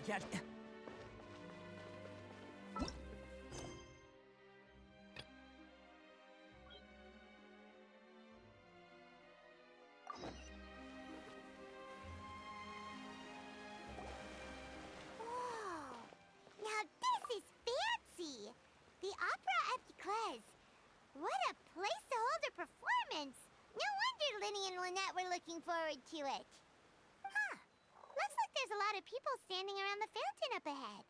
Yeah. Whoa! Now this is fancy! The Opera at Eclairs. What a place to hold a performance! No wonder Linny and Lynette were looking forward to it. Huh. Looks like there's a lot of people standing around the fountain up ahead.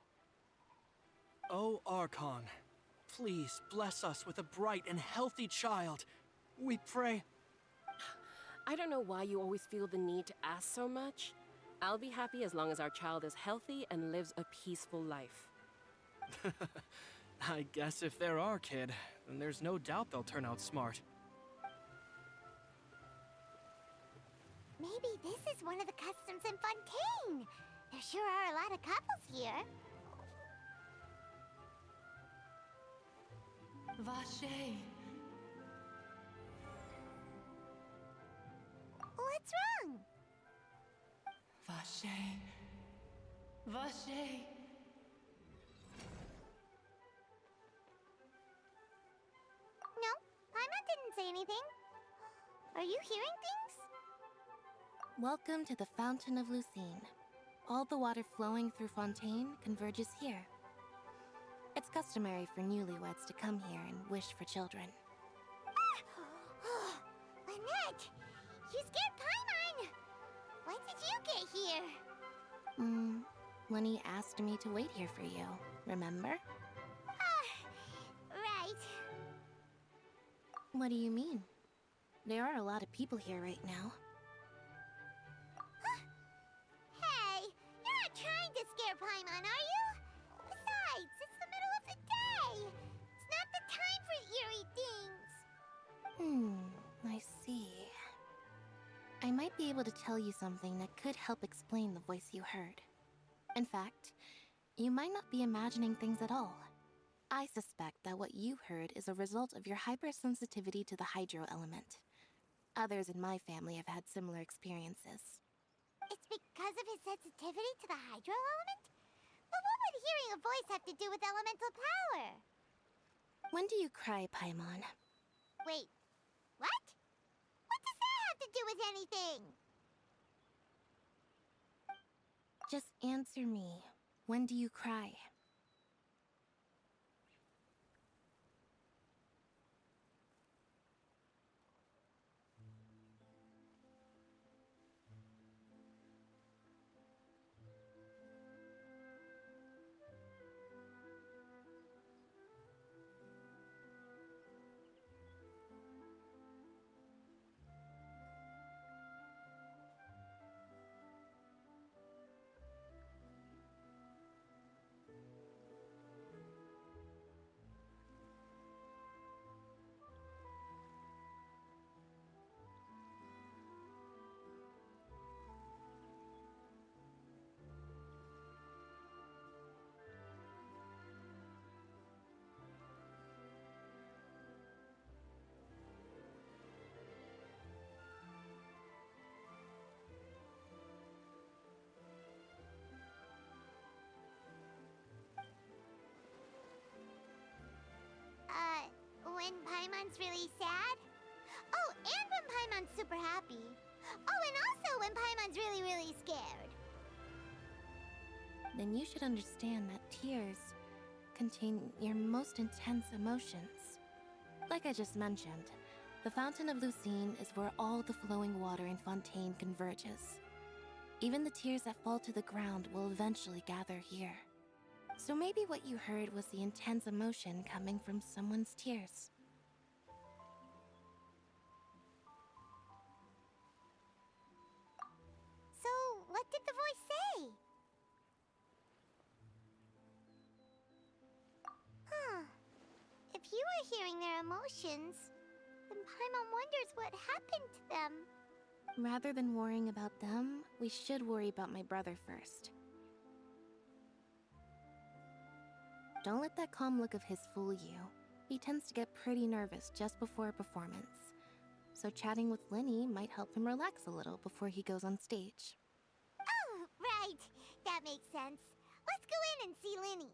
Oh, Archon, please bless us with a bright and healthy child. We pray. I don't know why you always feel the need to ask so much. I'll be happy as long as our child is healthy and lives a peaceful life. I guess if they're our kid, then there's no doubt they'll turn out smart. Maybe this is one of the customs in Fontaine. There sure are a lot of couples here. Vache. What's wrong? Vache. Vache. No, Paimon didn't say anything. Are you hearing things? Welcome to the Fountain of Lucine. All the water flowing through Fontaine converges here. It's customary for newlyweds to come here and wish for children. Ah! Lynette! You scared Paimon! When did you get here? Lenny asked me to wait here for you, remember? Right. What do you mean? There are a lot of people here right now. Hey, you're not trying to scare Paimon, are you? Besides, it's the middle of the day. It's not the time for eerie things. I see. I might be able to tell you something that could help explain the voice you heard. In fact, you might not be imagining things at all. I suspect that what you heard is a result of your hypersensitivity to the hydro element. Others in my family have had similar experiences. It's because of his sensitivity to the hydro element? But what would hearing a voice have to do with elemental power? When do you cry, Paimon? Wait, what? What does that have to do with anything? Just answer me. When do you cry? When Paimon's really sad? Oh, and when Paimon's super happy. Oh, and also when Paimon's really, really scared. Then you should understand that tears contain your most intense emotions. Like I just mentioned, the Fountain of Lucine is where all the flowing water in Fontaine converges. Even the tears that fall to the ground will eventually gather here. So maybe what you heard was the intense emotion coming from someone's tears. So, what did the voice say? Huh. If you were hearing their emotions, then Paimon wonders what happened to them. Rather than worrying about them, we should worry about my brother first. Don't let that calm look of his fool you. He tends to get pretty nervous just before a performance. So chatting with Linny might help him relax a little before he goes on stage. Oh, right. That makes sense. Let's go in and see Linny.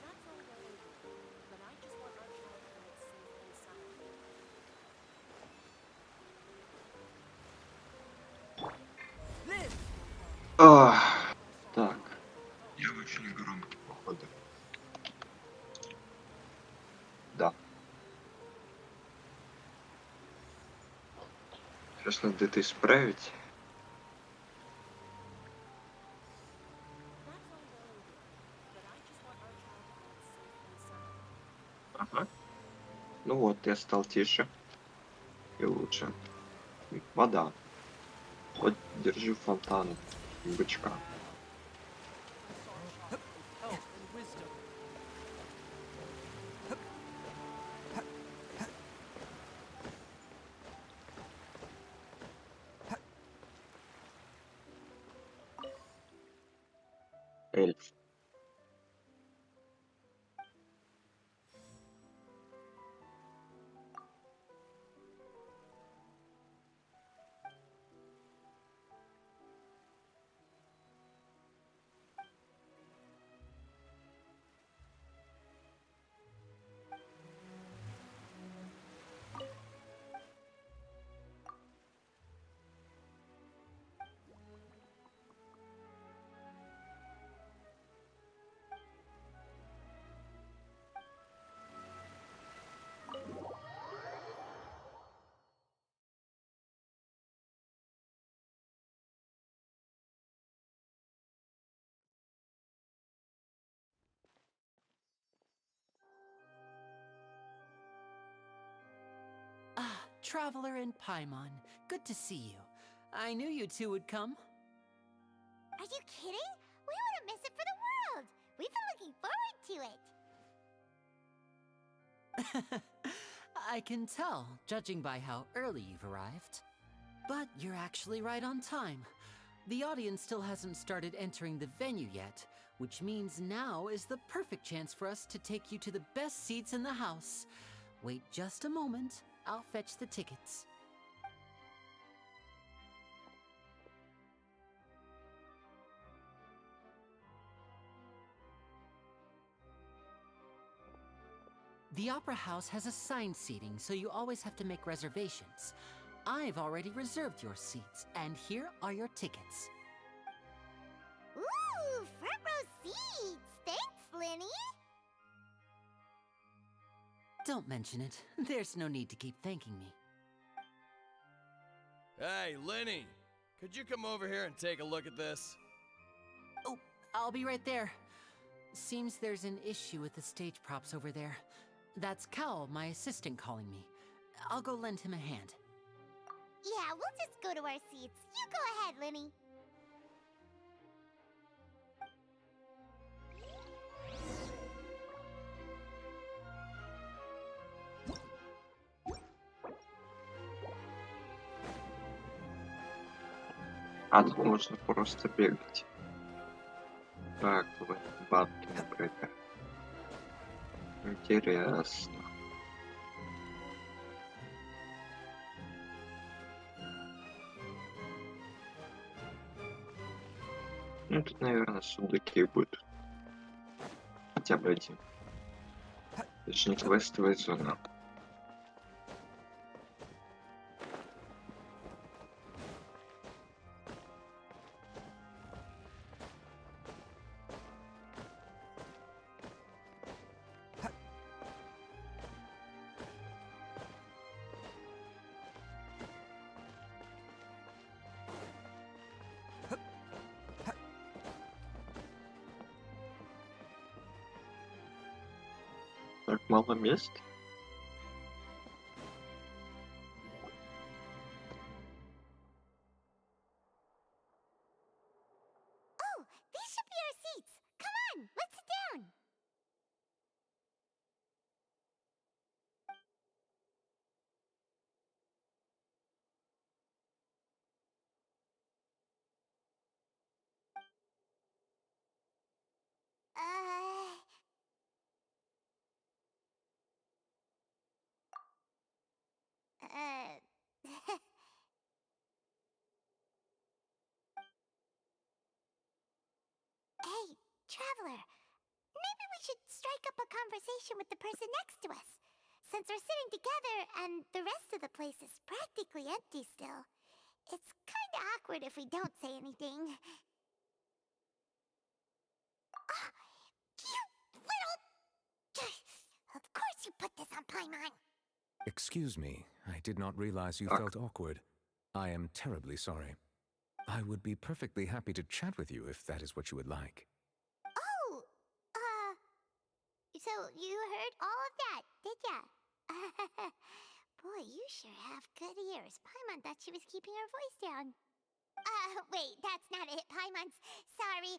That's all well and good, but I just want our child to live safe and sound. Так. Я очень громко, походу. Да. Сейчас надо это исправить. That's all well and good, but I just want our child to live safe and sound. Ага. Ну вот, я стал тише и лучше. Вода. Вот, держи фонтан бычка. Health and wisdom. Эльф. Ah, Traveler and Paimon. Good to see you. I knew you two would come. Are you kidding? We wouldn't miss it for the world. We've been looking forward to it. I can tell, judging by how early you've arrived. But you're actually right on time. The audience still hasn't started entering the venue yet, which means now is the perfect chance for us to take you to the best seats in the house. Wait just a moment. I'll fetch the tickets. The Opera House has assigned seating, so you always have to make reservations. I've already reserved your seats, and here are your tickets. Ooh, front row seats. Thanks, Linny. Don't mention it. There's no need to keep thanking me. Hey, Lenny! Could you come over here and take a look at this? Oh, I'll be right there. Seems there's an issue with the stage props over there. That's Cal, my assistant, calling me. I'll go lend him a hand. Yeah, we'll just go to our seats. You go ahead, Linny. А тут можно просто бегать. Так, вот бабки, например. Интересно. Ну, тут, наверное, сундуки будут. Хотя бы один. Точнее, квестовая зона. Так мало мест? Oh, these should be our seats. Come on, let's sit down. Uh, uh. Hey, traveler. Maybe we should strike up a conversation with the person next to us. Since we're sitting together and the rest of the place is practically empty still, it's kinda awkward if we don't say anything. Ah, you little... Of course you put this on Paimon. Excuse me, I did not realize you felt awkward. I am terribly sorry. I would be perfectly happy to chat with you if that is what you would like. Oh, so you heard all of that, did ya? Boy, you sure have good ears. Paimon thought she was keeping her voice down. Wait, that's not it. Sorry.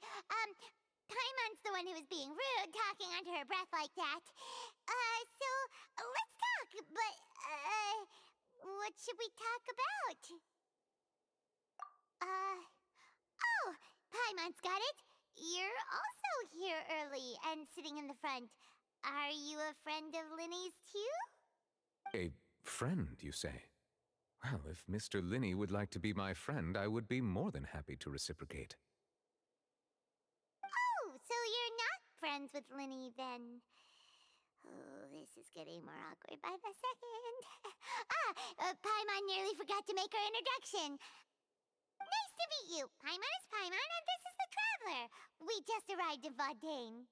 Paimon's the one who was being rude, talking under her breath like that. So, let's talk, but, what should we talk about? Oh, Paimon's got it. You're also here early and sitting in the front. Are you a friend of Linny's too? A friend, you say? Well, if Mr. Linney would like to be my friend, I would be more than happy to reciprocate. Oh, so you're not friends with Linny then? Oh, this is getting more awkward by the second. Paimon nearly forgot to make her introduction. Nice to meet you. Paimon is Paimon, and this is the Traveler. We just arrived in Fontaine.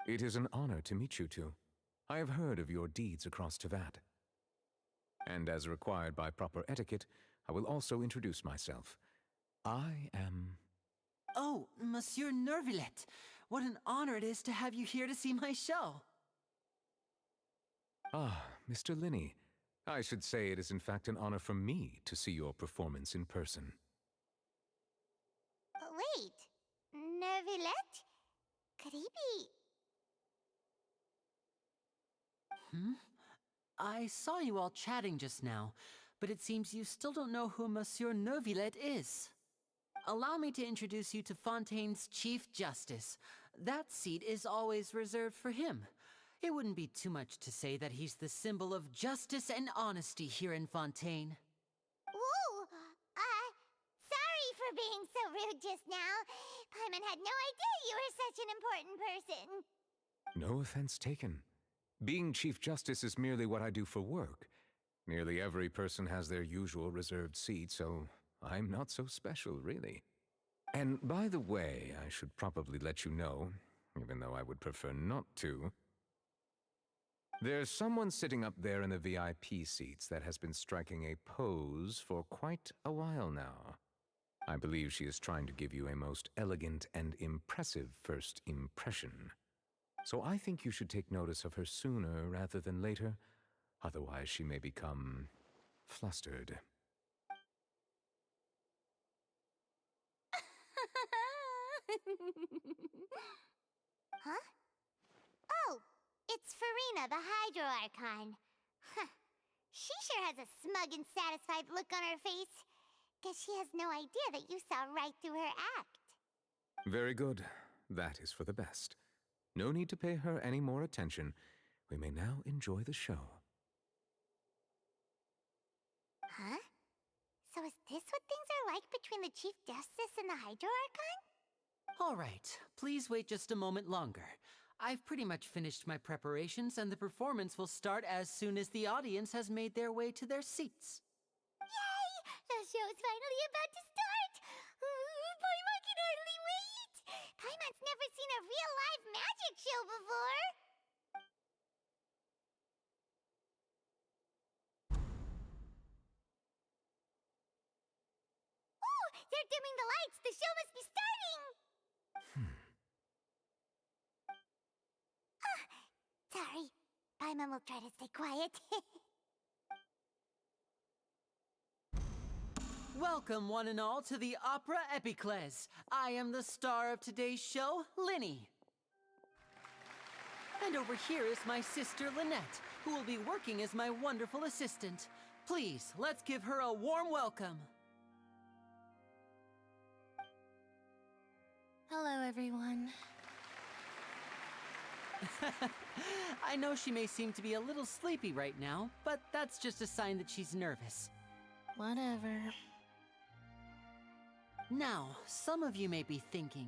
It is an honor to meet you two. I have heard of your deeds across Tevat. And as required by proper etiquette, I will also introduce myself. I am... Oh, Monsieur Nervillet, what an honor it is to have you here to see my show. Ah, Mr. Linney. I should say it is in fact an honor for me to see your performance in person. Wait, Nervillet? Could he be... I saw you all chatting just now, but it seems you still don't know who Monsieur Nervillet is. Allow me to introduce you to Fontaine's Chief Justice. That seat is always reserved for him. It wouldn't be too much to say that he's the symbol of justice and honesty here in Fontaine. Whoa! Sorry for being so rude just now. Paimon had no idea you were such an important person. No offense taken. Being Chief Justice is merely what I do for work. Nearly every person has their usual reserved seat, so I'm not so special, really. And by the way, I should probably let you know, even though I would prefer not to. There's someone sitting up there in the VIP seats that has been striking a pose for quite a while now. I believe she is trying to give you a most elegant and impressive first impression. So I think you should take notice of her sooner rather than later. Otherwise, she may become flustered. Huh? Oh, it's Farina, the Hydro Archon. Huh. She sure has a smug and satisfied look on her face. Guess she has no idea that you saw right through her act. Very good. That is for the best. No need to pay her any more attention. We may now enjoy the show. Huh? So is this what things are like between the Chief Justice and the Hydro Archon? All right, please wait just a moment longer. I've pretty much finished my preparations, and the performance will start as soon as the audience has made their way to their seats. Yay! The show's finally about to start! Paimon can hardly wait! Paimon's never seen a real live magic show before! Oh! They're dimming the lights! The show must be starting! Sorry. Paimon will try to stay quiet. Welcome, one and all, to the Opera Epiclese. I am the star of today's show, Linny. And over here is my sister, Lynette, who will be working as my wonderful assistant. Please, let's give her a warm welcome. Hello, everyone. I know she may seem to be a little sleepy right now, but that's just a sign that she's nervous. Whatever. Now, some of you may be thinking,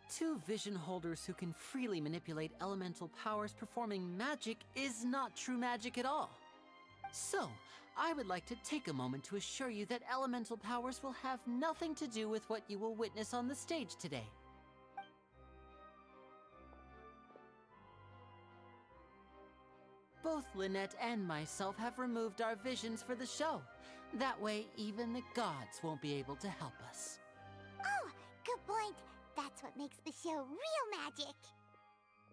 two vision holders who can freely manipulate elemental powers performing magic is not true magic at all. So, I would like to take a moment to assure you that elemental powers will have nothing to do with what you will witness on the stage today. Both Lynette and myself have removed our visions for the show. That way, even the gods won't be able to help us. Oh, good point. That's what makes the show real magic.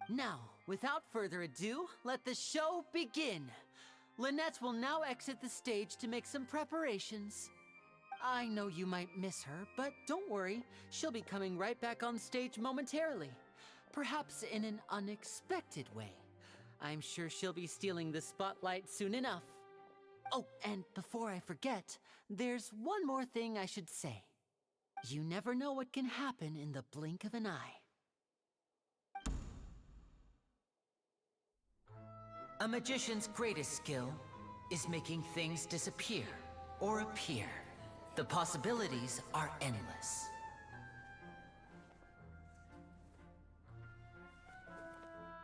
Now, without further ado, let the show begin. Lynette will now exit the stage to make some preparations. I know you might miss her, but don't worry. She'll be coming right back on stage momentarily. Perhaps in an unexpected way. I'm sure she'll be stealing the spotlight soon enough. Oh, and before I forget, there's one more thing I should say. You never know what can happen in the blink of an eye. A magician's greatest skill is making things disappear or appear. The possibilities are endless.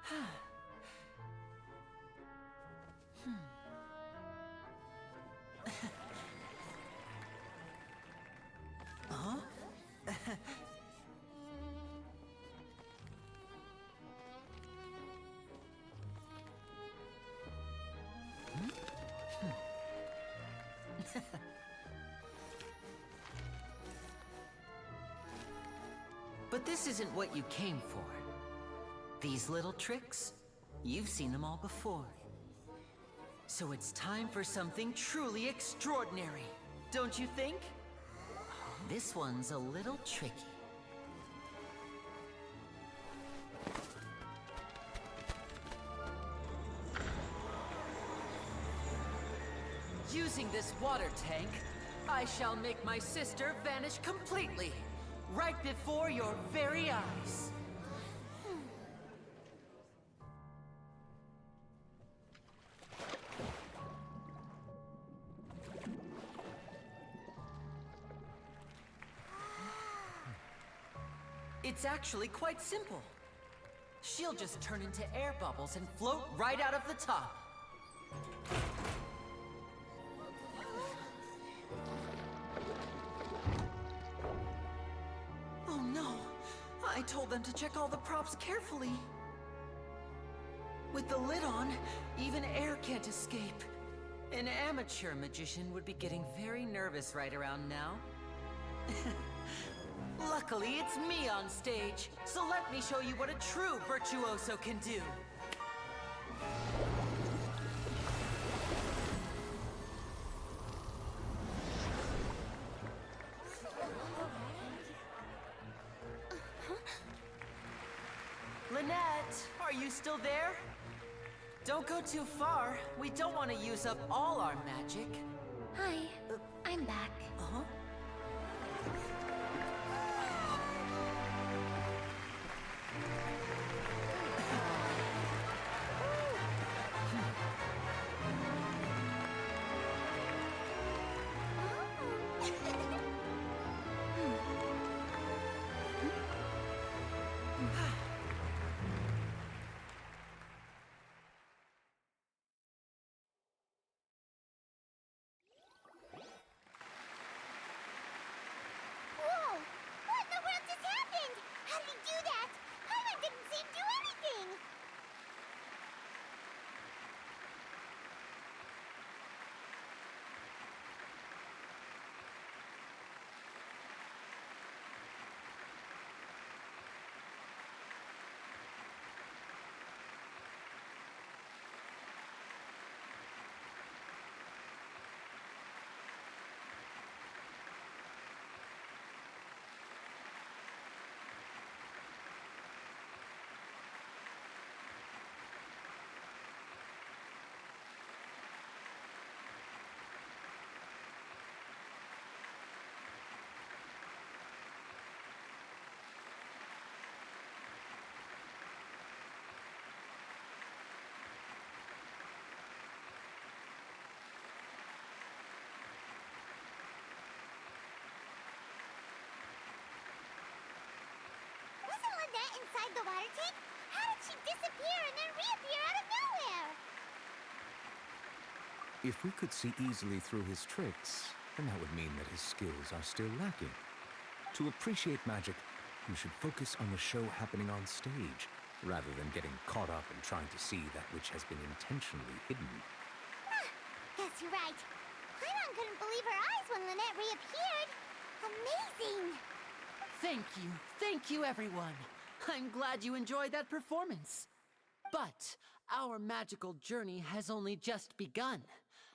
Huh? But this isn't what you came for. These little tricks, you've seen them all before. So it's time for something truly extraordinary, don't you think? This one's a little tricky. Using this water tank, I shall make my sister vanish completely, right before your very eyes. It's actually quite simple. She'll just turn into air bubbles and float right out of the top. Oh no! I told them to check all the props carefully. With the lid on, even air can't escape. An amateur magician would be getting very nervous right around now. Luckily, it's me on stage, so let me show you what a true virtuoso can do. Lynette, are you still there? Don't go too far. We don't want to use up all our magic. Hi, I'm back. Uh-huh. the water tank? How did she disappear and then reappear out of nowhere? If we could see easily through his tricks, then that would mean that his skills are still lacking. To appreciate magic, you should focus on the show happening on stage, rather than getting caught up in trying to see that which has been intentionally hidden. Guess you're right. Paimon couldn't believe her eyes when Lynette reappeared. Amazing! Thank you, everyone. I'm glad you enjoyed that performance. But our magical journey has only just begun.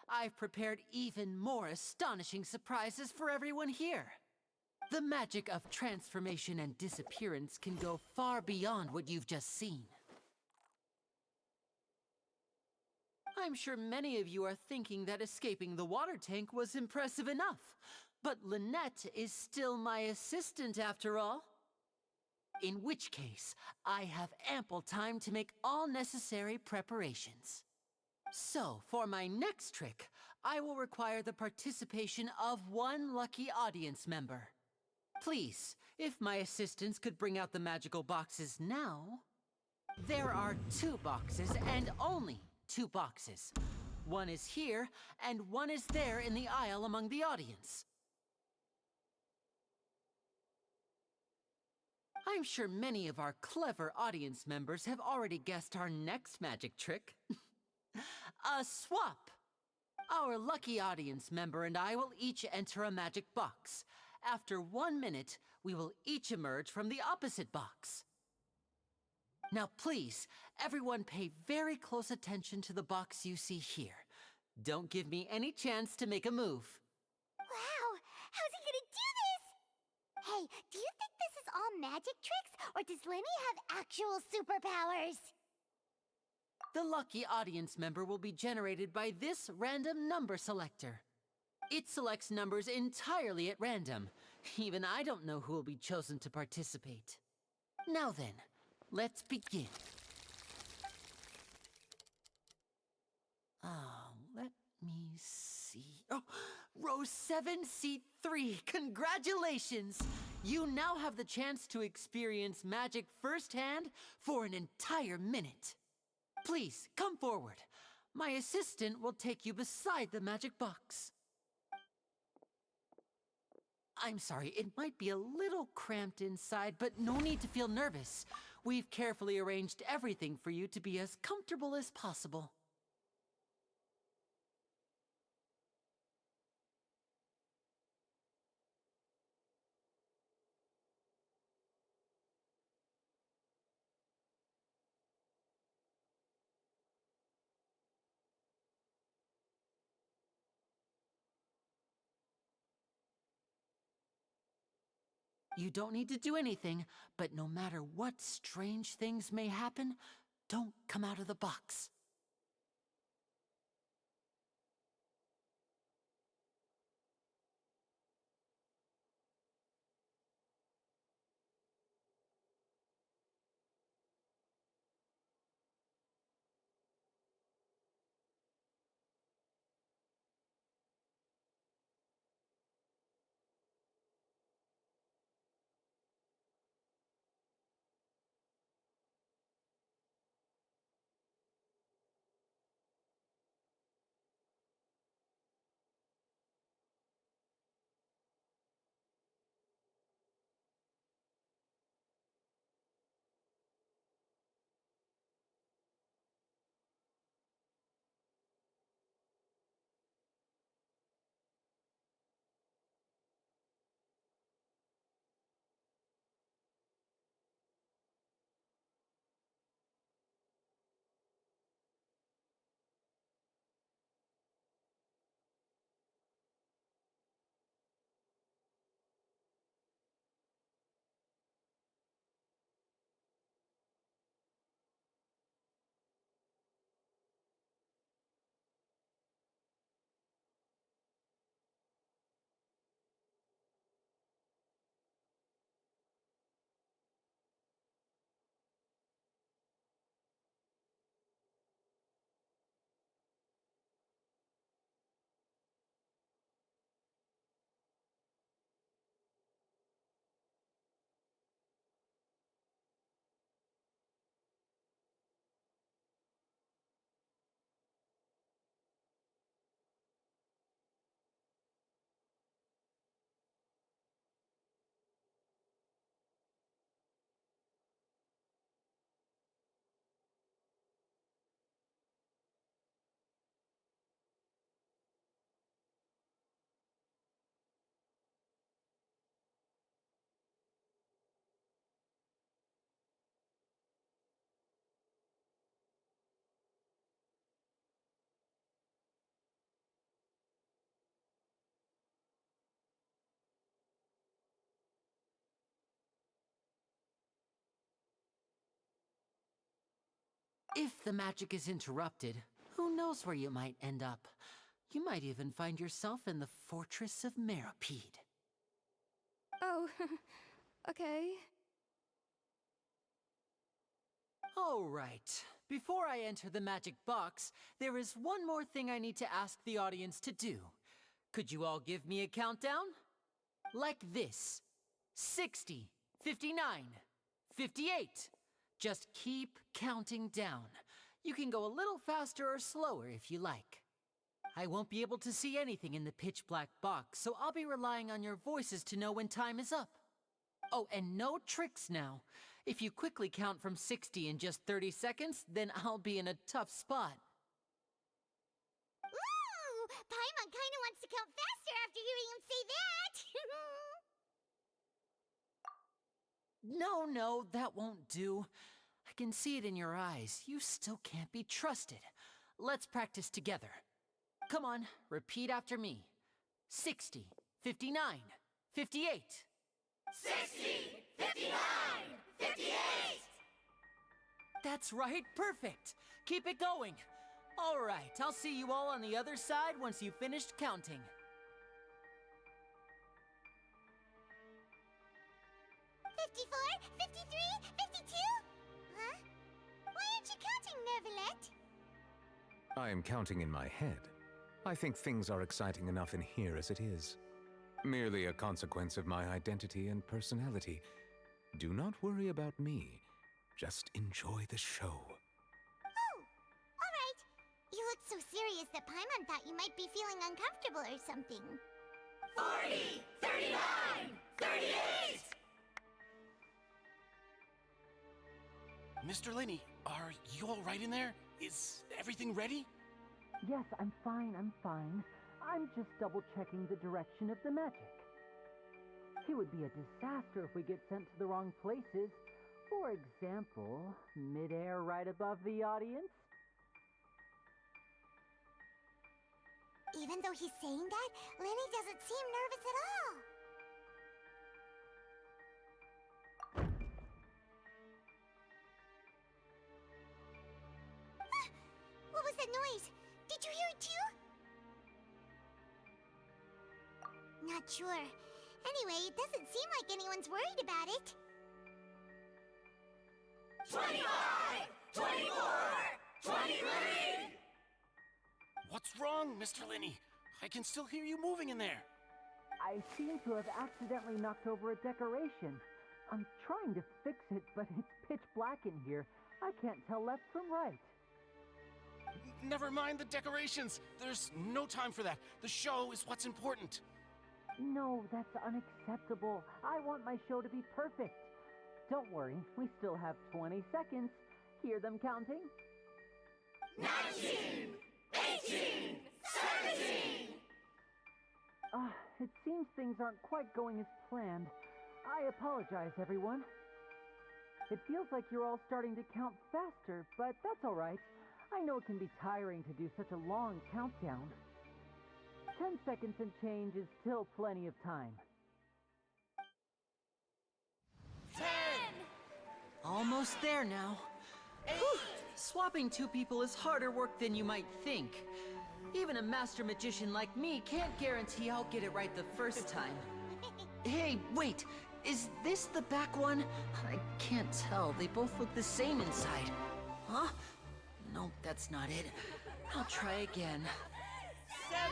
I've prepared even more astonishing surprises for everyone here. The magic of transformation and disappearance can go far beyond what you've just seen. I'm sure many of you are thinking that escaping the water tank was impressive enough. But Lynette is still my assistant after all. In which case, I have ample time to make all necessary preparations. So, for my next trick, I will require the participation of one lucky audience member. Please, if my assistants could bring out the magical boxes now. There are 2 boxes, and only 2 boxes. One is here, and one is there in the aisle among the audience. I'm sure many of our clever audience members have already guessed our next magic trick. A swap! Our lucky audience member and I will each enter a magic box. After 1 minute, we will each emerge from the opposite box. Now please, everyone pay very close attention to the box you see here. Don't give me any chance to make a move. Wow! How's he gonna do this? Hey, do you think this is all magic tricks, or does Lenny have actual superpowers? The lucky audience member will be generated by this random number selector. It selects numbers entirely at random. Even I don't know who will be chosen to participate. Now then, let's begin. Let me see. Oh, row 7, seat 3. Congratulations! You now have the chance to experience magic firsthand for an entire minute. Please, come forward. My assistant will take you beside the magic box. I'm sorry, it might be a little cramped inside, but no need to feel nervous. We've carefully arranged everything for you to be as comfortable as possible. You don't need to do anything, but no matter what strange things may happen, don't come out of the box. If the magic is interrupted, who knows where you might end up? You might even find yourself in the Fortress of Meropide. Oh, okay. All right. Before I enter the magic box, there is one more thing I need to ask the audience to do. Could you all give me a countdown? Like this. 60, 59, 58. Just keep counting down. You can go a little faster or slower if you like. I won't be able to see anything in the pitch black box, so I'll be relying on your voices to know when time is up. Oh, and no tricks now. If you quickly count from 60 in just 30 seconds, then I'll be in a tough spot. Ooh! Paimon kinda wants to count faster after hearing him say that! No, that won't do. I can see it in your eyes. You still can't be trusted. Let's practice together. Come on, repeat after me. 60, 59, 58. 60! 59! 58! That's right, perfect. Keep it going. All right, I'll see you all on the other side once you've finished counting. 54, 53, 52? Huh? Why aren't you counting, Nervalet? I am counting in my head. I think things are exciting enough in here as it is. Merely a consequence of my identity and personality. Do not worry about me. Just enjoy the show. Oh, all right. You look so serious that Paimon thought you might be feeling uncomfortable or something. 40, 39, 38! Mr. Linney, are you all right in there? Is everything ready? Yes, I'm fine. I'm just double-checking the direction of the magic. It would be a disaster if we get sent to the wrong places. For example, mid-air right above the audience. Even though he's saying that, Lenny doesn't seem nervous at all. Ah! What was that noise? Did you hear it too? Not sure. Anyway, it doesn't seem like anyone's worried about it. 25! 24! 23! What's wrong, Mr. Linney? I can still hear you moving in there. I seem to have accidentally knocked over a decoration. I'm trying to fix it, but it's pitch black in here. I can't tell left from right. Never mind the decorations. There's no time for that. The show is what's important. No, that's unacceptable. I want my show to be perfect. Don't worry, we still have 20 seconds. Hear them counting? 19! 18! 17! It seems things aren't quite going as planned. I apologize, everyone. It feels like you're all starting to count faster, but that's all right. I know it can be tiring to do such a long countdown. 10 seconds and change is still plenty of time. 10! Almost there now. Whew. Swapping two people is harder work than you might think. Even a master magician like me can't guarantee I'll get it right the first time. Hey, wait! Is this the back one? I can't tell. They both look the same inside. Huh? Nope, that's not it. I'll try again. 7!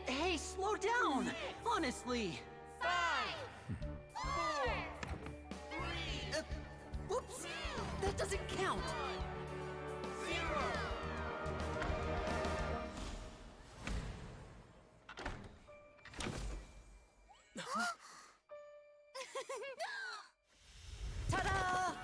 Hey, slow down! Honestly! 5! 4! 3! Whoops! That doesn't count! 0! Ta-da!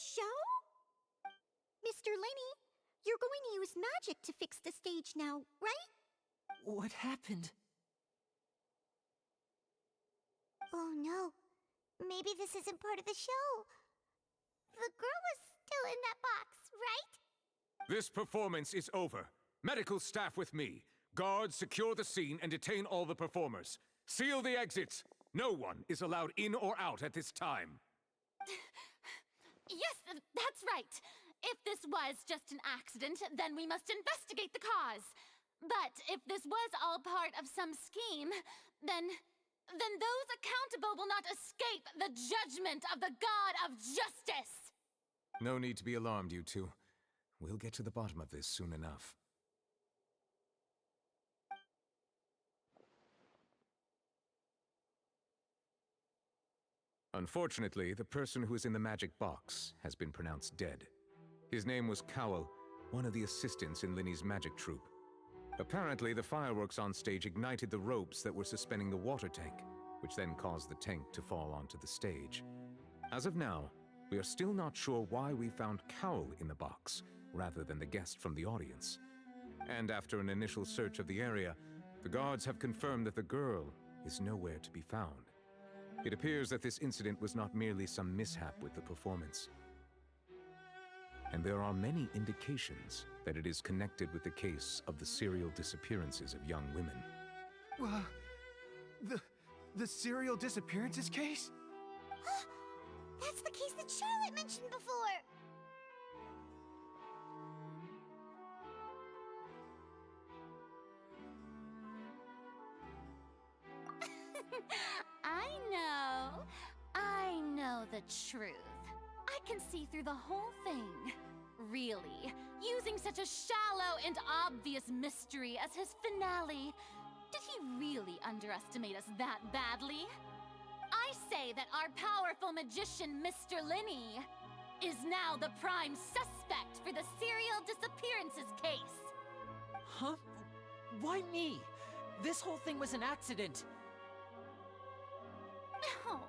show? Mr. Lenny, you're going to use magic to fix the stage now, right? What happened? Oh no. Maybe this isn't part of the show. The girl was still in that box, right? This performance is over. Medical staff with me. Guards, secure the scene and detain all the performers. Seal the exits. No one is allowed in or out at this time. Yes, that's right. If this was just an accident, then we must investigate the cause. But if this was all part of some scheme, then those accountable will not escape the judgment of the God of Justice! No need to be alarmed, you two. We'll get to the bottom of this soon enough. Unfortunately, the person who is in the magic box has been pronounced dead. His name was Cowell, one of the assistants in Linny's magic troupe. Apparently, the fireworks on stage ignited the ropes that were suspending the water tank, which then caused the tank to fall onto the stage. As of now, we are still not sure why we found Cowell in the box, rather than the guest from the audience. And after an initial search of the area, the guards have confirmed that the girl is nowhere to be found. It appears that this incident was not merely some mishap with the performance. And there are many indications that it is connected with the case of the serial disappearances of young women. The serial disappearances case? That's the case that Charlotte mentioned before! I know the truth. I can see through the whole thing. Really, using such a shallow and obvious mystery as his finale. Did he really underestimate us that badly? I say that our powerful magician, Mr. Linny, is now the prime suspect for the serial disappearances case. Huh? Why me? This whole thing was an accident. No,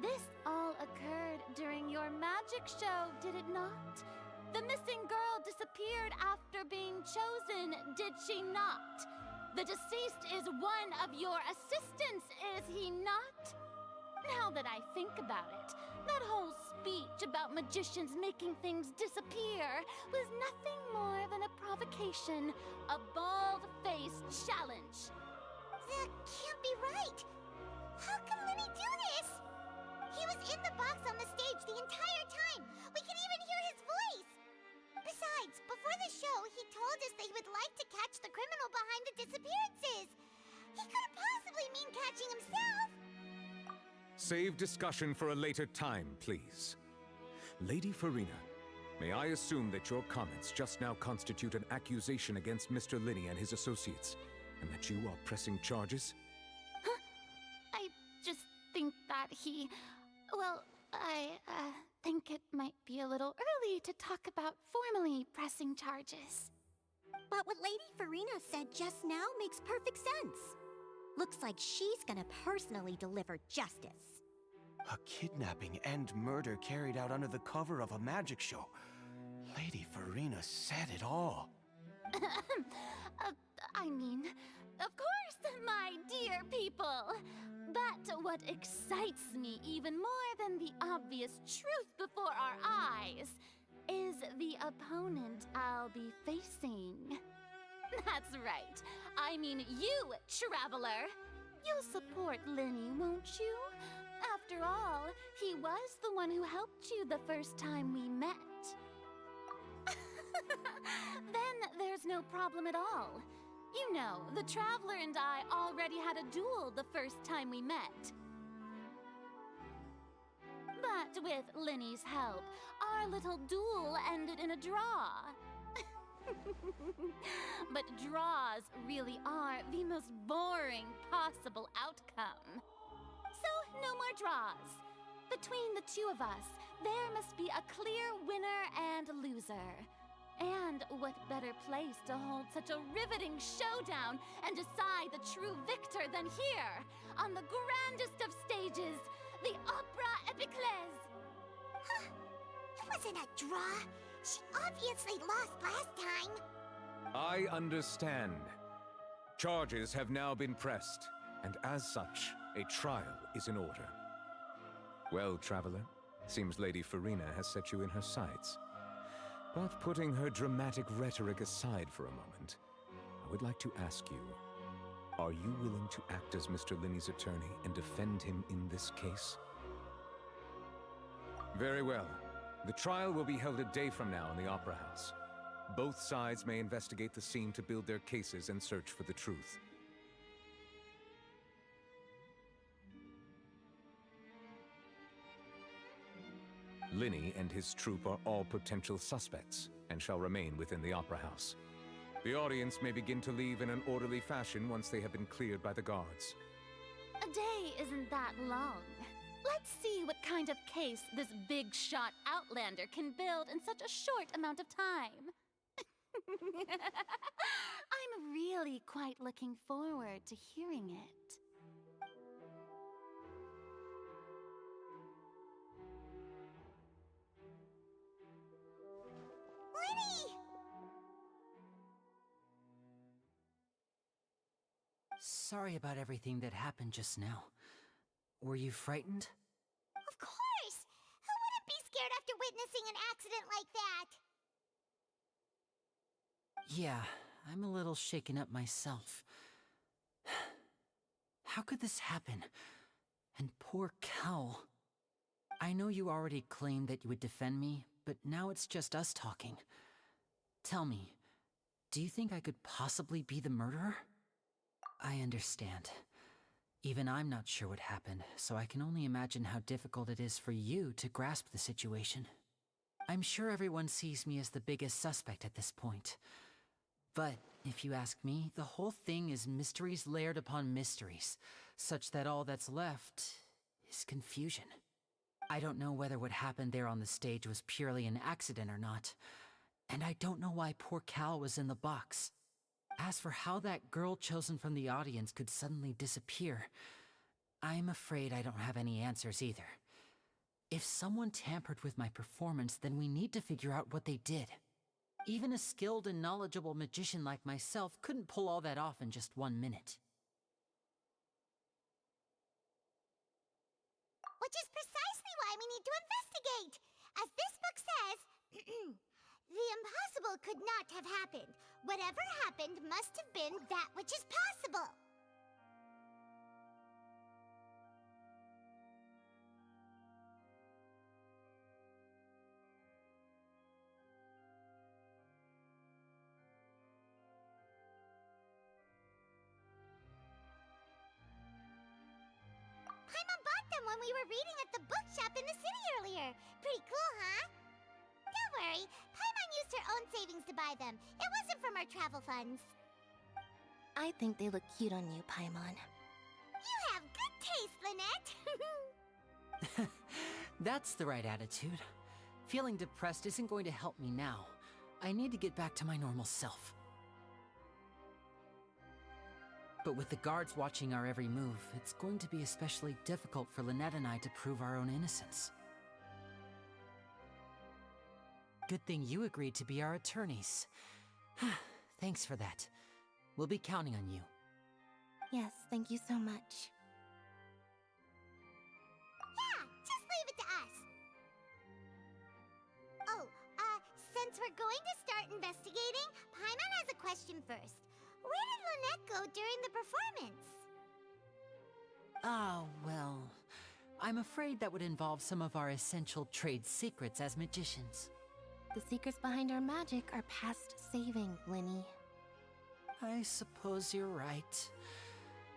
this all occurred during your magic show, did it not? The missing girl disappeared after being chosen, did she not? The deceased is one of your assistants, is he not? Now that I think about it, that whole speech about magicians making things disappear was nothing more than a provocation, a bald-faced challenge. That can't be right! How can Lenny do this? He was in the box on the stage the entire time! We can even hear his voice! Besides, before the show, he told us that he would like to catch the criminal behind the disappearances! He couldn't possibly mean catching himself! Save discussion for a later time, please. Lady Farina, may I assume that your comments just now constitute an accusation against Mr. Linny and his associates, and that you are pressing charges? Huh? I just think that he... Well, I think it might be a little early to talk about formally pressing charges. But what Lady Farina said just now makes perfect sense. Looks like she's gonna personally deliver justice. A kidnapping and murder carried out under the cover of a magic show. Lady Farina said it all. I mean, of course, my dear people. But what excites me even more than the obvious truth before our eyes is the opponent I'll be facing. That's right. I mean you, Traveler. You'll support Linny, won't you? After all, he was the one who helped you the first time we met. Then there's no problem at all. You know, the Traveler and I already had a duel the first time we met. But with Linny's help, our little duel ended in a draw. But draws really are the most boring possible outcome. So, no more draws. Between the two of us, there must be a clear winner and loser. And what better place to hold such a riveting showdown and decide the true victor than here, on the grandest of stages, the Opera Epiclese. Huh. It was wasn't a draw. She obviously lost last time. I understand. Charges have now been pressed, and as such, a trial is in order. Well, Traveler, seems Lady Farina has set you in her sights. But putting her dramatic rhetoric aside for a moment, I would like to ask you, are you willing to act as Mr. Linney's attorney and defend him in this case? Very well. The trial will be held a day from now in the Opera House. Both sides may investigate the scene to build their cases and search for the truth. Linney and his troupe are all potential suspects and shall remain within the Opera House. The audience may begin to leave in an orderly fashion once they have been cleared by the guards. A day isn't that long. Let's see what kind of case this big shot Outlander can build in such a short amount of time. I'm really quite looking forward to hearing it. Lenny! Sorry about everything that happened just now. Were you frightened? Of course! Who wouldn't be scared after witnessing an accident like that? Yeah, I'm a little shaken up myself. How could this happen? And poor Cal. I know you already claimed that you would defend me, but now it's just us talking. Tell me, do you think I could possibly be the murderer? I understand. Even I'm not sure what happened, so I can only imagine how difficult it is for you to grasp the situation. I'm sure everyone sees me as the biggest suspect at this point. But, if you ask me, the whole thing is mysteries layered upon mysteries, such that all that's left is confusion. I don't know whether what happened there on the stage was purely an accident or not, and I don't know why poor Cal was in the box. As for how that girl chosen from the audience could suddenly disappear, I'm afraid I don't have any answers either. If someone tampered with my performance, then we need to figure out what they did. Even a skilled and knowledgeable magician like myself couldn't pull all that off in just 1 minute. Which is precisely why we need to investigate! As this book says, the impossible could not have happened. Whatever happened must have been that which is possible. Paimon bought them when we were reading at the bookshop in the city earlier. Pretty cool, huh? Don't worry, Paimon used her own savings to buy them. It wasn't from our travel funds. I think they look cute on you, Paimon. You have good taste, Lynette. That's the right attitude. Feeling depressed isn't going to help me now. I need to get back to my normal self. But with the guards watching our every move, it's going to be especially difficult for Lynette and I to prove our own innocence. Good thing you agreed to be our attorneys. Thanks for that. We'll be counting on you. Yes, thank you so much. Yeah, just leave it to us. Oh, since we're going to start investigating, Paimon has a question first. Where did Lynette go during the performance? Ah, well, I'm afraid that would involve some of our essential trade secrets as magicians. The secrets behind our magic are past saving, Linny. I suppose you're right.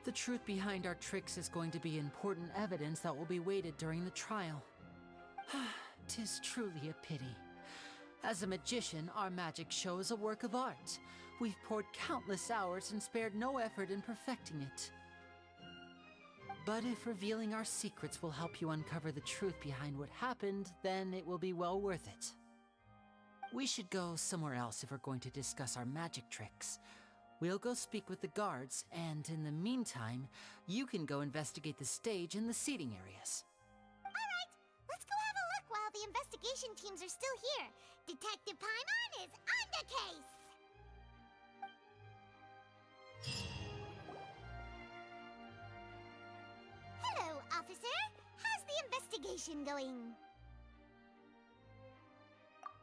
The truth behind our tricks is going to be important evidence that will be weighted during the trial. 'Tis truly a pity. As a magician, our magic show is a work of art. We've poured countless hours and spared no effort in perfecting it. But if revealing our secrets will help you uncover the truth behind what happened, then it will be well worth it. We should go somewhere else if we're going to discuss our magic tricks. We'll go speak with the guards, and in the meantime, you can go investigate the stage and the seating areas. All right, let's go have a look while the investigation investigation teams are still here. Detective Paimon is on the case! Hello, officer. How's the investigation going?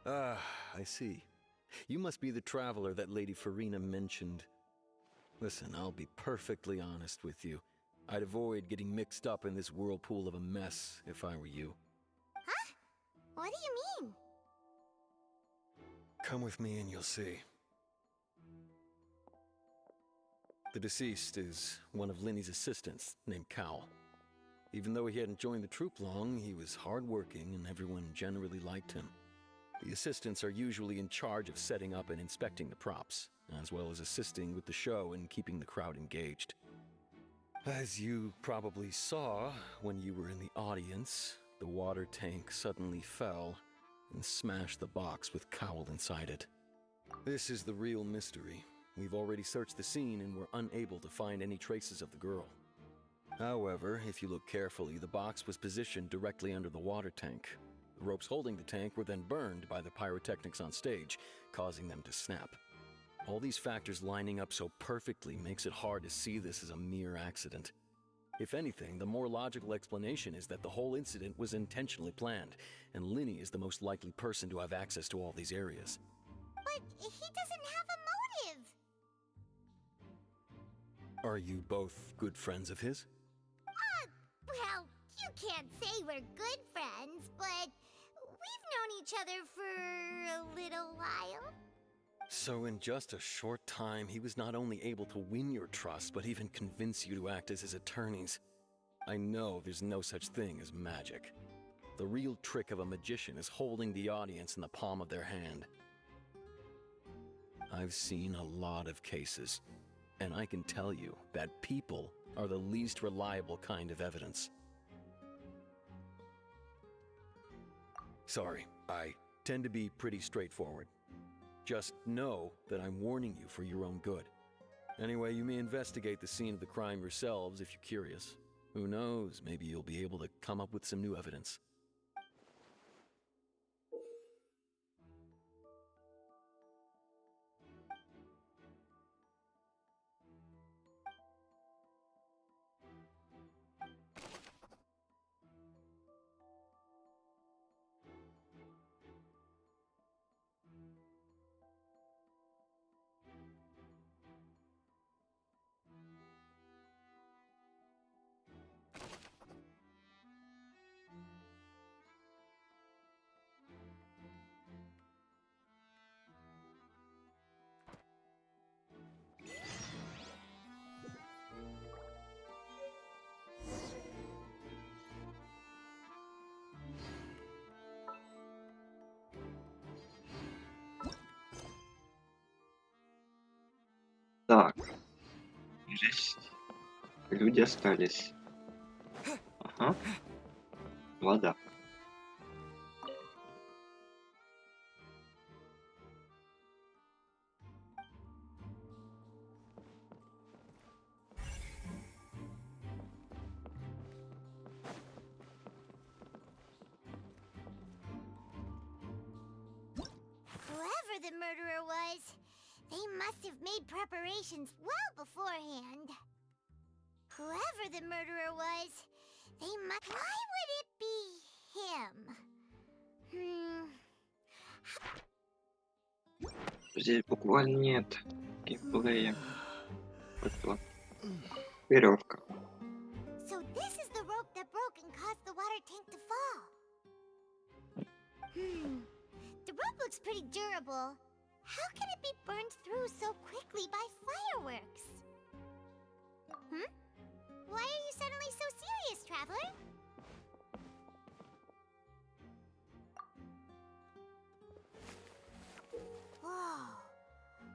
Ah, I see. You must be the traveler that Lady Farina mentioned. Listen, I'll be perfectly honest with you. I'd avoid getting mixed up in this whirlpool of a mess if I were you. Huh? What do you mean? Come with me and you'll see. The deceased is one of Linny's assistants, named Cal. Even though he hadn't joined the troop long, he was hardworking and everyone generally liked him. The assistants are usually in charge of setting up and inspecting the props, as well as assisting with the show and keeping the crowd engaged. As you probably saw when you were in the audience, the water tank suddenly fell and smashed the box with Cowl inside it. This is the real mystery. We've already searched the scene and were unable to find any traces of the girl. However, if you look carefully, the box was positioned directly under the water tank. The ropes holding the tank were then burned by the pyrotechnics on stage, causing them to snap. All these factors lining up so perfectly makes it hard to see this as a mere accident. If anything, the more logical explanation is that the whole incident was intentionally planned, and Linny is the most likely person to have access to all these areas. But he doesn't have a motive! Are you both good friends of his? Well, you can't say we're good friends, but we've known each other for a little while. So in just a short time, he was not only able to win your trust, but even convince you to act as his attorneys. I know there's no such thing as magic. The real trick of a magician is holding the audience in the palm of their hand. I've seen a lot of cases, and I can tell you that people are the least reliable kind of evidence. Sorry, I tend to be pretty straightforward. Just know that I'm warning you for your own good. Anyway, you may investigate the scene of the crime yourselves if you're curious. Who knows, maybe you'll be able to come up with some new evidence. Так, жесть. Люди остались. Ага. Вода. Whoever the murderer was, they must have made preparations well beforehand. Whoever the murderer was, they must... Why would it be him? Здесь буквально нет геймплея. Вот. Веревка. So this is the rope that broke and caused the water tank to fall. The rope looks pretty durable. How can it be burned through so quickly by fireworks? Why are you suddenly so serious, traveler? Whoa.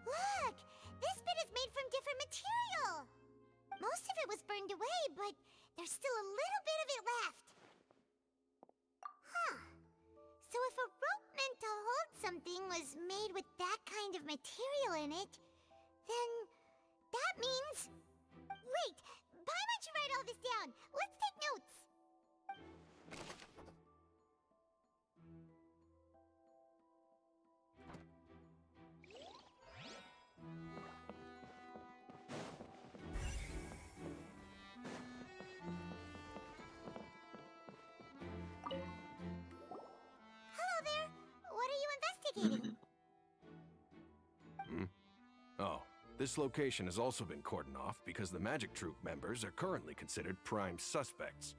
Look! This bit is made from different material! Most of it was burned away, but there's still a little bit of it left. Huh. So if a rope meant to hold something was made with that kind of material in it, then that means... Wait! Why don't you write all this down? Let's take notes! locating. Oh, this location has also been cordoned off because the Magic Troop members are currently considered prime suspects.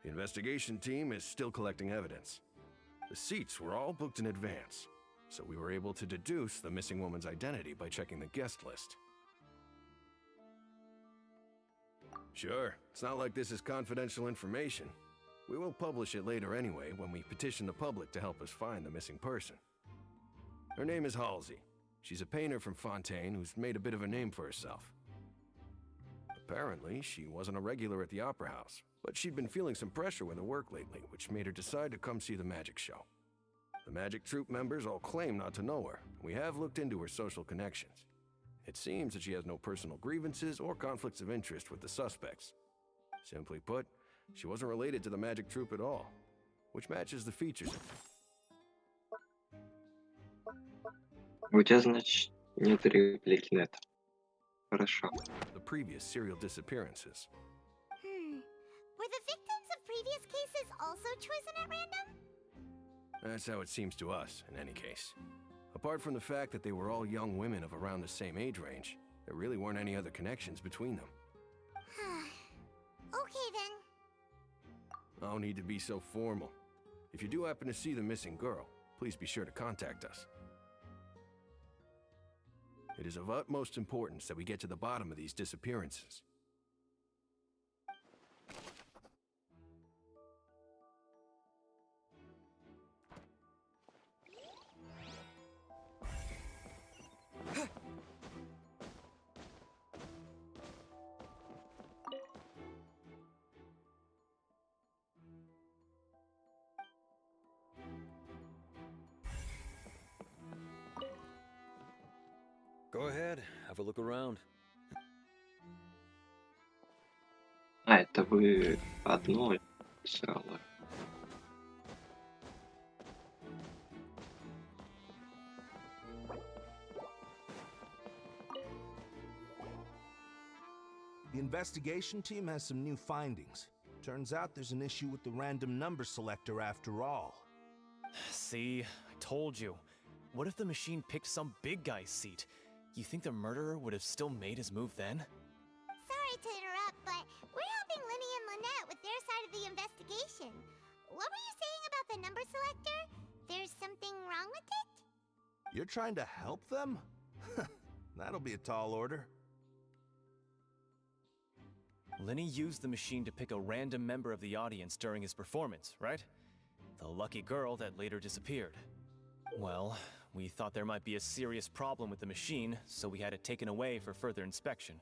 The investigation team is still collecting evidence. The seats were all booked in advance, so we were able to deduce the missing woman's identity by checking the guest list. Sure, it's not like this is confidential information. We will publish it later anyway when we petition the public to help us find the missing person. Her name is Halsey. She's a painter from Fontaine who's made a bit of a name for herself. Apparently, she wasn't a regular at the Opera House, but she'd been feeling some pressure with her work lately, which made her decide to come see the magic show. The Magic Troop members all claim not to know her, and we have looked into her social connections. It seems that she has no personal grievances or conflicts of interest with the suspects. Simply put, she wasn't related to the Magic Troop at all, which matches the features. У тебя, значит, нет реплики на это. Хорошо. The previous serial disappearances. Were the victims of previous cases also chosen at random? That's how it seems to us, in any case. Apart from the fact that they were all young women of around the same age range, there really weren't any other connections between them. Okay then. No need to be so formal. If you do happen to see the missing girl, please be sure to contact us. It is of utmost importance that we get to the bottom of these disappearances. Go ahead, have a look around. А, это вы одно целое. The investigation team has some new findings. Turns out there's an issue with the random number selector after all. See, I told you. What if the machine picked some big guy's seat? You think the murderer would have still made his move then? Sorry to interrupt, but we're helping Linny and Lynette with their side of the investigation. What were you saying about the number selector? There's something wrong with it? You're trying to help them? That'll be a tall order. Linny used the machine to pick a random member of the audience during his performance, right? The lucky girl that later disappeared. Well, we thought there might be a serious problem with the machine, so we had it taken away for further inspection.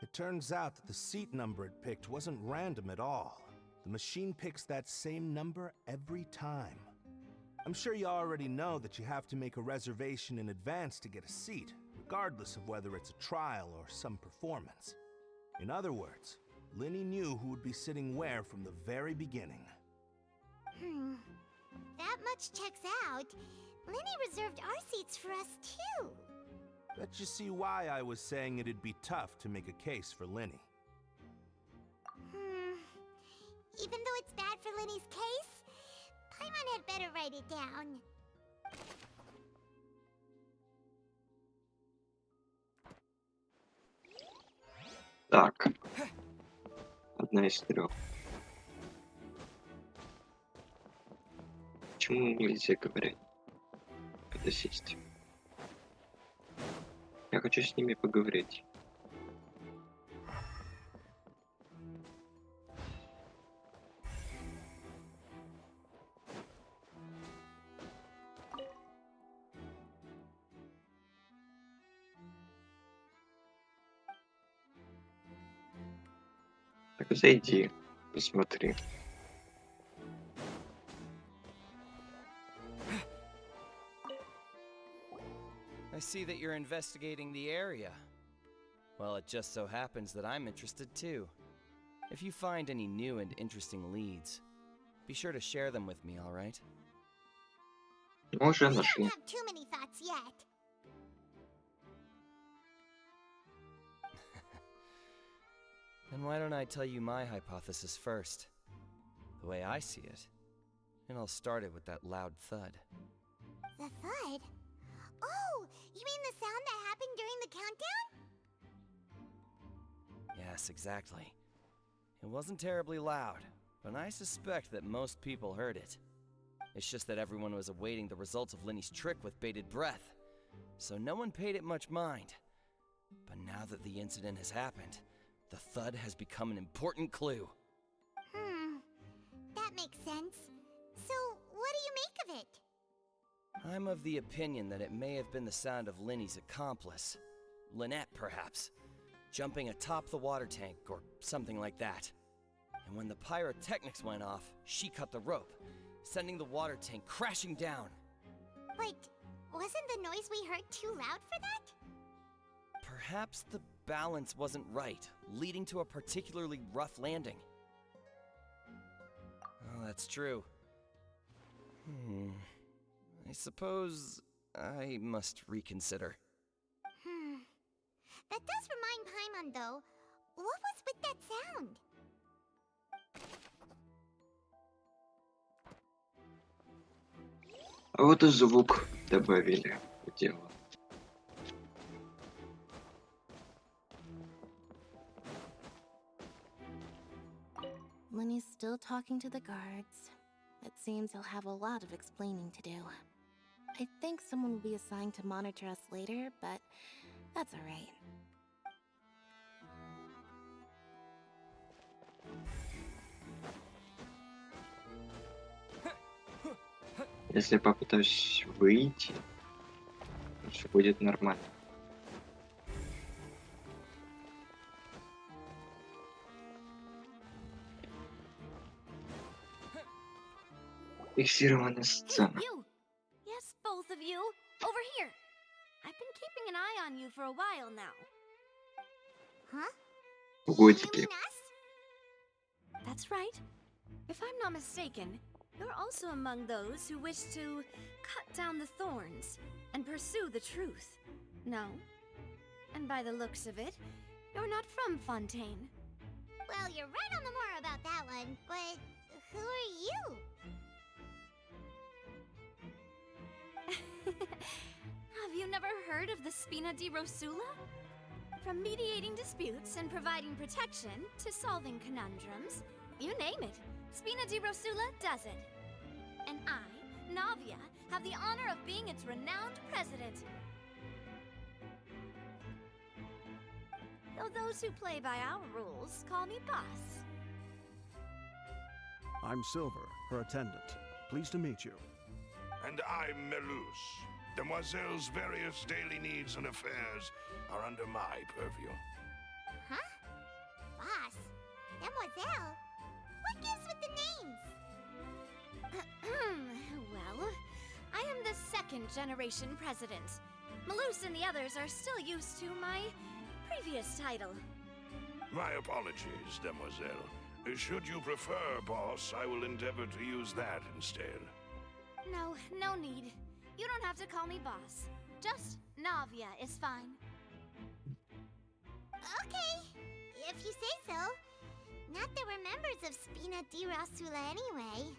It turns out that the seat number it picked wasn't random at all. The machine picks that same number every time. I'm sure you already know that you have to make a reservation in advance to get a seat, regardless of whether it's a trial or some performance. In other words, Linny knew who would be sitting where from the very beginning. That much checks out. Linny reserved our seats for us too. Bet you see why I was saying it'd be tough to make a case for Linny. Even though it's bad for Linny's case, Paimon had better write it down. Так. Одна из трех. Почему нельзя говорить? Это сесть. Я хочу с ними поговорить. Так зайди, посмотри. I see that you're investigating the area. Well, it just so happens that I'm interested too. If you find any new and interesting leads, be sure to share them with me, all right? Мы уже We don't нашли. have too many thoughts yet. Then why don't I tell you my hypothesis first? The way I see it. And I'll start it with that loud thud. The thud? Oh, you mean the sound that happened during the countdown? Yes, exactly. It wasn't terribly loud, but I suspect that most people heard it. It's just that everyone was awaiting the results of Linny's trick with bated breath, so no one paid it much mind. But now that the incident has happened, the thud has become an important clue. That makes sense. So, what do you make of it? I'm of the opinion that it may have been the sound of Linny's accomplice. Lynette, perhaps. Jumping atop the water tank, or something like that. And when the pyrotechnics went off, she cut the rope, sending the water tank crashing down. But wasn't the noise we heard too loud for that? Perhaps the balance wasn't right, leading to a particularly rough landing. Oh, that's true. I suppose I must reconsider. That does remind Paimon, though. What was with that sound? А вот и звук добавили в дело. Lenny's still talking to the guards. It seems he'll have a lot of explaining to do. I think someone will be assigned to monitor us later, but that's alright. Если я попытаюсь выйти, все будет нормально. Фиксированная сцена. You! Yes, both of you! Over here! I've been keeping an eye on you for a while now. Huh? Погодите. That's right. If I'm not mistaken, you're also among those who wish to cut down the thorns and pursue the truth. No? And by the looks of it, you're not from Fontaine. Well, you're right on the more about that one, but who are you? Have you never heard of the Spina di Rosula? From mediating disputes and providing protection to solving conundrums, you name it, Spina di Rosula does it. And I, Navia, have the honor of being its renowned president. Though those who play by our rules call me boss. I'm Silver, her attendant. Pleased to meet you. And I'm Melus. Demoiselle's various daily needs and affairs are under my purview. Huh? Boss? Demoiselle? What gives with the names? Well, I am the second generation president. Malus and the others are still used to my previous title. My apologies, Demoiselle. Should you prefer, boss, I will endeavor to use that instead. No, no need. You don't have to call me boss. Just Navia is fine. Okay, if you say so. Not that we're members of Spina di Rosula anyway.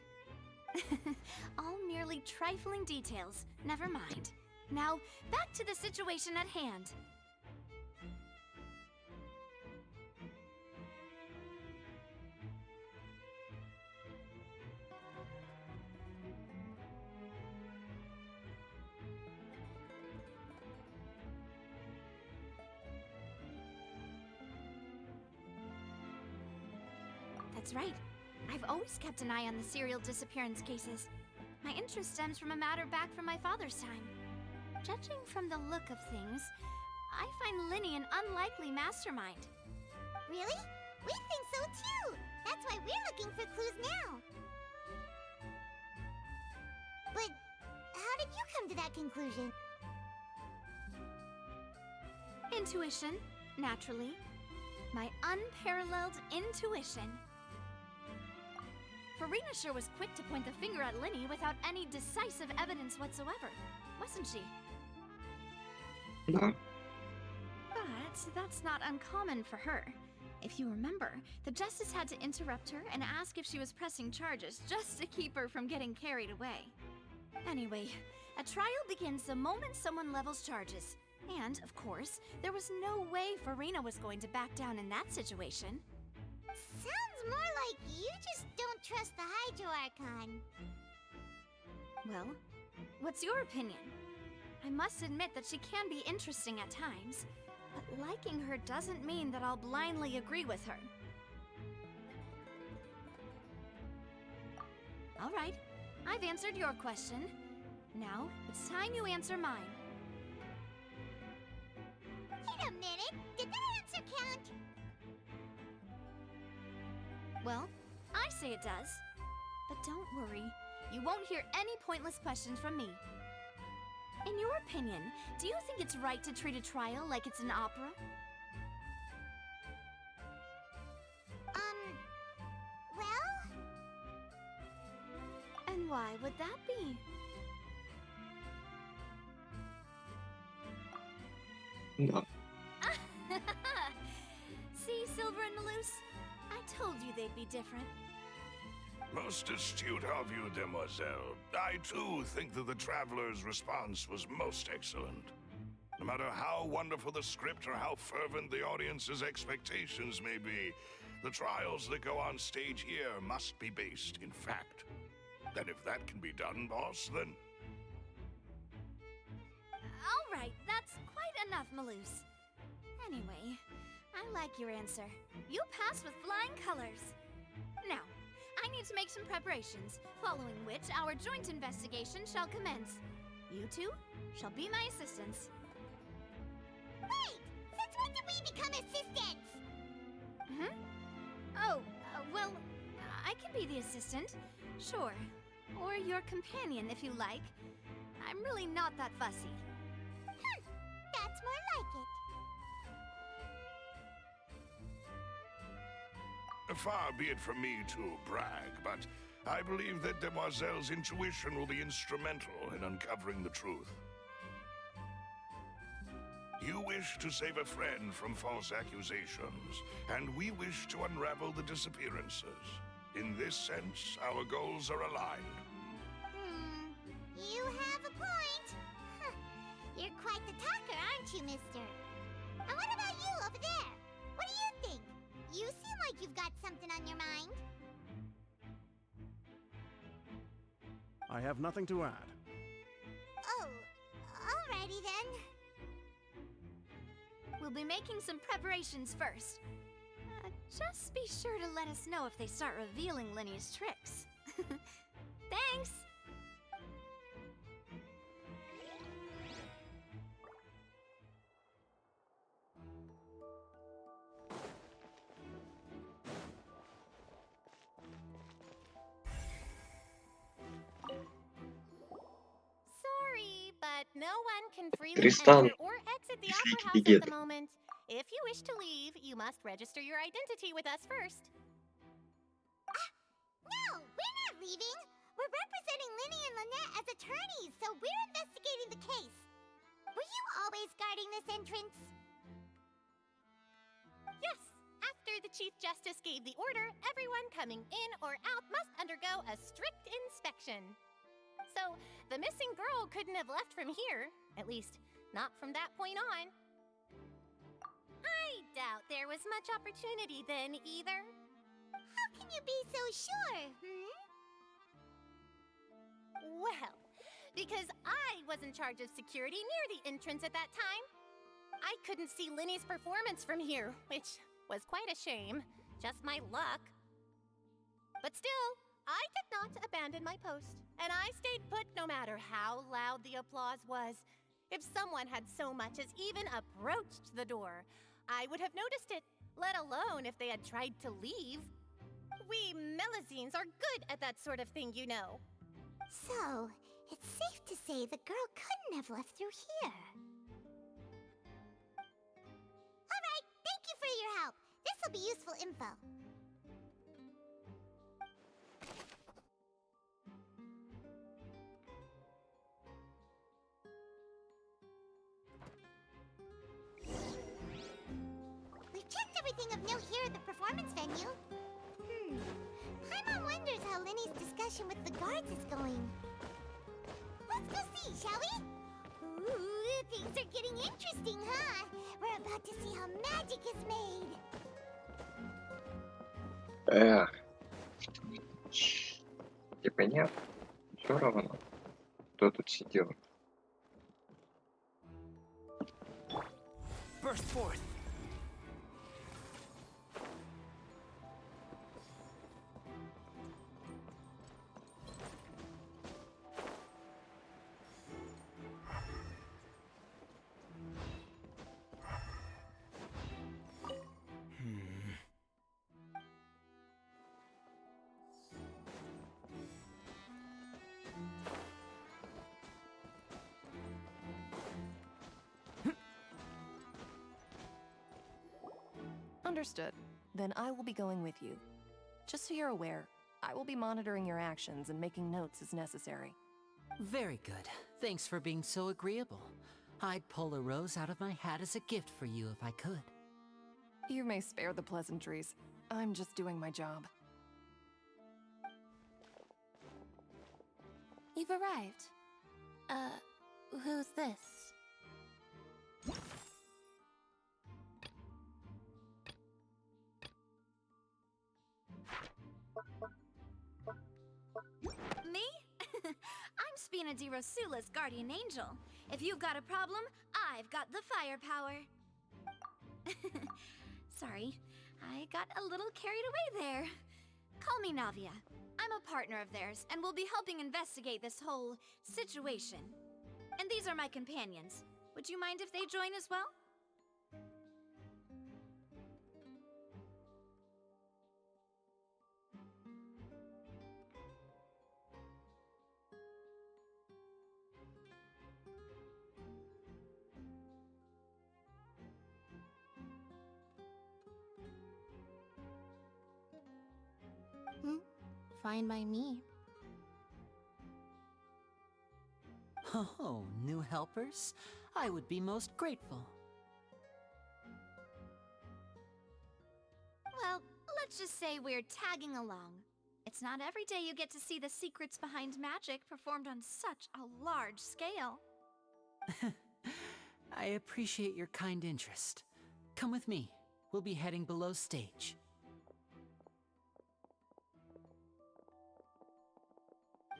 All merely trifling details. Never mind. Now, back to the situation at hand. That's right. I've always kept an eye on the serial disappearance cases. My interest stems from a matter back from my father's time. Judging from the look of things, I find Linny an unlikely mastermind. Really? We think so too! That's why we're looking for clues now. But how did you come to that conclusion? Intuition, naturally. My unparalleled intuition. Farina sure was quick to point the finger at Linny without any decisive evidence whatsoever, wasn't she? Да. But that's not uncommon for her. If you remember, the Justice had to interrupt her and ask if she was pressing charges just to keep her from getting carried away. Anyway, A trial begins the moment someone levels charges. And, of course, there was no way Farina was going to back down in that situation. Sounds more like you just don't trust the Hydro Archon. Well, what's your opinion? I must admit that she can be interesting at times, but liking her doesn't mean that I'll blindly agree with her. All right, I've answered your question. Now, it's time you answer mine. Wait a minute, did that answer count? Well, I say it does. But don't worry, you won't hear any pointless questions from me. In your opinion, do you think it's right to treat a trial like it's an opera? Well? And why would that be? No. See, Silver and Maloose? I told you they'd be different. Most astute of you, demoiselle. I too think that the traveler's response was most excellent. No matter how wonderful the script or how fervent the audience's expectations may be, the trials that go on stage here must be based in fact. And if that can be done, boss, then... All right, that's quite enough, Maloose. Anyway, I like your answer. You passed with flying colors. Now, I need to make some preparations, following which our joint investigation shall commence. You two shall be my assistants. Wait! Since when did we become assistants? Oh, well, I can be the assistant, sure. Or your companion, if you like. I'm really not that fussy. That's more like it. Far be it from me to brag, but I believe that Demoiselle's intuition will be instrumental in uncovering the truth. You wish to save a friend from false accusations, and we wish to unravel the disappearances. In this sense, our goals are aligned. You have a point. You're quite the talker, aren't you, mister? And what about you over there? What do you think? You seem like you've got something on your mind. I have nothing to add. Oh, alrighty then. We'll be making some preparations first. Just be sure to let us know if they start revealing Linny's tricks. Thanks! Sorry, but no one can freely Tristan, enter or exit the Opera House беги. at the moment. If you wish to leave, you must register your identity with us first. No, we're not leaving. We're representing Linny and Lynette as attorneys, so we're investigating the case. Were you always guarding this entrance? Yes, after the Chief Justice gave the order, everyone coming in or out must undergo a strict inspection. So, the missing girl couldn't have left from here, at least, not from that point on. I doubt there was much opportunity then, either. How can you be so sure, Well, because I was in charge of security near the entrance at that time. I couldn't see Linny's performance from here, which was quite a shame. Just my luck. But still, I did not abandon my post, and I stayed put no matter how loud the applause was. If someone had so much as even approached the door, I would have noticed it, let alone if they had tried to leave. We Melazines are good at that sort of thing, you know. So, it's safe to say the girl couldn't have left through here. Alright, thank you for your help. This'll be useful info. We've checked everything of note here at the performance venue. Paimon wonders how Linny's discussion with the guards is going. Let's go see, shall we? Ooh, things are getting interesting, huh? We're about to see how magic is made. Эх, типа нет, все равно, кто тут сидел. Burst forth. Understood. Then I will be going with you. Just so you're aware, I will be monitoring your actions and making notes as necessary. Very good. Thanks for being so agreeable. I'd pull a rose out of my hat as a gift for you if I could. You may spare the pleasantries. I'm just doing my job. You've arrived. Who's this? Me? I'm Spina di Rosula's guardian angel. If you've got a problem, I've got the firepower. Sorry, I got a little carried away there. Call me Navia. I'm a partner of theirs, and will be helping investigate this whole situation. And these are my companions. Would you mind if they join as well? Fine by me. Oh, new helpers? I would be most grateful. Well, let's just say we're tagging along. It's not every day you get to see the secrets behind magic performed on such a large scale. I appreciate your kind interest. Come with me. We'll be heading below stage.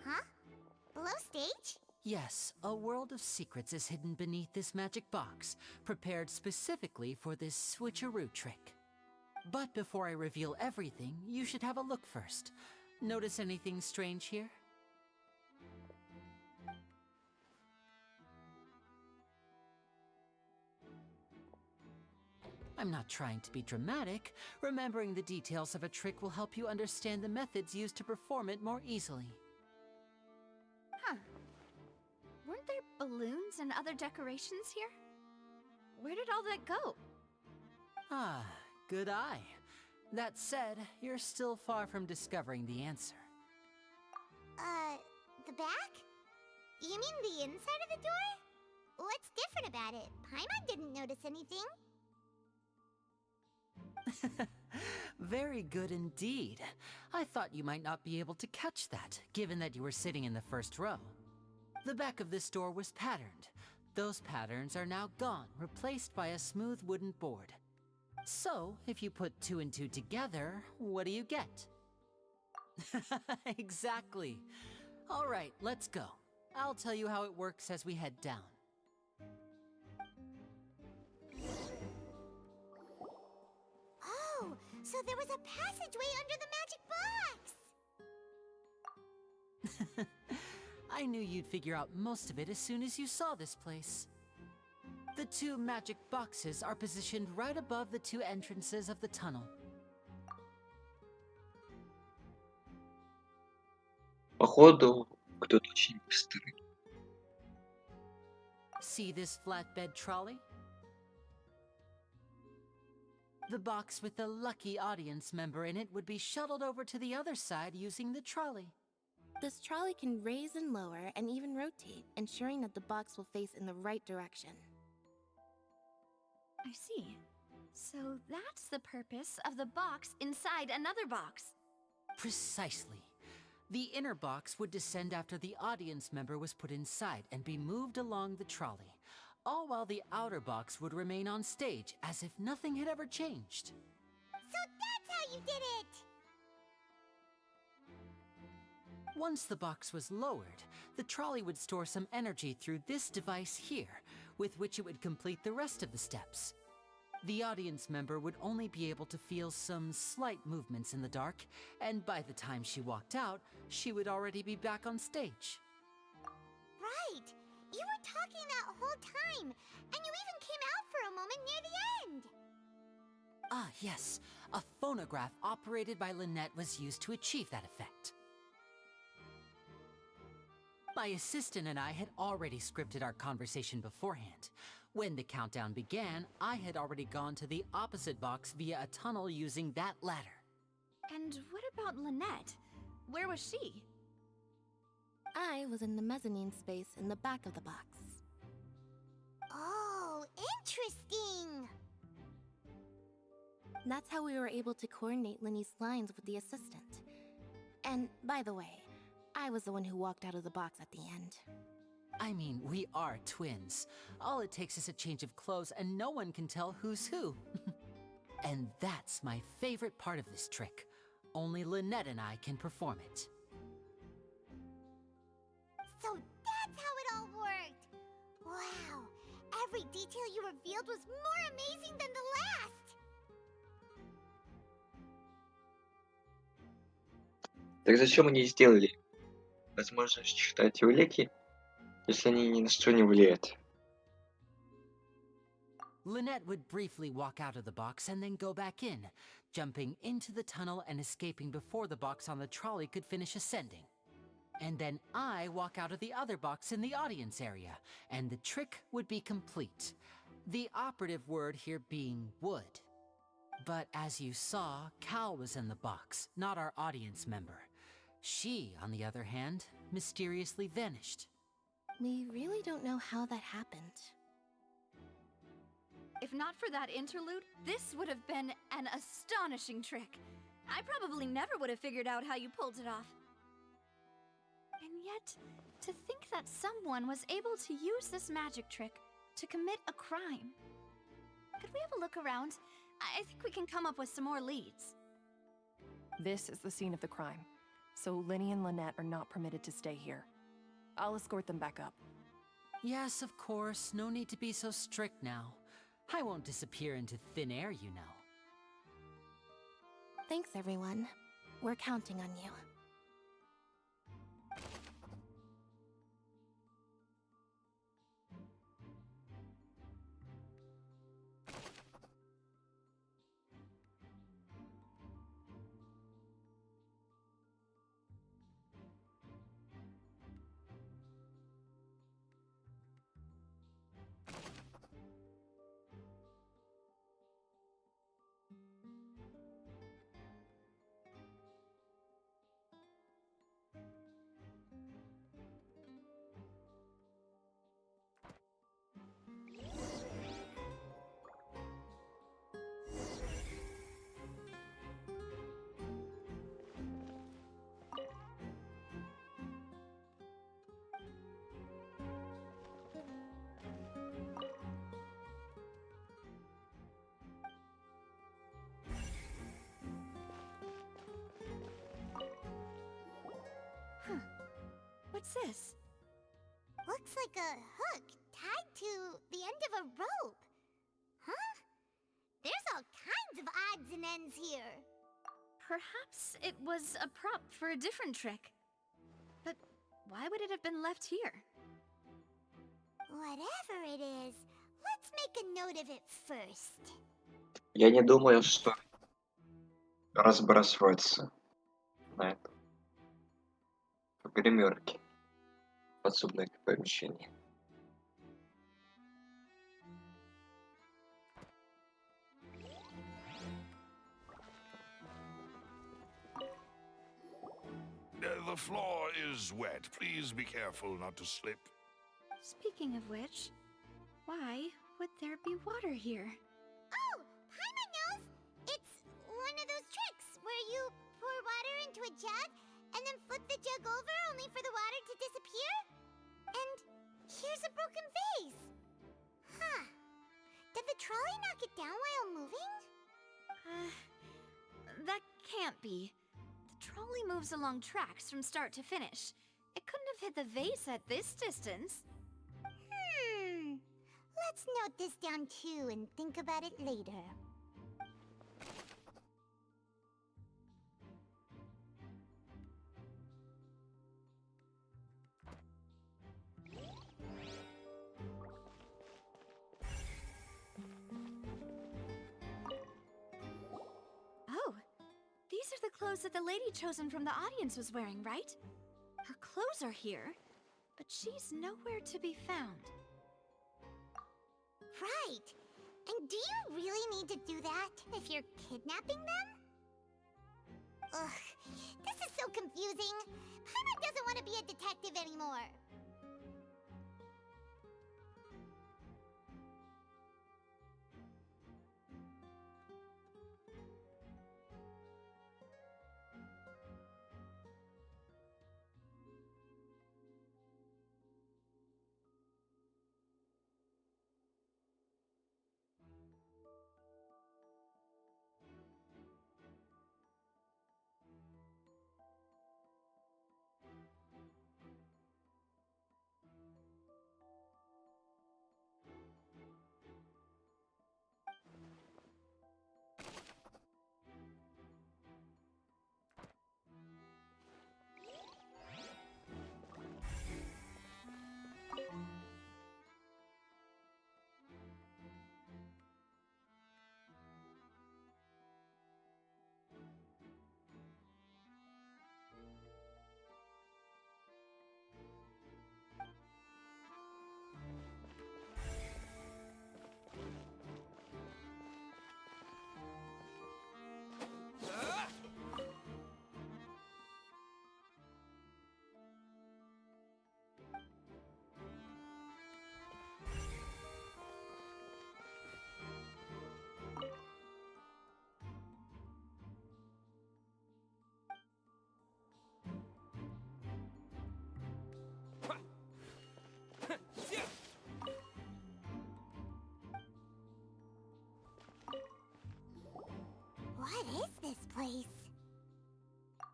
Huh? Below stage? Yes, a world of secrets is hidden beneath this magic box, prepared specifically for this switcheroo trick. But before I reveal everything, you should have a look first. Notice anything strange here? I'm not trying to be dramatic. Remembering the details of a trick will help you understand the methods used to perform it more easily. Huh. Weren't there balloons and other decorations here? Where did all that go? Ah, good eye. That said, you're still far from discovering the answer. The back? You mean the inside of the door? What's different about it? Paimon didn't notice anything. Very good indeed. I thought you might not be able to catch that, given that you were sitting in the first row. The back of this door was patterned. Those patterns are now gone, replaced by a smooth wooden board. So, if you put 2 and 2 together, what do you get? Exactly. All right, let's go. I'll tell you how it works as we head down. Oh, so there was a passageway under the magic box! I knew you'd figure out most of it as soon as you saw this place. The 2 magic boxes are positioned right above the 2 entrances of the tunnel. Походу, кто-то очень быстрый. See this flatbed trolley? The box with the lucky audience member in it would be shuttled over to the other side using the trolley. This trolley can raise and lower and even rotate, ensuring that the box will face in the right direction. I see. So that's the purpose of the box inside another box. Precisely. The inner box would descend after the audience member was put inside and be moved along the trolley, all while the outer box would remain on stage as if nothing had ever changed. So that's how you did it! Once the box was lowered, the trolley would store some energy through this device here, with which it would complete the rest of the steps. The audience member would only be able to feel some slight movements in the dark, and by the time she walked out, she would already be back on stage. Right! You were talking that whole time, and you even came out for a moment near the end! Ah, yes. A phonograph operated by Lynette was used to achieve that effect. My assistant and I had already scripted our conversation beforehand. When the countdown began, I had already gone to the opposite box via a tunnel using that ladder. And what about Lynette? Where was she? I was in the mezzanine space in the back of the box. Oh, interesting! That's how we were able to coordinate Linny's lines with the assistant. And, by the way, I was the one who walked out of the box at the end. I mean, we are twins. All it takes is a change of clothes and no one can tell who's who. And that's my favorite part of this trick. Only Lynette and I can perform it. So that's how it all worked! Wow! Every detail you revealed was more amazing than the last! Так зачем они сделали возможность читать улики, если они ни на что не влияют? Lynette would briefly walk out of the box and then go back in, jumping into the tunnel and escaping before the box on the trolley could finish ascending. And then I walk out of the other box in the audience area, and the trick would be complete. The operative word here being would. But as you saw, Cal was in the box, not our audience member. She, on the other hand, mysteriously vanished. We really don't know how that happened. If not for that interlude, this would have been an astonishing trick. I probably never would have figured out how you pulled it off. And yet, to think that someone was able to use this magic trick to commit a crime. Could we have a look around? I think we can come up with some more leads. This is the scene of the crime, so Linny and Lynette are not permitted to stay here. I'll escort them back up. Yes, of course. No need to be so strict now. I won't disappear into thin air, you know. Thanks, everyone. We're counting on you. What's this? Looks like a hook tied to the end of a rope. Huh? There's all kinds of odds and ends here. Perhaps it was a prop for a different trick. But why would it have been left here? Whatever it is, let's make a note of it first. Я не думаю, что разбрасываться на это. В гримерке. Подсобное помещение. The floor is wet. Please be careful not to slip. Speaking of which, why would there be water here? Oh, Paimon knows! It's one of those tricks where you pour water into a jug and then flip the jug over only for the water to disappear? And here's a broken vase. Huh. Did the trolley knock it down while moving? That can't be. The trolley moves along tracks from start to finish. It couldn't have hit the vase at this distance. Let's note this down too and think about it later. Oh, these are the clothes that the lady chosen from the audience was wearing, right? Her clothes are here, but she's nowhere to be found. Right. And do you really need to do that if you're kidnapping them? Ugh, this is so confusing. Paimon doesn't want to be a detective anymore. What is this place?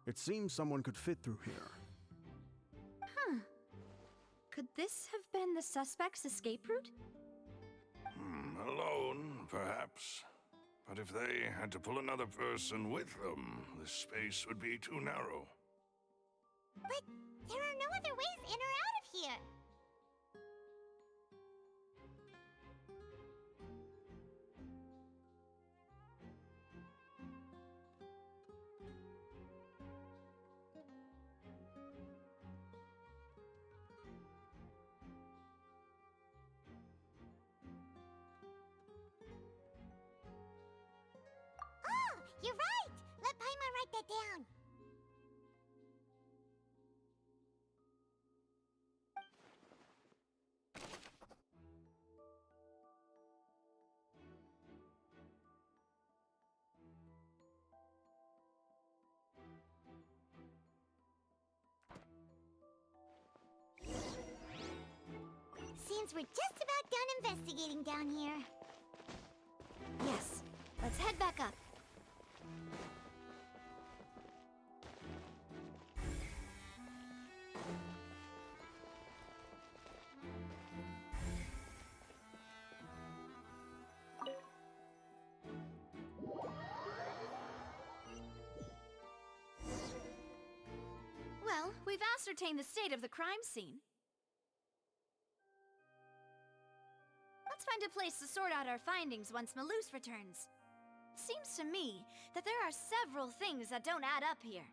It seems someone could fit through here. Huh. Could this have been the suspect's escape route? Alone, perhaps. But if they had to pull another person with them, the space would be too narrow. But there are no other ways in or out of here. Oh, you're right! Let Paimon write that down. Seems we're just about done investigating down here. Yes. Let's head back up. Well, we've ascertained the state of the crime scene. Let's find a place to sort out our findings once Malus returns. Seems to me that there are several things that don't add up here.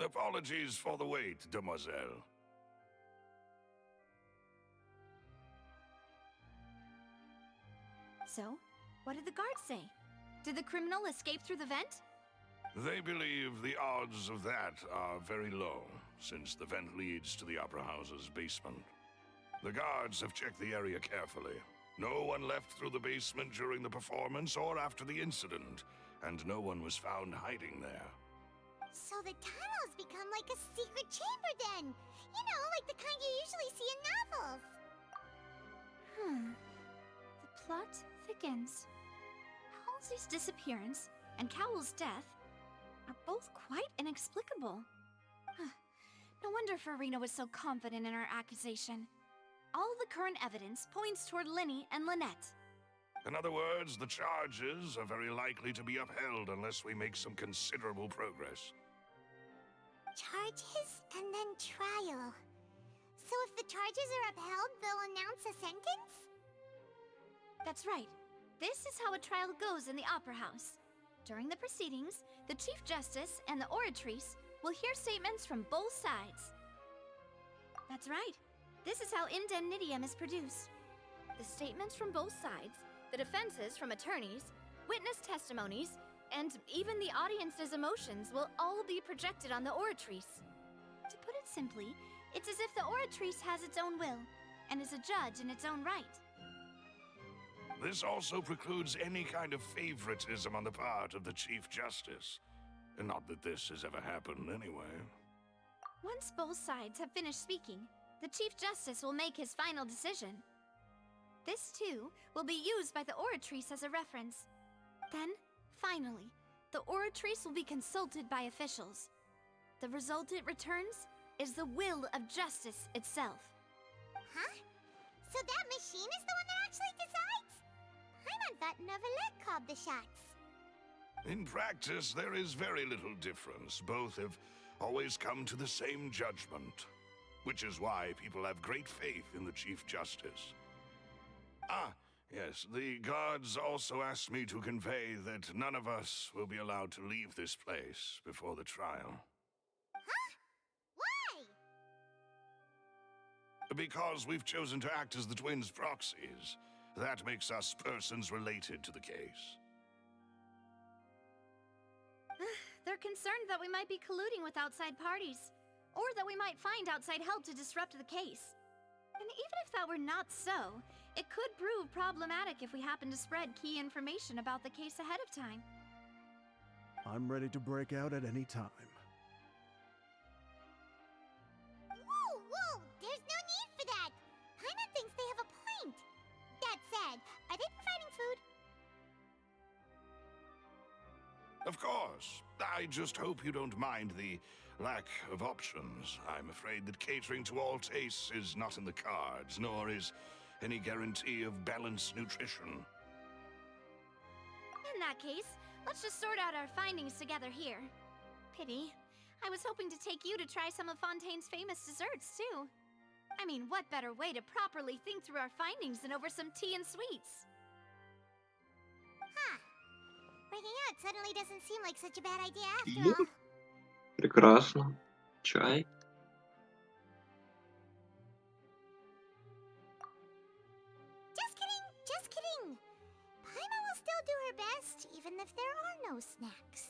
Apologies for the wait, demoiselle. So, what did the guards say? Did the criminal escape through the vent? They believe the odds of that are very low, since the vent leads to the Opera House's basement. The guards have checked the area carefully. No one left through the basement during the performance or after the incident, and no one was found hiding there. So the tunnels become like a secret chamber then. You know, like the kind you usually see in novels. The plot thickens. Halsey's disappearance and Cowell's death are both quite inexplicable. No wonder Farina was so confident in her accusation. All the current evidence points toward Linny and Lynette. In other words, the charges are very likely to be upheld unless we make some considerable progress. Charges and then trial. So if the charges are upheld, they'll announce a sentence? That's right. This is how a trial goes in the Opera House. During the proceedings, the Chief Justice and the Oratrice will hear statements from both sides. That's right. This is how indemnitium is produced. The statements from both sides, the defenses from attorneys, witness testimonies, and even the audience's emotions will all be projected on the Oratrice. To put it simply, it's as if the Oratrice has its own will, and is a judge in its own right. This also precludes any kind of favoritism on the part of the Chief Justice. And not that this has ever happened anyway. Once both sides have finished speaking, the Chief Justice will make his final decision. This, too, will be used by the Oratrice as a reference. Then, finally, the Oratrice will be consulted by officials. The result it returns is the will of justice itself. Huh? So that machine is the one that actually decides? Paimon thought Novelet called the shots. In practice, there is very little difference. Both have always come to the same judgment, which is why people have great faith in the Chief Justice. Ah, yes, the guards also asked me to convey that none of us will be allowed to leave this place before the trial. Huh? Why? Because we've chosen to act as the twins' proxies. That makes us persons related to the case. They're concerned that we might be colluding with outside parties, or that we might find outside help to disrupt the case. And even if that were not so, it could prove problematic if we happen to spread key information about the case ahead of time. I'm ready to break out at any time. Whoa! There's no need for that! Paimon thinks they have a point. That said, are they providing food? Of course. I just hope you don't mind the lack of options. I'm afraid that catering to all tastes is not in the cards, nor is any guarantee of balanced nutrition. In that case, let's just sort out our findings together here. Pity. I was hoping to take you to try some of Fontaine's famous desserts, too. I mean, what better way to properly think through our findings than over some tea and sweets? Huh. Breaking out suddenly doesn't seem like such a bad idea after all. Прекрасно. Чай. Just kidding. Paimon will still do her best, even if there are no snacks.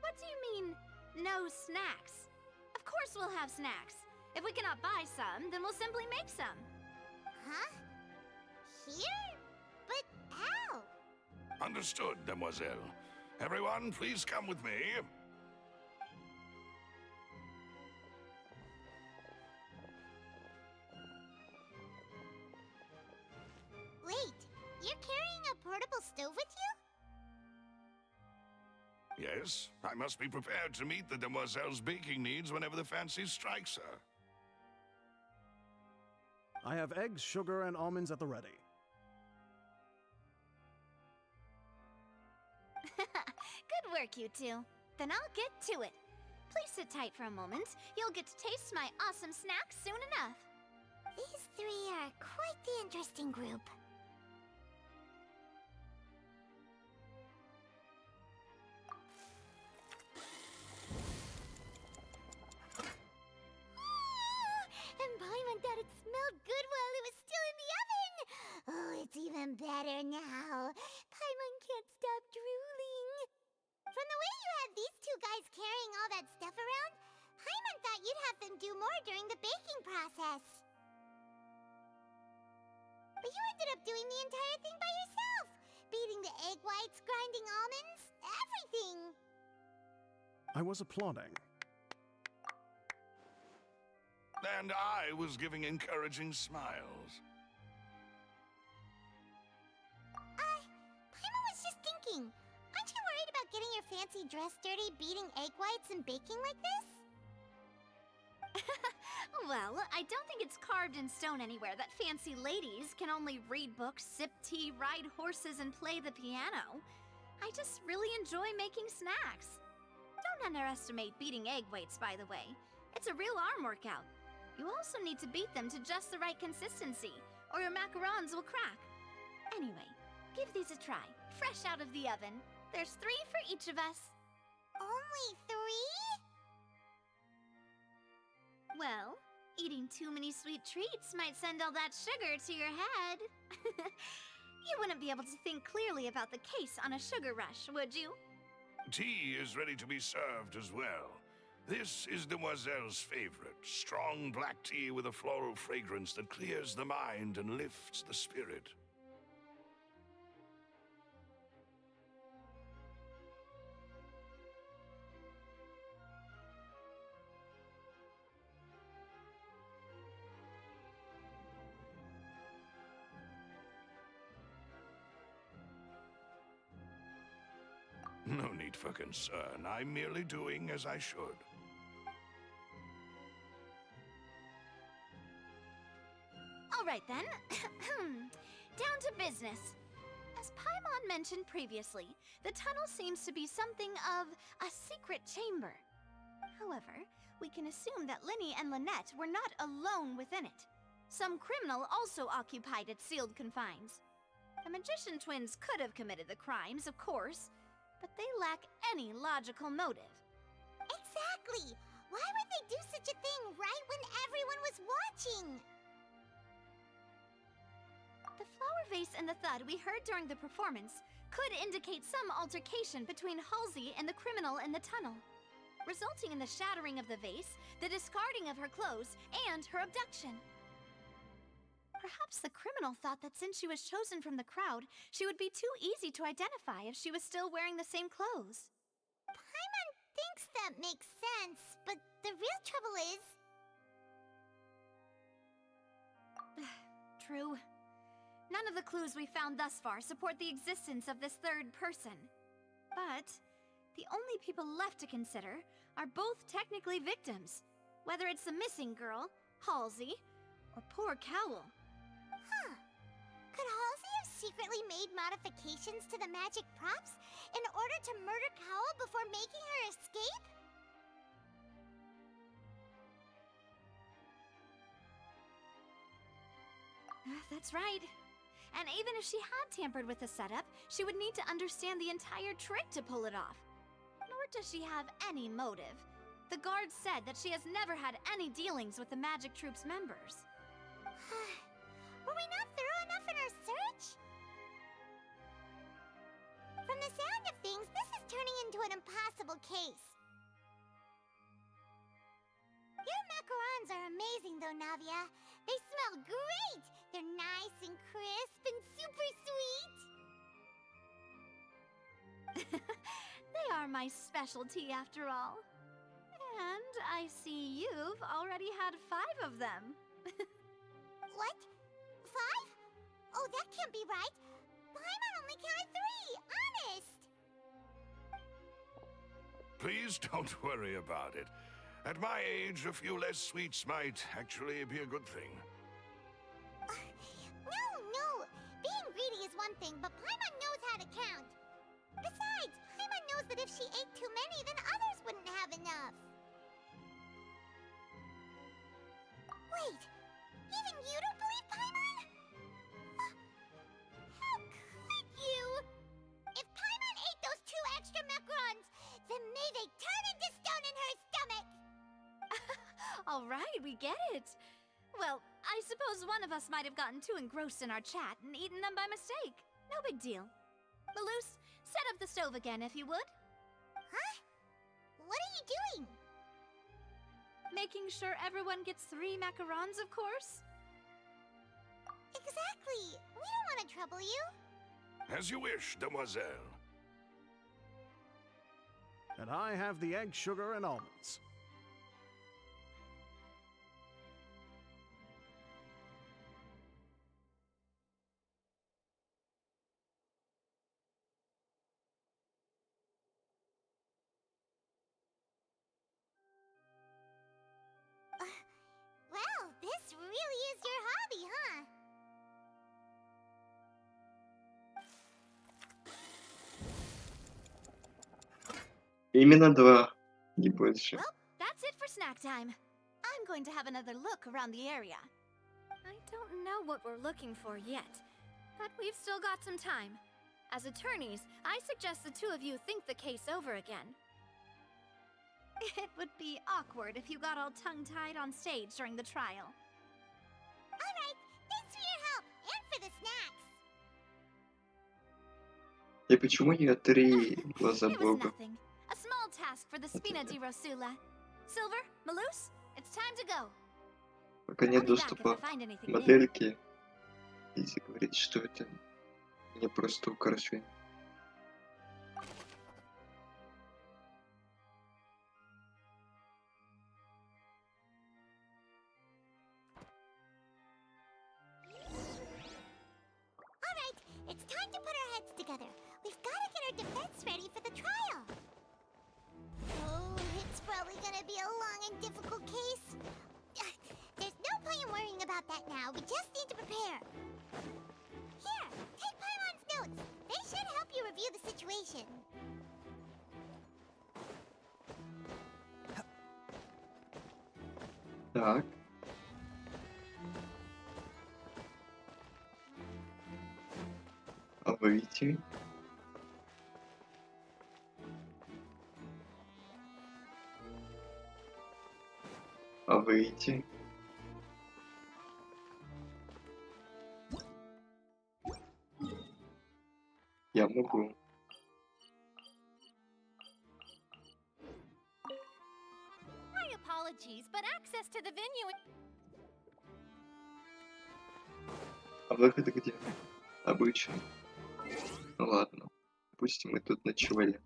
What do you mean, no snacks? Of course we'll have snacks. If we cannot buy some, then we'll simply make some. Huh? Here? But how? Understood, Demoiselle. Everyone, please come with me. Wait, you're carrying a portable stove with you? Yes, I must be prepared to meet the Demoiselle's baking needs whenever the fancy strikes her. I have eggs, sugar, and almonds at the ready. Good work, you two. Then I'll get to it. Please sit tight for a moment. You'll get to taste my awesome snacks soon enough. These three are quite the interesting group. And Paimon thought it smelled good while it was still in the oven. Oh, it's even better now. Paimon can't stop drooling. From the way you had these two guys carrying all that stuff around, Paimon thought you'd have them do more during the baking process. But you ended up doing the entire thing by yourself. beating the egg whites, grinding almonds, everything. I was applauding. And I was giving encouraging smiles. Paimon was just thinking, aren't you worried about getting your fancy dress dirty beating egg whites and baking like this? Well, I don't think it's carved in stone anywhere that fancy ladies can only read books, sip tea, ride horses, and play the piano. I just really enjoy making snacks. Don't underestimate beating egg whites, by the way. It's a real arm workout. You also need to beat them to just the right consistency, or your macarons will crack. Anyway, give these a try, fresh out of the oven. There's 3 for each of us. Only 3? Well, eating too many sweet treats might send all that sugar to your head. You wouldn't be able to think clearly about the case on a sugar rush, would you? Tea is ready to be served as well. This is Demoiselle's favorite, strong black tea with a floral fragrance that clears the mind and lifts the spirit. No need for concern. I'm merely doing as I should. All right then. Down to business. As Paimon mentioned previously, the tunnel seems to be something of a secret chamber. However, we can assume that Linny and Lynette were not alone within it. Some criminal also occupied its sealed confines. The magician twins could have committed the crimes, of course, but they lack any logical motive. Exactly! Why would they do such a thing right when everyone was watching? The flower vase and the thud we heard during the performance could indicate some altercation between Halsey and the criminal in the tunnel, resulting in the shattering of the vase, the discarding of her clothes, and her abduction. Perhaps the criminal thought that since she was chosen from the crowd, she would be too easy to identify if she was still wearing the same clothes. Paimon thinks that makes sense, but the real trouble is... True. None of the clues we found thus far support the existence of this third person. But the only people left to consider are both technically victims, whether it's the missing girl, Halsey, or poor Cowl. Huh. Could Halsey have secretly made modifications to the magic props in order to murder Cowl before making her escape? That's right. And even if she had tampered with the setup, she would need to understand the entire trick to pull it off. Nor does she have any motive. The guard said that she has never had any dealings with the Magic Troop's members. Were we not thorough enough in our search? From the sound of things, this is turning into an impossible case. Your macarons are amazing though, Navia. They smell great! They're nice and crisp and super sweet! They are my specialty after all. And I see you've already had 5 of them. What? 5? Oh, that can't be right. Paimon only counted 3, honest! Please don't worry about it. At my age, a few less sweets might actually be a good thing. No! Being greedy is one thing, but Paimon knows how to count. Besides, Paimon knows that if she ate too many, then others wouldn't have enough. Wait! Even you don't believe Paimon? How could you? If Paimon ate those 2 extra macarons, then may they turn into stone in her stomach! All right, we get it. Well, I suppose one of us might have gotten too engrossed in our chat and eaten them by mistake. No big deal. Malus, set up the stove again if you would. Huh? What are you doing? Making sure everyone gets 3 macarons, of course. Exactly. We don't want to trouble you. As you wish, demoiselle. And I have the egg, sugar, and almonds. Well, this really is your hobby, huh? Именно два, не больше. Well, that's it for snack time. I'm going to have another look around the area. I don't know what we're looking for yet, but we've still got some time. As attorneys, I suggest the two of you think the case over again. It would be awkward if you got all tongue-tied on stage during the trial. All right, thanks for your help and for the snacks. И почему я 3 глаза It was бога? nothing. A small task for the Spina di Rosula. Silver, Malus, it's time to go. Пока нет доступа к модельке, Изи говорит, что это не просто украшение. All right, it's time to put our heads together. We've got to get our defense ready for the trial. Oh, it's probably gonna be a long and difficult case. There's no point in worrying about that now. We just need to prepare. Here, take Pylon's notes. They should help you review the situation. Так. А выйти? А выйти? Я могу. My apologies, but access to the venue. А выход где? Обычный. Ну ладно. Пусть мы тут ночевали.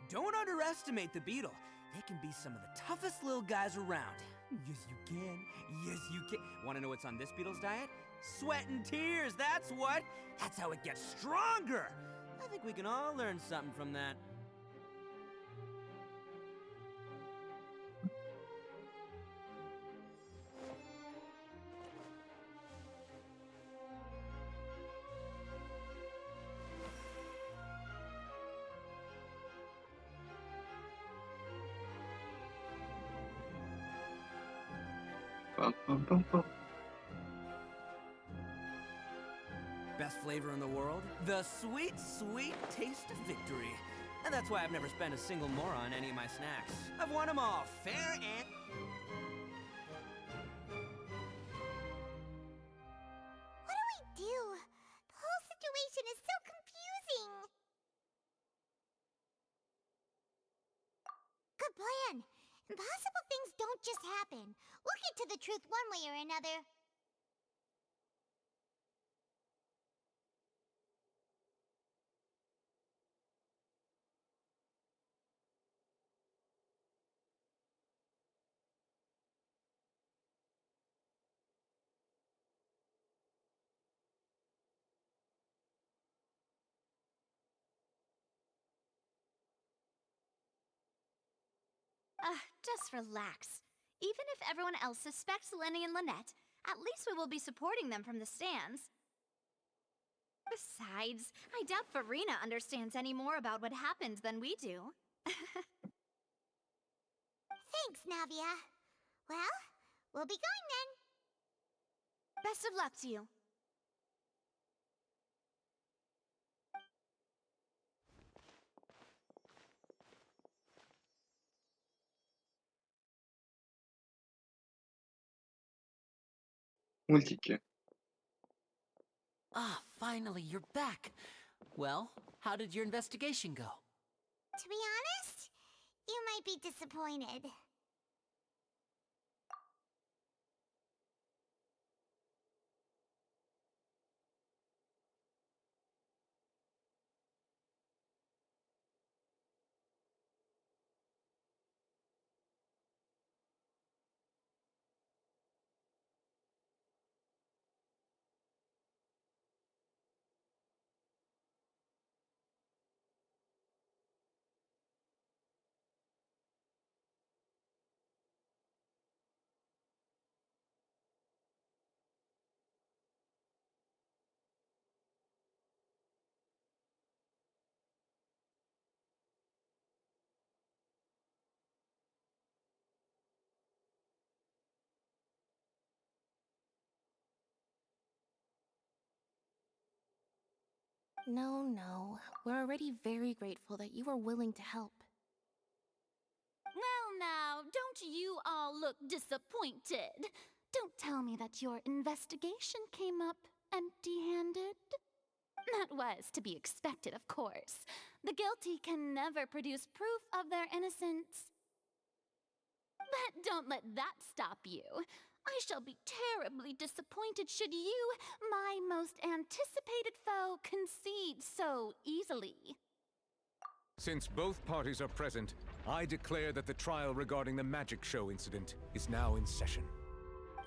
Don't underestimate the beetle. They can be some of the toughest little guys around. Yes, you can. Yes, you can. Want to know what's on this beetle's diet? Sweat and tears, that's what. That's how it gets stronger. I think we can all learn something from that. Пам-пам-пам-пам. Best flavor in the world? The sweet, sweet taste of victory. And that's why I've never spent a single more on any of my snacks. I've won them all, fair and... What do we do? The whole situation is so confusing. Good plan. Impossible things don't just happen. We'll get to the truth one way or another. Just relax. Even if everyone else suspects Lenny and Lynette, at least we will be supporting them from the stands. Besides, I doubt Farina understands any more about what happened than we do. Thanks, Navia. Well, we'll be going then. Best of luck to you. Мультики. Ah, finally, you're back. Well, how did your investigation go? To be honest, you might be disappointed. No. We're already very grateful that you were willing to help. Well now, don't you all look disappointed. Don't tell me that your investigation came up empty-handed. That was to be expected, of course. The guilty can never produce proof of their innocence. But don't let that stop you. I shall be terribly disappointed should you, my most anticipated foe, concede so easily. Since both parties are present, I declare that the trial regarding the magic show incident is now in session.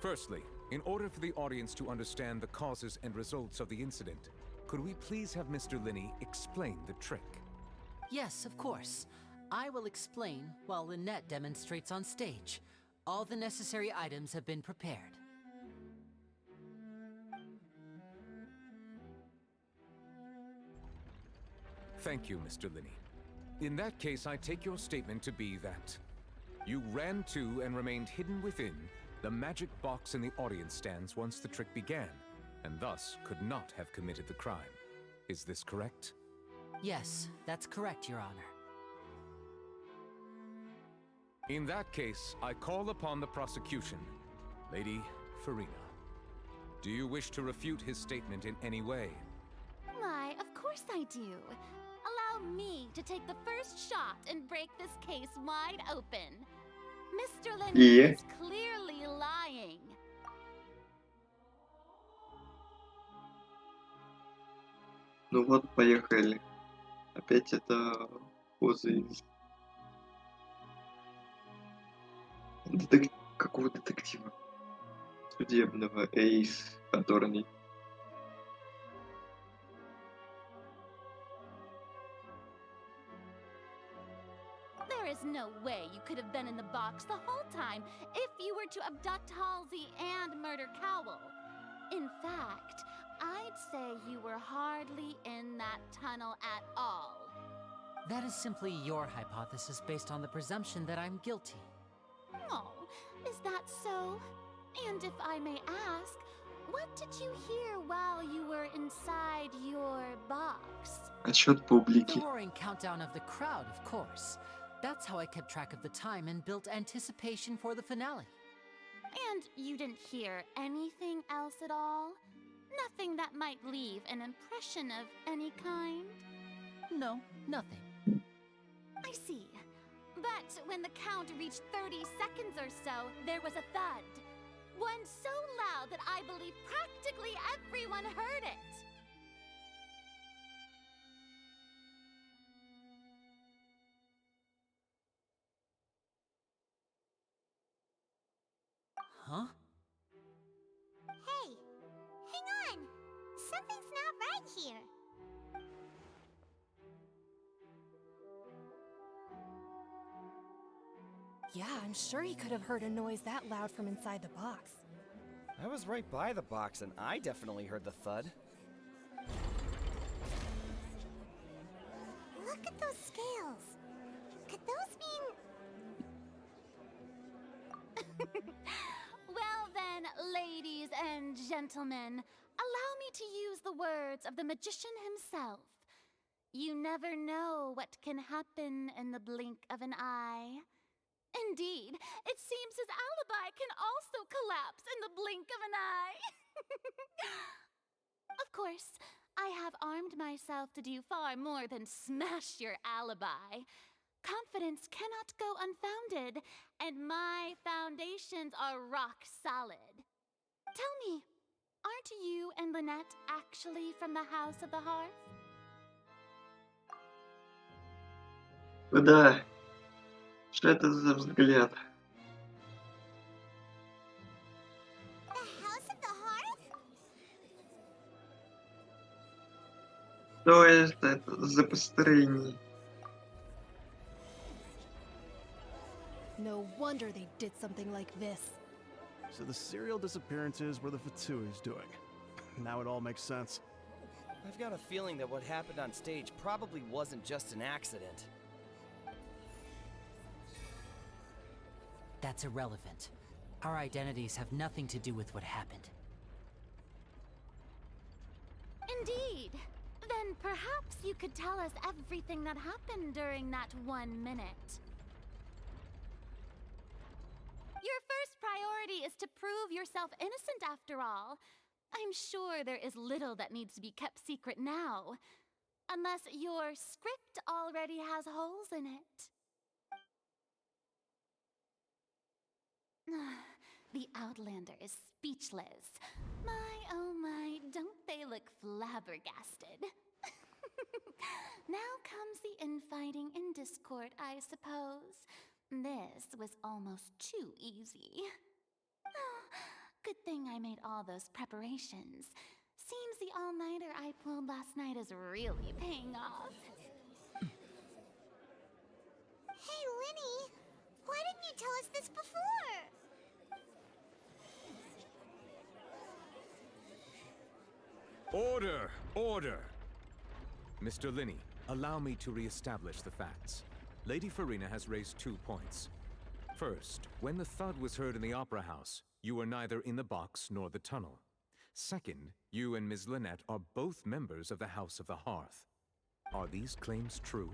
Firstly, in order for the audience to understand the causes and results of the incident, could we please have Mr. Linney explain the trick? Yes, of course. I will explain while Lynette demonstrates on stage. All the necessary items have been prepared. Thank you, Mr. Linney. In that case, I take your statement to be that you ran to and remained hidden within the magic box in the audience stands once the trick began, and thus could not have committed the crime. Is this correct? Yes, that's correct, Your Honor. In that case, I call upon the prosecution. Lady Farina, do you wish to refute his statement in any way? Why, of course I do. Allow me to take the first shot and break this case wide open. Mr. Linney И? is clearly lying. Ну вот, поехали. Опять это поза из какого детектива? Судебного, Эйс, Аторни. There is no way you could have been in the box the whole time if you were to abduct Halsey and murder Cowell. In fact, I'd say you were hardly in that tunnel at all. That is simply your hypothesis based on the presumption that I'm guilty. Oh, is that so? And if I may ask, what did you hear while you were inside your box? Отсчет публики. The roaring countdown of the crowd, of course. That's how I kept track of the time and built anticipation for the finale. And you didn't hear anything else at all? Nothing that might leave an impression of any kind? No, nothing. I see. But when the count reached 30 seconds or so, there was a thud. One so loud that I believe practically everyone heard it. Huh? Hey, hang on. Something's not right here. Yeah, I'm sure he could have heard a noise that loud from inside the box. I was right by the box and I definitely heard the thud. Look at those scales. Could those mean... Well then, ladies and gentlemen, allow me to use the words of the magician himself. You never know what can happen in the blink of an eye. Indeed, it seems his alibi can also collapse in the blink of an eye. Of course, I have armed myself to do far more than smash your alibi. Confidence cannot go unfounded, and my foundations are rock solid. Tell me, aren't you and Lynette actually from the House of the Hearth? Да, что это за взгляд? The House of the Hearth? Что это за построение? No wonder they did something like this. So the serial disappearances were the Fatsui's doing. Now it all makes sense. I've got a feeling that what happened on stage probably wasn't just an accident. That's irrelevant. Our identities have nothing to do with what happened. Indeed. Then perhaps you could tell us everything that happened during that 1 minute. Your first priority is to prove yourself innocent after all. I'm sure there is little that needs to be kept secret now. Unless your script already has holes in it. The Outlander is speechless. My, oh my, don't they look flabbergasted? Now comes the infighting and discord, I suppose. This was almost too easy. Good thing I made all those preparations. Seems the all-nighter I pulled last night is really paying off. Hey, Linny, why didn't you tell us this before? Order! Order! Mr. Linney, allow me to re-establish the facts. Lady Farina has raised 2 points. First, when the thud was heard in the Opera House, you were neither in the box nor the tunnel. Second, you and Ms. Lynette are both members of the House of the Hearth. Are these claims true?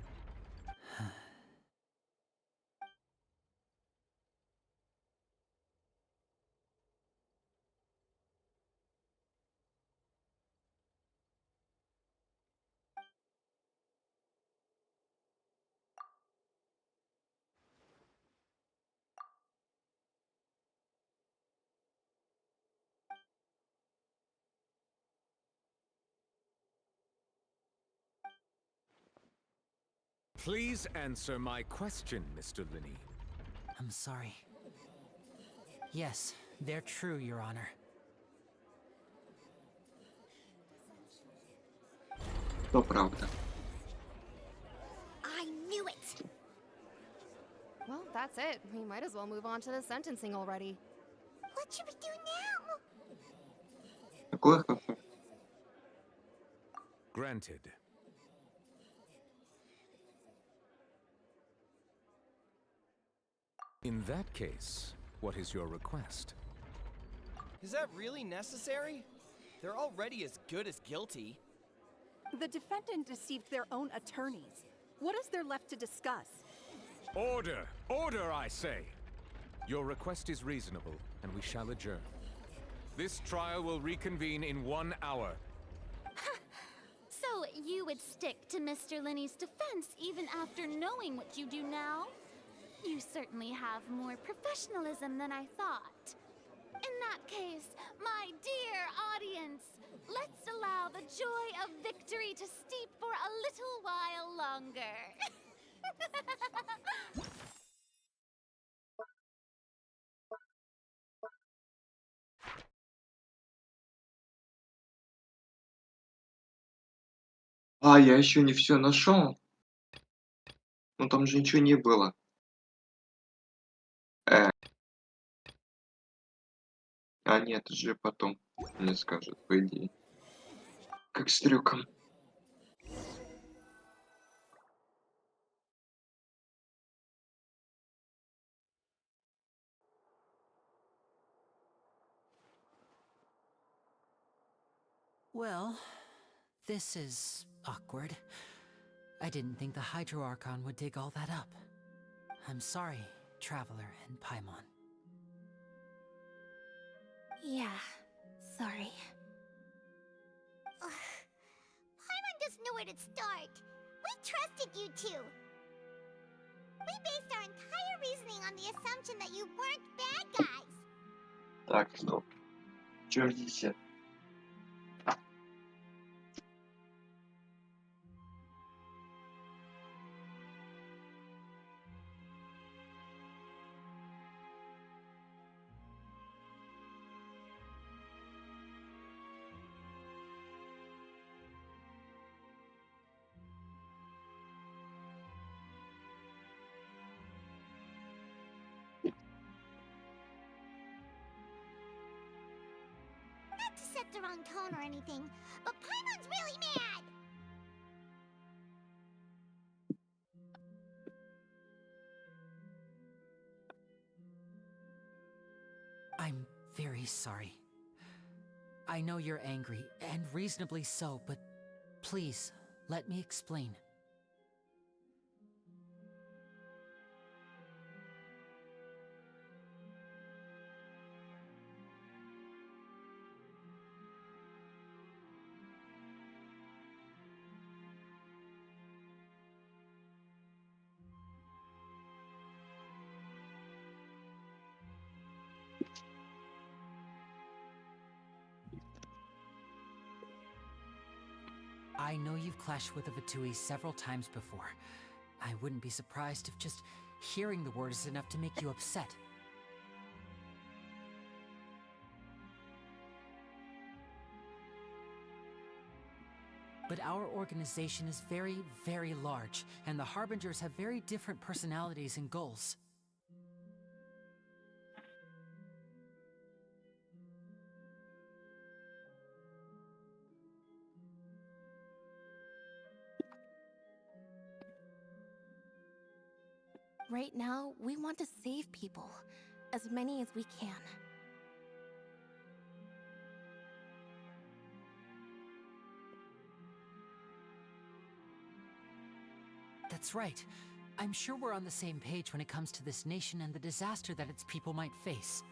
Please answer my question, Mr. Linney. I'm sorry. Yes, they're true, Your Honor. То правда. I knew it! Well, that's it. We might as well move on to the sentencing already. What should we do now? Какое хо-хо? Granted. In that case, what is your request? Is that really necessary? They're already as good as guilty. The defendant deceived their own attorneys. What is there left to discuss? Order! Order, I say! Your request is reasonable, and we shall adjourn. This trial will reconvene in 1 hour. So you would stick to Mr. Linney's defense even after knowing what you do now? You certainly have more professionalism than I thought. In that case, my dear audience, let's allow the joy of victory to steep for a little while longer. А, я еще не все нашел. Ну там же ничего не было. А нет, уже потом мне скажут, по идее. Как с трюком. Well, this is awkward. I didn't think the Hydro Archon would dig all that up. I'm sorry, Traveler and Paimon. Yeah, sorry. Ugh. Paimon doesn't know where to start. We trusted you two. We based our entire reasoning on the assumption that you weren't bad guys. Так, стоп. В чем здесь я? Not to set the wrong tone or anything, but Paimon's really mad! I'm very sorry. I know you're angry, and reasonably so, but please, let me explain. I know you've clashed with the Fatui several times before. I wouldn't be surprised if just hearing the word is enough to make you upset. But our organization is very, very large, and the Harbingers have very different personalities and goals. Right now, we want to save people. As many as we can. That's right. I'm sure we're on the same page when it comes to this nation and the disaster that its people might face.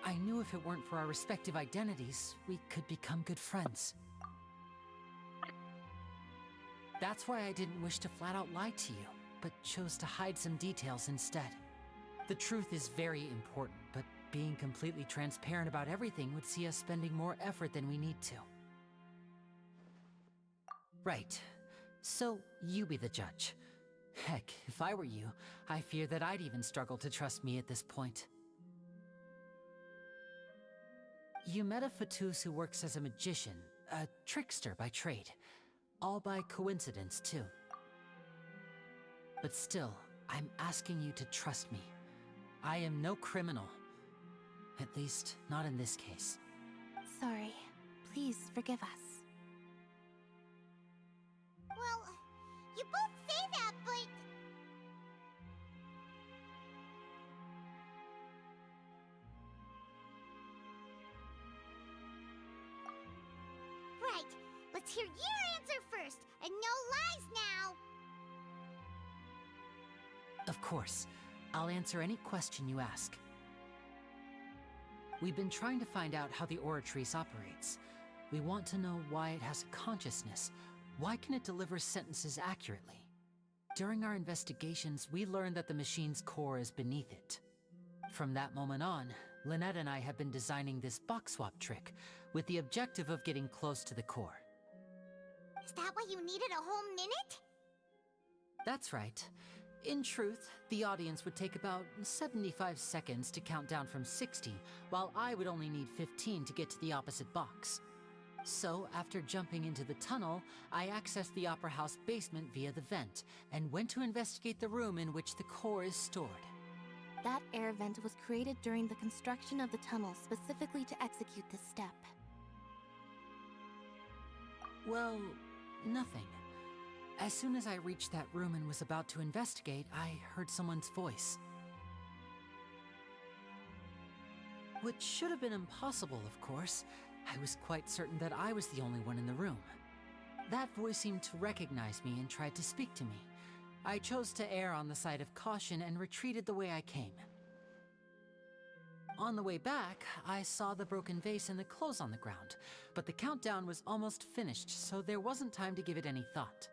I knew if it weren't for our respective identities, we could become good friends. That's why I didn't wish to flat out lie to you, but chose to hide some details instead. The truth is very important, but being completely transparent about everything would see us spending more effort than we need to. Right. So, you be the judge. Heck, if I were you, I fear that I'd even struggle to trust me at this point. You met a Fatus who works as a magician, a trickster by trade. All by coincidence, too. But still, I'm asking you to trust me. I am no criminal. At least, not in this case. Sorry. Please forgive us. Well, you both say that, but... Right, let's hear your answer first, and no lies now! Of course. I'll answer any question you ask. We've been trying to find out how the Oratrice operates. We want to know why it has a consciousness. Why can it deliver sentences accurately? During our investigations, we learned that the machine's core is beneath it. From that moment on, Lynette and I have been designing this box swap trick with the objective of getting close to the core. Is that why you needed a whole minute? That's right. In truth, the audience would take about 75 seconds to count down from 60, while I would only need 15 to get to the opposite box. So, after jumping into the tunnel, I accessed the Opera House basement via the vent, and went to investigate the room in which the core is stored. That air vent was created during the construction of the tunnel specifically to execute this step. Well, nothing. As soon as I reached that room and was about to investigate, I heard someone's voice. Which should have been impossible, of course. I was quite certain that I was the only one in the room. That voice seemed to recognize me and tried to speak to me. I chose to err on the side of caution and retreated the way I came. On the way back, I saw the broken vase and the clothes on the ground, but the countdown was almost finished, so there wasn't time to give it any thought.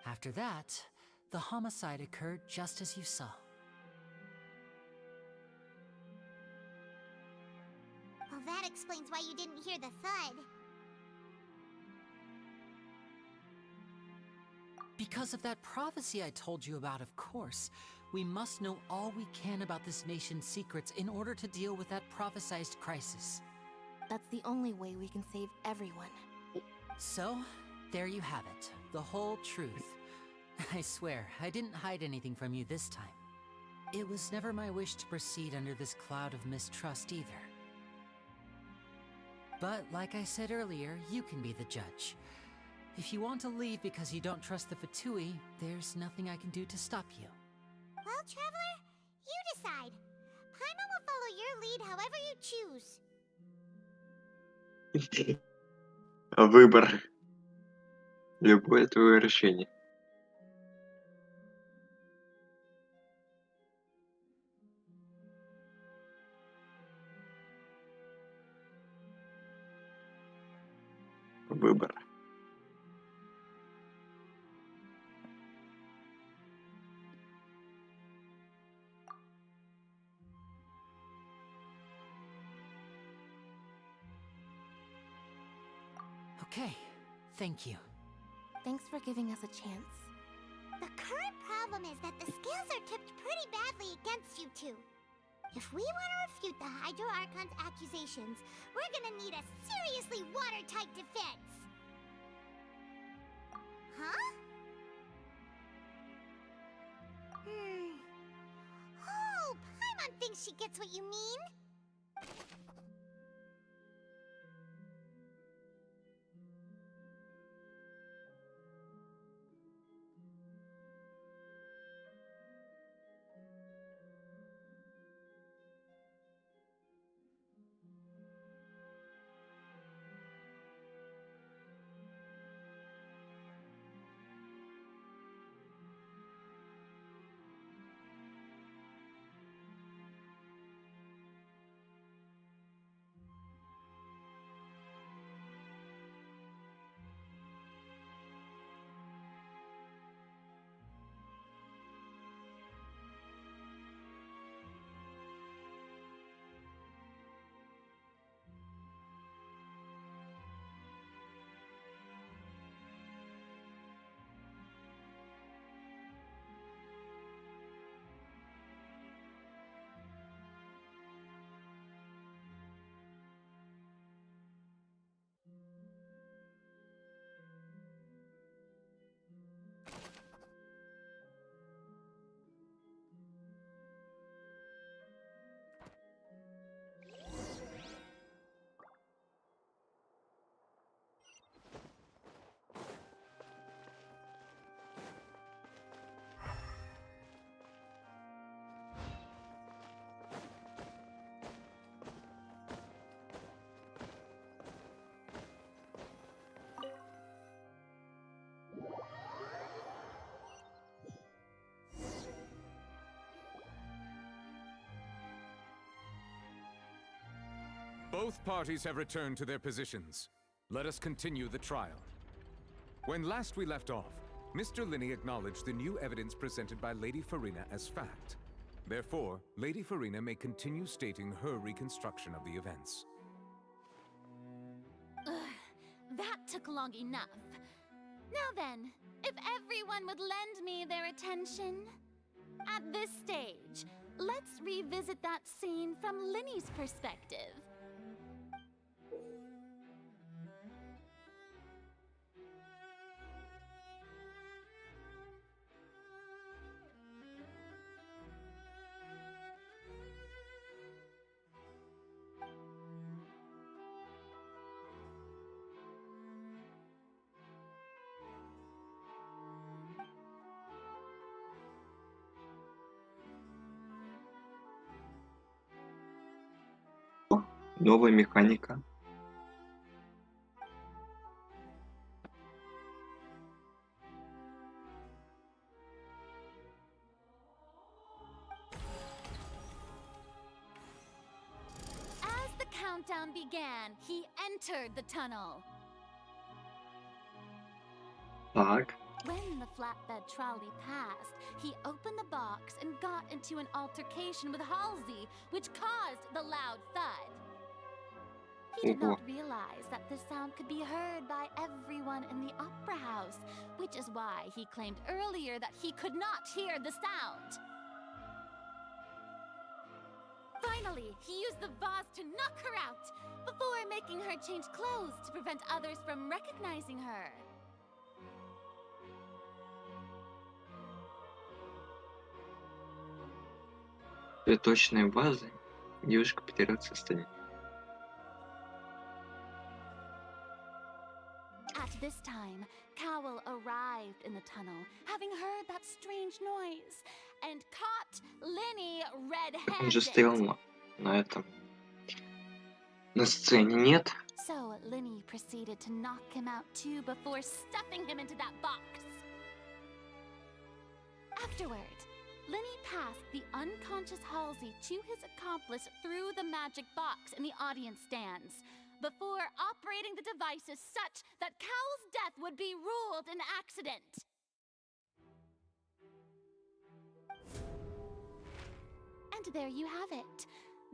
After that, the homicide occurred just as you saw. Well, that explains why you didn't hear the thud. Because of that prophecy I told you about, of course. We must know all we can about this nation's secrets in order to deal with that prophesized crisis. That's the only way we can save everyone. So, there you have it. The whole truth. I swear, I didn't hide anything from you this time. It was never my wish to proceed under this cloud of mistrust either. But like I said earlier, you can be the judge. If you want to leave because you don't trust the Fatui, there's nothing I can do to stop you. Well, Traveler, you decide. Paimon will follow your lead however you choose. Выбор. Любое твое решение. Выбор. Okay, thank you. Thanks for giving us a chance. The current problem is that the scales are tipped pretty badly against you two. If we want to refute the Hydro Archon's accusations, we're gonna need a seriously watertight defense. Huh? Oh, Paimon thinks she gets what you mean. Both parties have returned to their positions. Let us continue the trial. When last we left off, Mr. Linney acknowledged the new evidence presented by Lady Farina as fact. Therefore, Lady Farina may continue stating her reconstruction of the events. Ugh, that took long enough. Now then, if everyone would lend me their attention. At this stage, let's revisit that scene from Linney's perspective. Новая механика. As the countdown began, he entered the tunnel. Так. When the flatbed trolley passed, he opened the box and got into an altercation with Halsey, which caused the loud thud. He did not realize that the sound could be heard by everyone in the opera house, which is why he claimed earlier that he could not hear the sound. Finally, he used the vase to knock her out, before making her change clothes to prevent others from recognizing her. Цветочные вазы. Девушка потеряла состояние. At this time, Cowell arrived in the tunnel, having heard that strange noise, and caught Linney Он же стоял red-handed. на этом. На сцене, нет? So Linney proceeded to knock him out too before stuffing him into that box. Afterward, Linney passed the unconscious Halsey to his accomplice through the magic box in the audience stands, before operating the devices such that Cowell's death would be ruled an accident. And there you have it.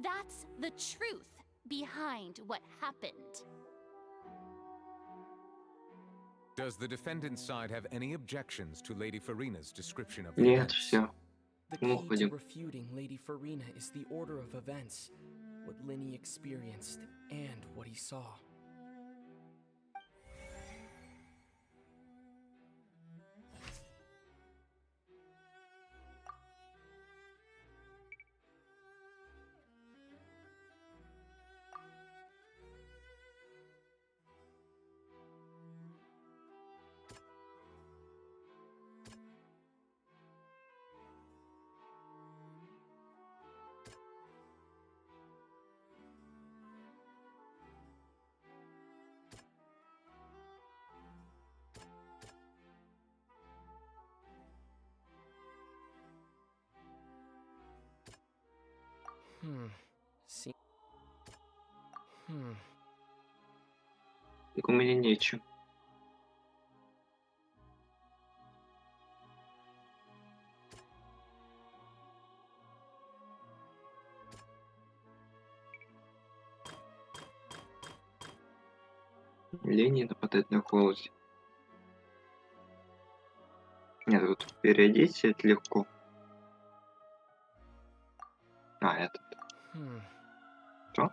That's the truth behind what happened. Does the defendant's side have any objections to Lady Farina's description of the Нет, events? все. The Мы key to уходим. refuting Lady Farina is the order of events, what Linney experienced and what he saw. See. Так у меня нечего. Линии нападают на Холзи. Нет, вот переодеть это легко. А, этот. Что?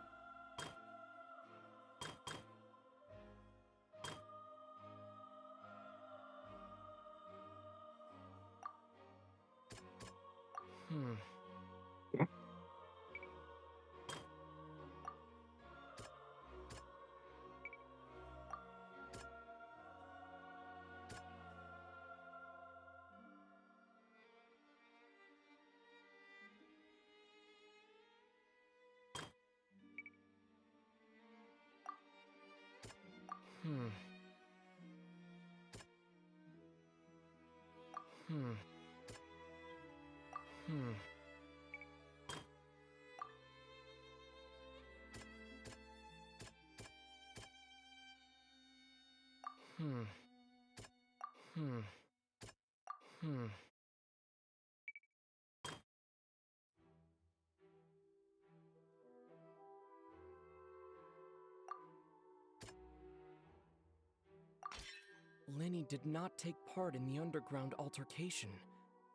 Lenny did not take part in the underground altercation.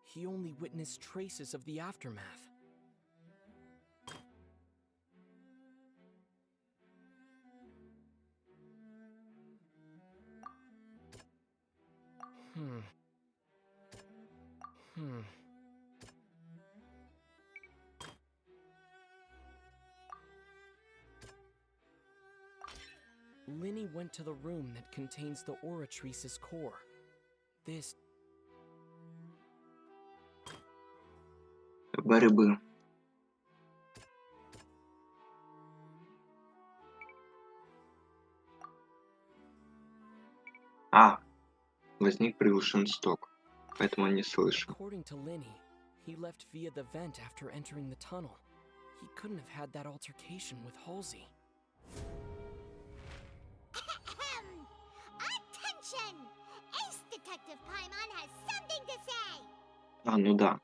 He only witnessed traces of the aftermath. Lenny went to the room that contains the Oratrice's core. This... Борьбы. Возник приглушен сток, поэтому он не слышал. According to Lenny, he left via the vent after entering the tunnel. He couldn't have had that altercation with Halsey. Attention! Ace Detective Paimon has something to say! Ну да.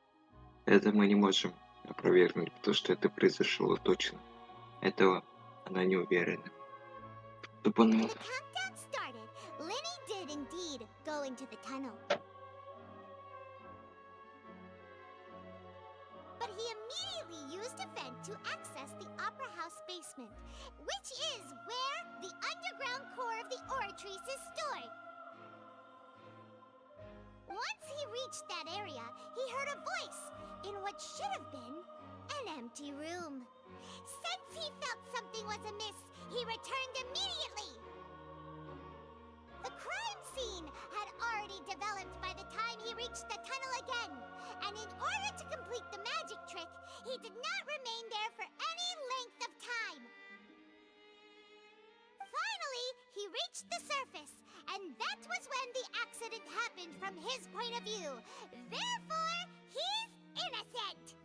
Это мы не можем опровергнуть, потому что это произошло точно. Этого она не уверена. Тупанула. The countdown started. Lenny did indeed go into the tunnel. But he immediately used a vent to access the Opera House basement, which is where the underground core of the Oratrice is stored. Once he reached that area, he heard a voice in what should have been an empty room. Since he felt something was amiss, he returned immediately. The crime scene had already developed by the time he reached the tunnel again, and in order to complete the magic trick, he did not remain there for any length of time. Finally, he reached the surface, and that was when the accident happened from his point of view. Therefore, he's innocent!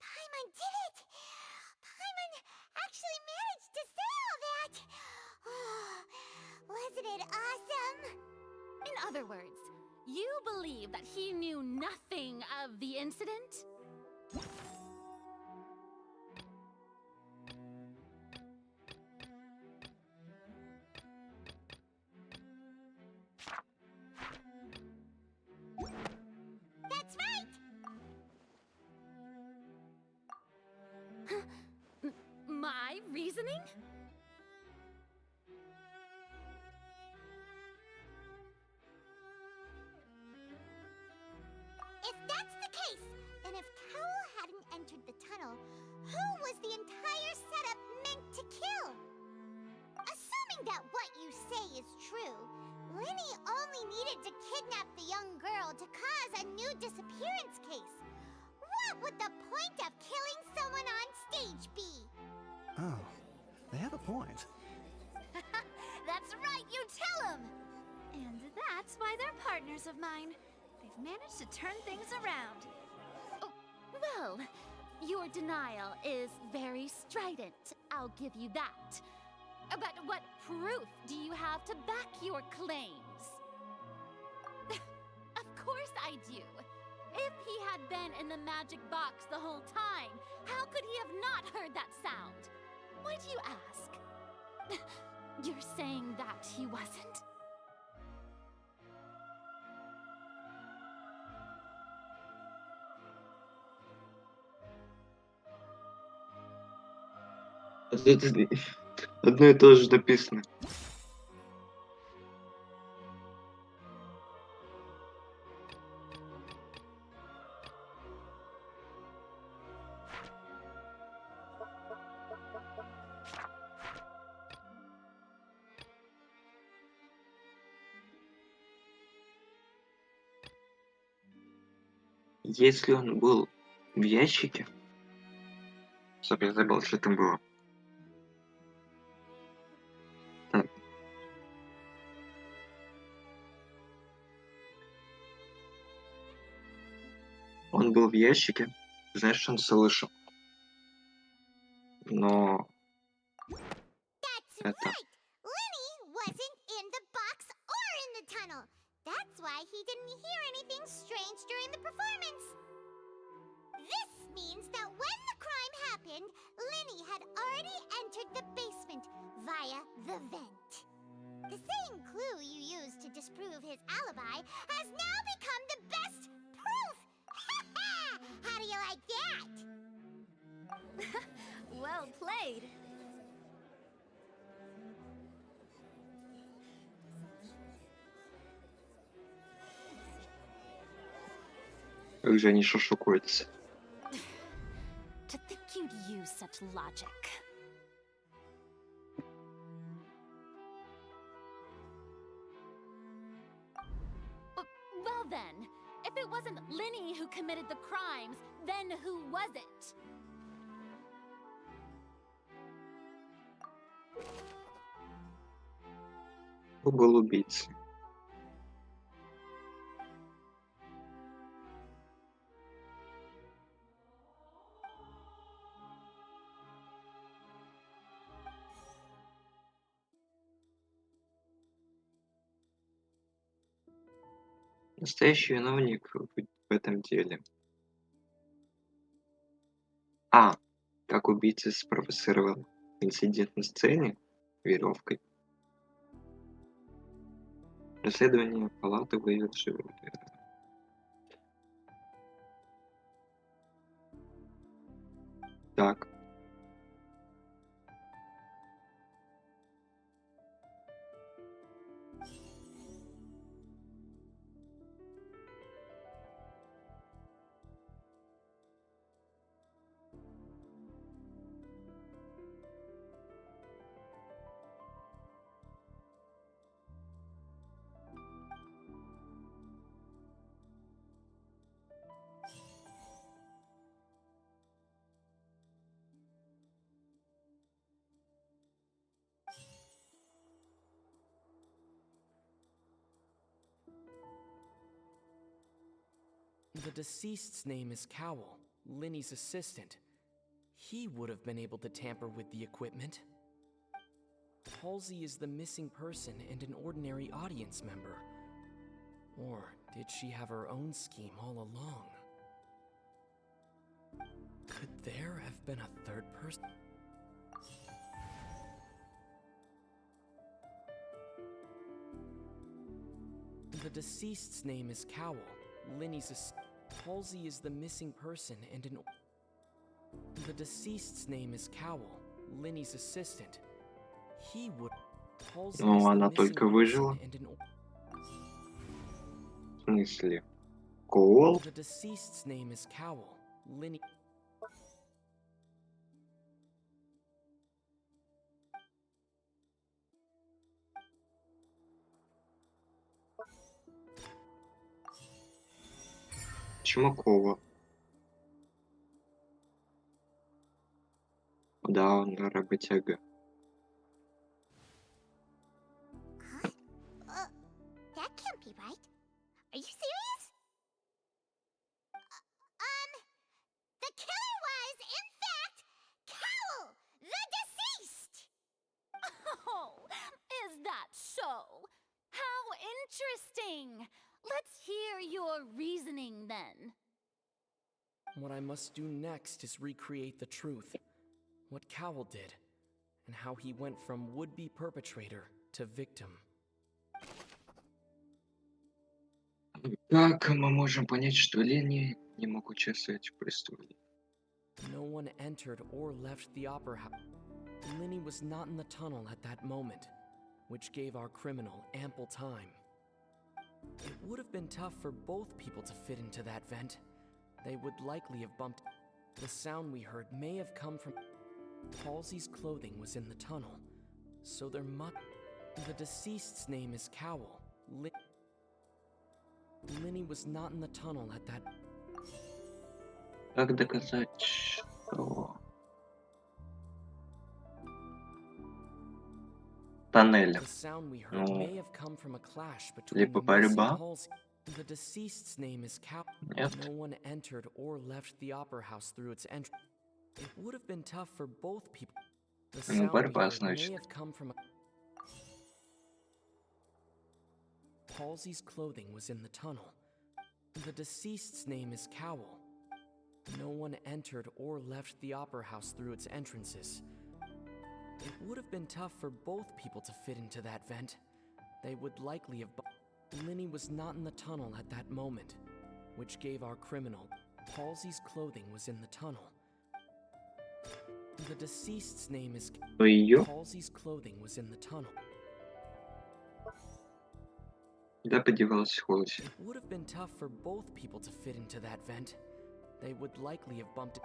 Paimon did it! Paimon actually managed to say all that! Wasn't it awesome? In other words, you believe that he knew nothing of the incident? That's right! My reasoning? If that's the case, then if Cowell hadn't entered the tunnel, who was the entire setup meant to kill? Assuming that what you say is true, Lenny only needed to kidnap the young girl to cause a new disappearance case. What would the point of killing someone on stage be? Oh, they have a point. That's right, you tell him! And that's why they're partners of mine. They've managed to turn things around. Oh, well, your denial is very strident, I'll give you that. But what proof do you have to back your claims? Of course I do. If he had been in the magic box the whole time, how could he have not heard that sound? Why do you ask? You're saying that he wasn't? Тут одно и то же написано. Если он был в ящике... Стоп, я забыл, что там было. Так. Он был в ящике. Знаешь, он слышал. Но... Это... Lenny wasn't in the box or in the tunnel. That's why he didn't hear anything strange during the performance. This means that when the crime happened, Lenny had already entered the basement via the vent. The same clue you used to disprove his alibi has now become the best proof! How do you like that? Well played. Как же они шушукаются. To think you'd use such logic. Well then, if it wasn't Lenny who committed the crimes, then who was it? Кто был убийцей? Настоящий виновник в этом деле. А, как убийца спровоцировал инцидент на сцене веревкой. Расследование палаты выявило, что... Так. The deceased's name is Cowell, Linny's assistant. He would have been able to tamper with the equipment. Halsey is the missing person and an ordinary audience member. Or did she have her own scheme all along? Could there have been a third person? The deceased's name is Cowell, Linny's assistant. Halsey is the missing person and an... The deceased's name is Cowell, Linny's assistant. He would... Halsey is Но the она missing только person выжила. and an... В смысле? Коул? The deceased's name is Cowell, Linny... Чумакова. Да, он работяга. That can't be right. Are you serious? The killer was, in fact, Cowell, the deceased! Oh, is that so? How interesting! Let's hear your reasoning then. What I must do next is recreate the truth. What Cowell did, and how he went from would-be perpetrator to victim. Как мы можем понять, что Ленни не мог участвовать в преступлении? No one entered or left the opera house. Lenny was not in the tunnel at that moment, which gave our criminal ample time. It would have been tough for both people to fit into that vent. They would likely have bumped. The sound we heard may have come from... Halsey's clothing was in the tunnel, so there must... The deceased's name is Cowell. Lenny was not in the tunnel at that... Как доказать, что... Тоннель. The sound we heard Ну, may have come from a clash between либо the missing борьба, Halsey... The deceased's name is Cow. Нет. No one entered or left the opera house through its entrance. It would have been tough for both people. The Ну, sound борьба, we heard may значит. have come from a... Halsey's clothing was in the tunnel. The deceased's name is Cowell. No one entered or left the opera house through its entrances. It would have been tough for both people to fit into that vent. They would likely have... Linny was not in the tunnel at that moment, which gave our criminal... Halsey's clothing was in the tunnel. The deceased's name is... Её? Halsey's clothing was in the tunnel. Куда подевалась Холси? It would have been tough for both people to fit into that vent. They would likely have bumped...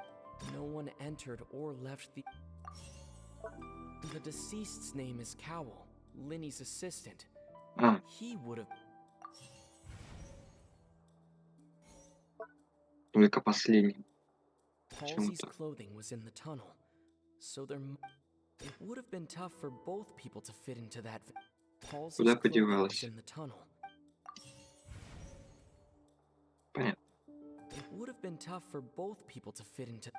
No one entered or left the... The deceased's name is Cowell, Linny's assistant. А. He would have... Только последний. Halsey's Почему-то. clothing was in the tunnel, so it would have been tough for both people to fit into that. Halsey's Куда clothing was подевалась? in the tunnel. Понятно. It would have been tough for both people to fit into.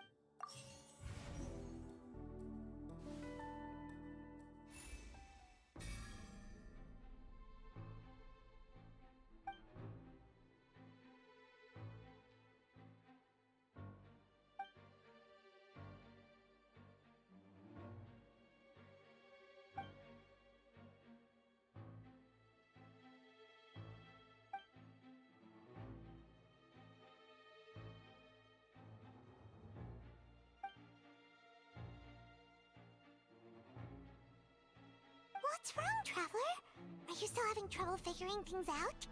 What's wrong, Traveler? Are you still having trouble figuring things out?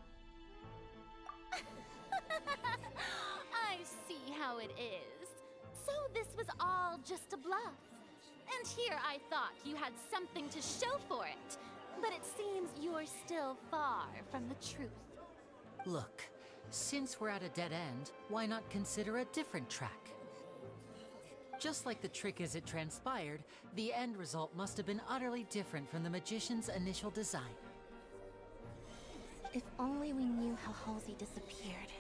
I see how it is. So this was all just a bluff. And here I thought you had something to show for it. But it seems you're still far from the truth. Look, since we're at a dead end, why not consider a different track? Just like the trick as it transpired, the end result must have been utterly different from the magician's initial design. If only we knew how Halsey disappeared.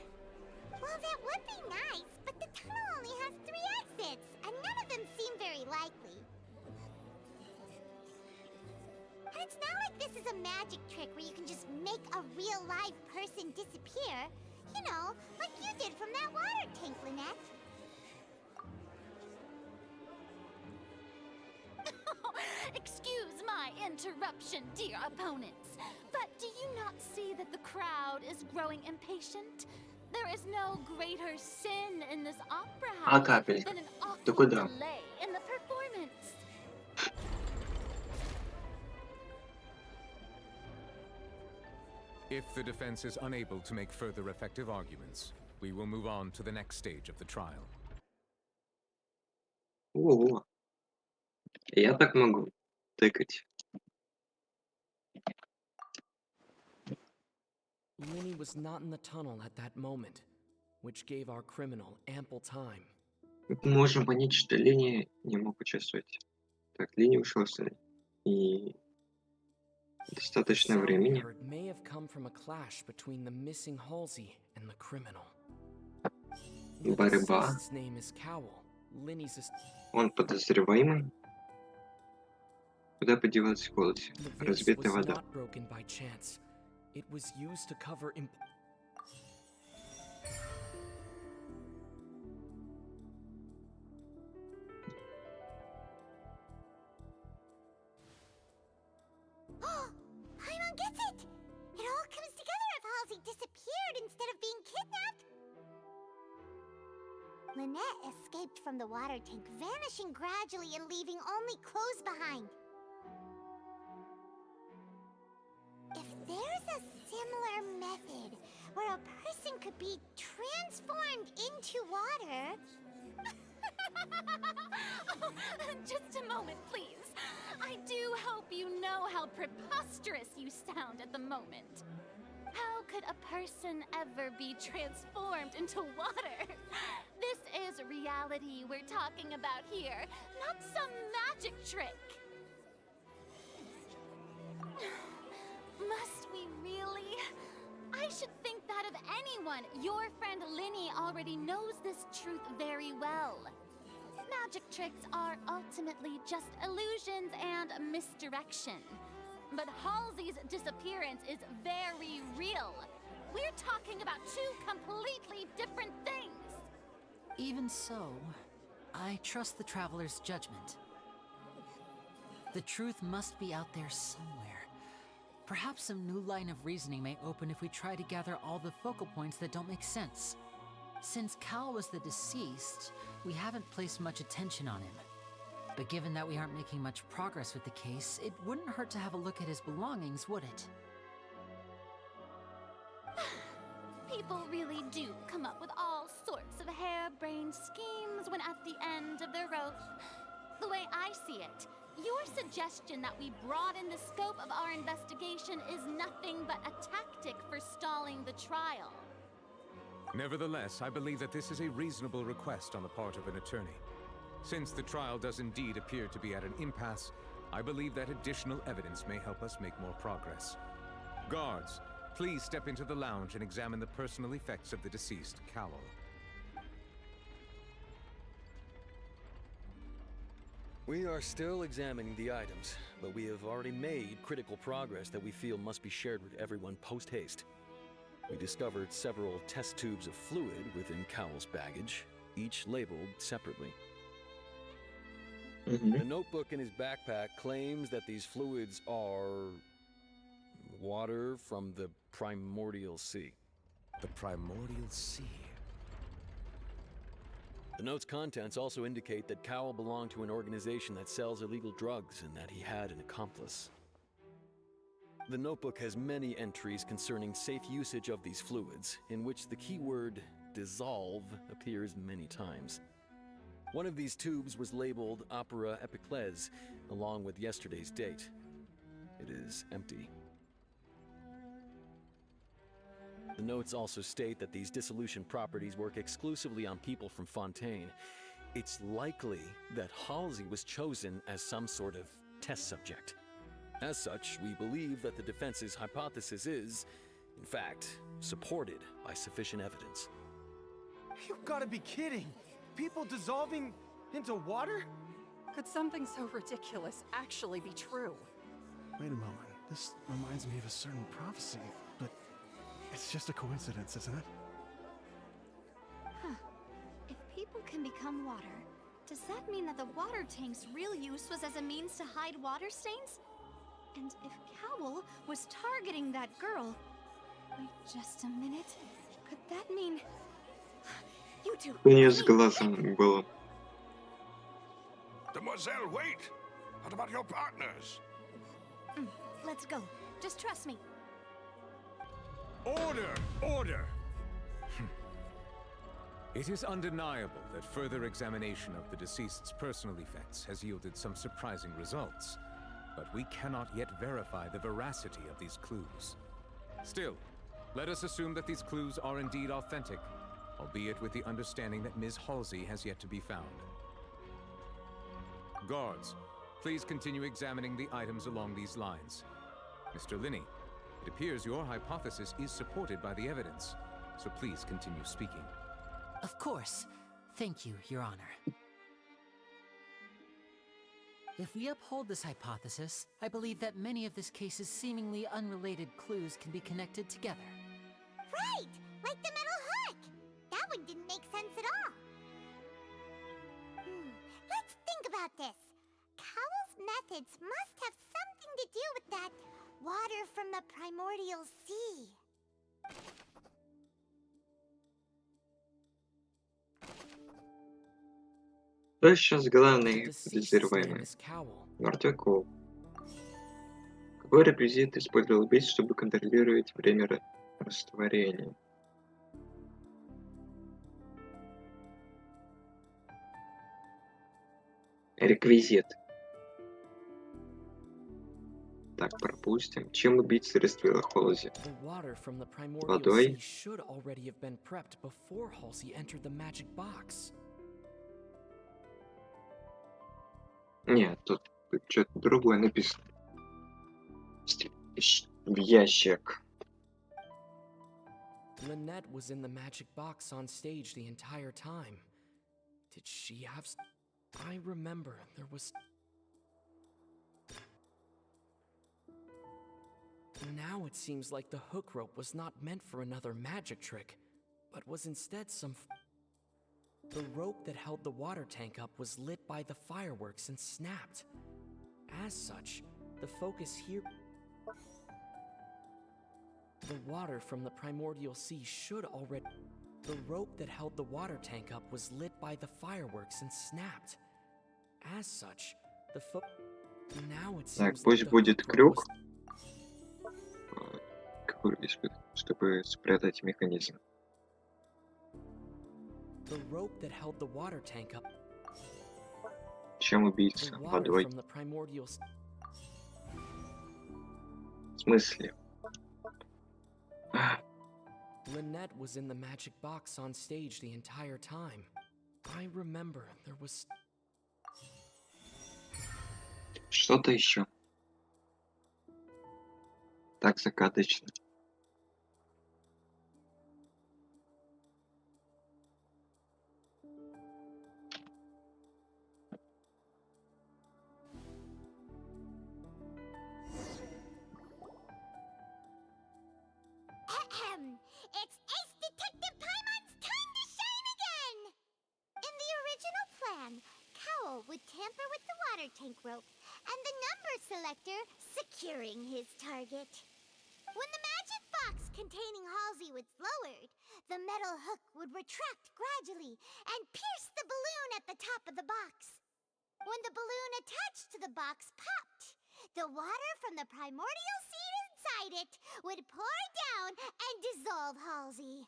Well, that would be nice, but the tunnel only has 3 exits, and none of them seem very likely. And it's not like this is a magic trick where you can just make a real live person disappear. You know, like you did from that water tank, Lynette. Excuse my interruption, dear opponents, but do you not see that the crowd is growing impatient? There is no greater sin in this opera house капелька? than an Ты awful куда? delay in the performance. If the defense is unable to make further effective arguments, we will move on to the next stage of the trial. Ого. Я так могу тыкать. Linny was not in the tunnel at that moment, which gave our criminal ample time. Мы можем понять, что Лени не мог участвовать. Так, Лени ушел и достаточно Sound we времени. heard may have come from a clash between the missing Halsey and the criminal. The Борьба. deceased's name is Cowell, Linny's Он подозреваемый. Куда подевалась Холси? The vase Разбитая was вода. not broken by chance. It was used to cover Paimon gets it! It all comes together if Halsey disappeared instead of being kidnapped. Lynette escaped from the water tank, vanishing gradually and leaving only clothes behind. If there's a similar method where a person could be transformed into water... Just a moment, please. I do hope you know how preposterous you sound at the moment. How could a person ever be transformed into water? This is reality we're talking about here, not some magic trick. Must we really? I should think that of anyone. Your friend Linny already knows this truth very well. Magic tricks are ultimately just illusions and misdirection. But Halsey's disappearance is very real. We're talking about two completely different things. Even so, I trust the Traveler's judgment. The truth must be out there somewhere. Perhaps some new line of reasoning may open if we try to gather all the focal points that don't make sense. Since Cal was the deceased, we haven't placed much attention on him. But given that we aren't making much progress with the case, it wouldn't hurt to have a look at his belongings, would it? People really do come up with all sorts of harebrained schemes when at the end of the rope. The way I see it, your suggestion that we broaden the scope of our investigation is nothing but a tactic for stalling the trial. Nevertheless, I believe that this is a reasonable request on the part of an attorney. Since the trial does indeed appear to be at an impasse, I believe that additional evidence may help us make more progress. Guards, please step into the lounge and examine the personal effects of the deceased Cowell. We are still examining the items, but we have already made critical progress that we feel must be shared with everyone post-haste. We discovered several test tubes of fluid within Cowell's baggage, each labeled separately. The notebook in his backpack claims that these fluids are water from the primordial sea. The primordial sea? The note's contents also indicate that Cowell belonged to an organization that sells illegal drugs and that he had an accomplice. The notebook has many entries concerning safe usage of these fluids, in which the keyword dissolve appears many times. One of these tubes was labeled Opera Epiclese, along with yesterday's date. It is empty. The notes also state that these dissolution properties work exclusively on people from Fontaine. It's likely that Halsey was chosen as some sort of test subject. As such, we believe that the defense's hypothesis is, in fact, supported by sufficient evidence. You've got to be kidding! People dissolving into water? Could something so ridiculous actually be true? Wait a moment. This reminds me of a certain prophecy, but it's just a coincidence, isn't it? Huh. If people can become water, does that mean that the water tank's real use was as a means to hide water stains? And if Cowell was targeting that girl... Wait just a minute. Could that mean... You two... У нее с глазом было. Demoiselle, wait! What about your partners? Let's go. Just trust me. Order! Order! It is undeniable that further examination of the deceased's personal effects has yielded some surprising results, but we cannot yet verify the veracity of these clues. Still, let us assume that these clues are indeed authentic, albeit with the understanding that Ms. Halsey has yet to be found. Guards, please continue examining the items along these lines. Mr. Linney, it appears your hypothesis is supported by the evidence, so please continue speaking. Of course. Thank you, Your Honor. If we uphold this hypothesis, I believe that many of this case's seemingly unrelated clues can be connected together. Right! Like the metal hook! That one didn't make sense at all. Let's think about this. Cowell's methods must have something to do with that water from the primordial sea. Кто сейчас главный подозреваемый? Мертвяков. Какой реквизит использовал убийц, чтобы контролировать время растворения? Реквизит. Так, пропустим. Чем убийца растворила Халсey? The water from the primordial Водой? sea should already have been prepped before Halsey entered the magic box. Нет, тут что-то другое написано. В ящик. Lynette was in the magic box on stage the entire time. Did she have... I remember there was... Now it seems like the hook rope was not meant for another magic trick, but was instead some... The rope that held the water tank up was lit by the fireworks and snapped. As such, the focus here... The water from the primordial sea should already... The rope that held the water tank up was lit by the fireworks and snapped. As such, the Now it Так, seems пусть like the будет hook rope крюк, was... чтобы спрятать механизм. The rope that held the water tank up... Чем The убийца? water Водой. from the primordial... В смысле? Lynette was in the magic box on stage the entire time. I remember there was... Что-то еще. Так загадочно. It's Ace Detective Paimon's time to shine again! In the original plan, Cowl would tamper with the water tank rope and the number selector securing his target. When the magic box containing Halsey was lowered, the metal hook would retract gradually and pierce the balloon at the top of the box. When the balloon attached to the box popped, the water from the primordial seed inside it would pour down and dissolve Halsey.